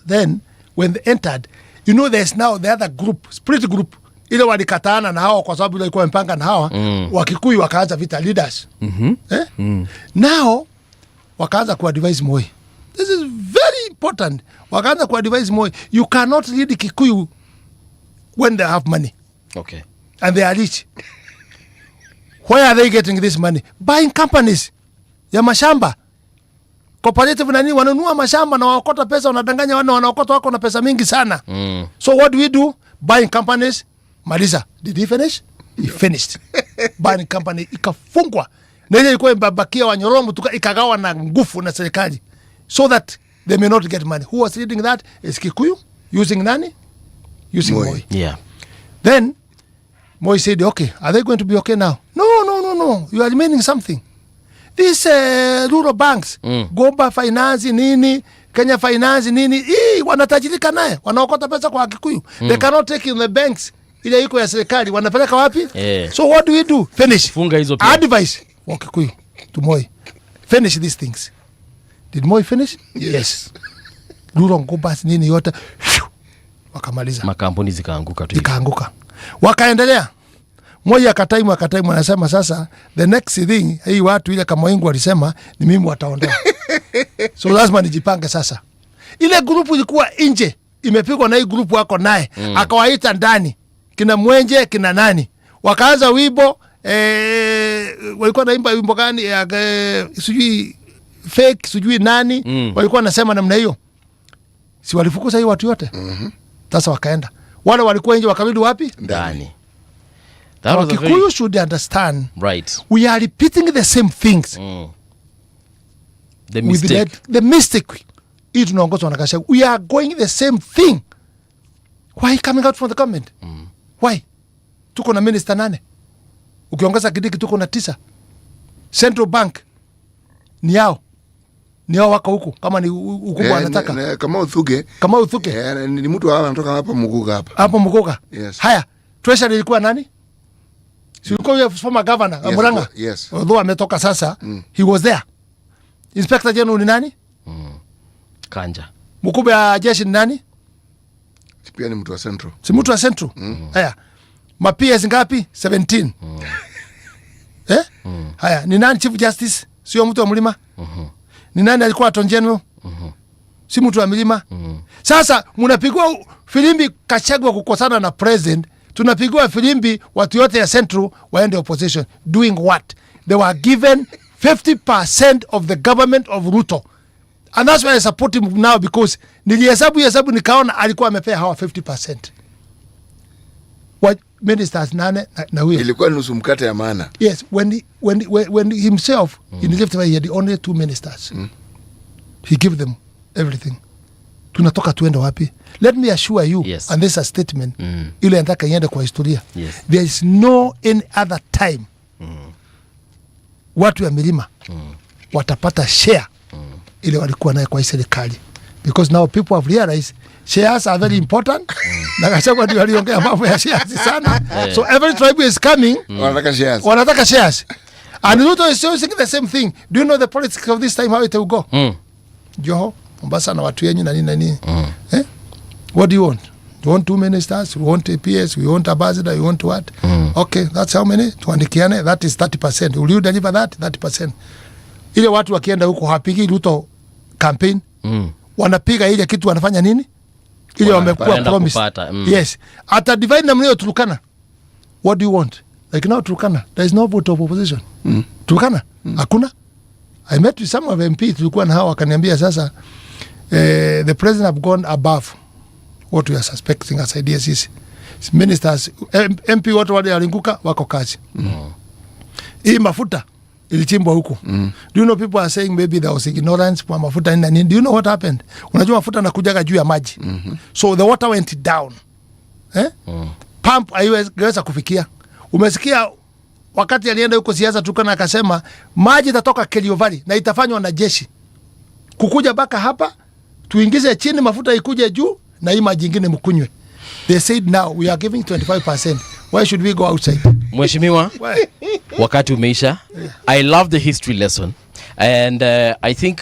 Then when they entered, you know there's now the other group, split group. Ile walikataana na hawa kwa sababu ile ilikuwa mpanga na hawa, Wakikuyu wakaanza vita leaders. Now wakaanza kuadvise Moi. This is very important. Wakaanza kuadvise Moi, you cannot lead Kikuyu when they have money. Okay. And they are rich. Where are they getting this money? Buying companies ya mashamba. Cooperative nani wanunua mashamba na waokota pesa, wanadanganya wanaokota wako na pesa mingi sana. So what do we do? Buying companies. Marisa, did he finish? He finished. Buying company ikafungwa. Na ile ilikuwa imebakia Wanyoromo ikagawa na nguvu na serikali. So that they may not get money. Who was leading that? Is Kikuyu using nani? Using Moi. Yeah. Then Moi said, okay, are they going to be okay now? No. You are remaining something. These rural banks, Gomba Finance nini, Kenya Finance nini, wanatajirika naye, wanaokota pesa kwa Kikuyu. They cannot take in the banks. Ile iko ya serikali, wanapeleka wapi? So what do we do? Finish. Funga hizo pia. Advice wa Kikuyu to Moi. Finish these things. Did Moi finish? Yes. Rural Gomba nini yote wakamaliza. Makampuni zikaanguka tu. Zikaanguka. Wakaendelea. Moi akataimu anasema sasa the next thing hii watu ile kama wengi walisema ni mimi wataondoa. So lazima nijipange sasa. Ile grupu ilikuwa nje imepigwa na hii grupu wako naye akawaita ndani kina Mwenje kina nani wakaanza wimbo walikuwa naimba wimbo gani sijui fake sijui nani walikuwa nasema namna hiyo. Si walifukuza hii watu yote. Sasa wakaenda wale walikuwa nje wakarudi wapi? Ndani. Kikuyu should understand. Right. We are repeating the same things. The mistake. The mistake. Hii tunaongozwa na Gachagua. We are going the same thing. Why coming out from the government? Why? Tuko na minister 8. Ukiongeza Kidiki tuko na 9. Central Bank ni yao wako huku kama ni ukubwa anataka. Kama Uthuge. Ni mtu anatoka hapa Muga hapa. Hapo Muga. Yes. Haya, treasury ilikuwa nani? Si ulikuwa yule former governor Muranga? Yes. Although ametoka sasa, he was there. Inspector General ni nani? Kanja. Mkubwa ya jeshi ni nani? Pia ni mtu wa Central. Si mtu wa Central. Haya. Ma-PS ngapi? 17. Haya, ni nani Chief Justice? Sio mtu wa Mlima? Ni nani alikuwa Attorney General? Si mtu wa Mlima? Sasa mnapigwa filimbi Gachagua kukosana na president. Tunapigwa filimbi watu yote ya Central waende opposition. Doing what? They were given 50% of the government of Ruto. And that's why I support him now because nilihesabu nikaona alikuwa amepea hawa 50%. What ministers 8 na huyo. Ilikuwa nusu mkate ya maana. Yes, when himself in the left he had only 2 ministers. He gave them everything. Tunatoka tuende wapi? Let me assure you, and this is a statement, ile nataka iende kwa historia. There is no any other time watu ya milima watapata share ile walikuwa nayo kwa serikali. Because now people have realized shares are very important. Na Gachagua ndio aliongea mambo ya shares sana. So every tribe is coming. Wanataka shares. And Ruto is saying the same thing. Do you know the politics of this time how it will go? Joho, Mombasa na watu yenyu na nini. What do you want? You want 2 ministers? We want APS? We want ambassador? You want what? Okay, that's how many? Tuandikiane, that is 30%. Will you deliver that? 30%. Ile watu wakienda huko hapigi Ruto campaign. Wanapiga ile kitu wanafanya nini? Ile wamekuwa promise. Yes. Ata divide na mlio Turkana. What do you want? Like now Turkana, there is no vote of opposition. Turkana, hakuna. I met with some of MP tulikuwa na hao wakaniambia sasa the president have gone above what we are suspecting as ideas is ministers MP wote wale walinguka wako kazi. Hii mafuta ilichimbwa huko. Do you know people are saying maybe there was ignorance kwa mafuta nini? Do you know what happened? Unajua mafuta nakujaga juu ya maji. So the water went down. Pump haiwezi kufikia. Umesikia wakati alienda huko siasa tukana akasema maji itatoka Kerio Valley na itafanywa na jeshi. Kukuja baka hapa tuingize chini mafuta ikuje juu na hii maji nyingine mkunywe. They said now we are giving 25%. Why should we go outside? Mheshimiwa, wakati umeisha. I love the history lesson. And I think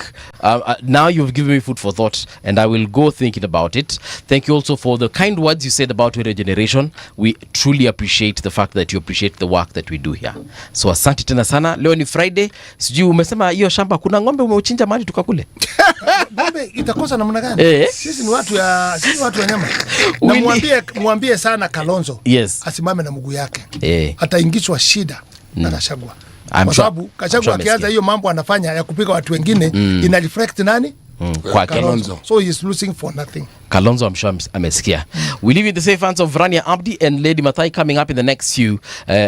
now you've given me food for thought and I will go thinking about it. Thank you also for the kind words you said about your generation. We truly appreciate the fact that you appreciate the work that we do here. So asante tena sana. Leo ni Friday. Sijui umesema hiyo shamba kuna ng'ombe umeuchinja mahali tukakule. Ng'ombe itakosa namna gani? Sisi ni watu ya nyama. Na muambie sana Kalonzo. Asimame na mguu yake. Ataingishwa shida na Gachagua. Kwa sababu Gachagua akianza hiyo mambo anafanya ya kupiga watu wengine ina reflect nani? Kwa Kalonzo. So he is losing for nothing. Kalonzo I'm sure amesikia. We leave in the safe hands of Rania Abdi and Lady Mathai coming up in the next few.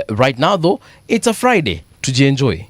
Right now though, it's a Friday. Tujienjoy.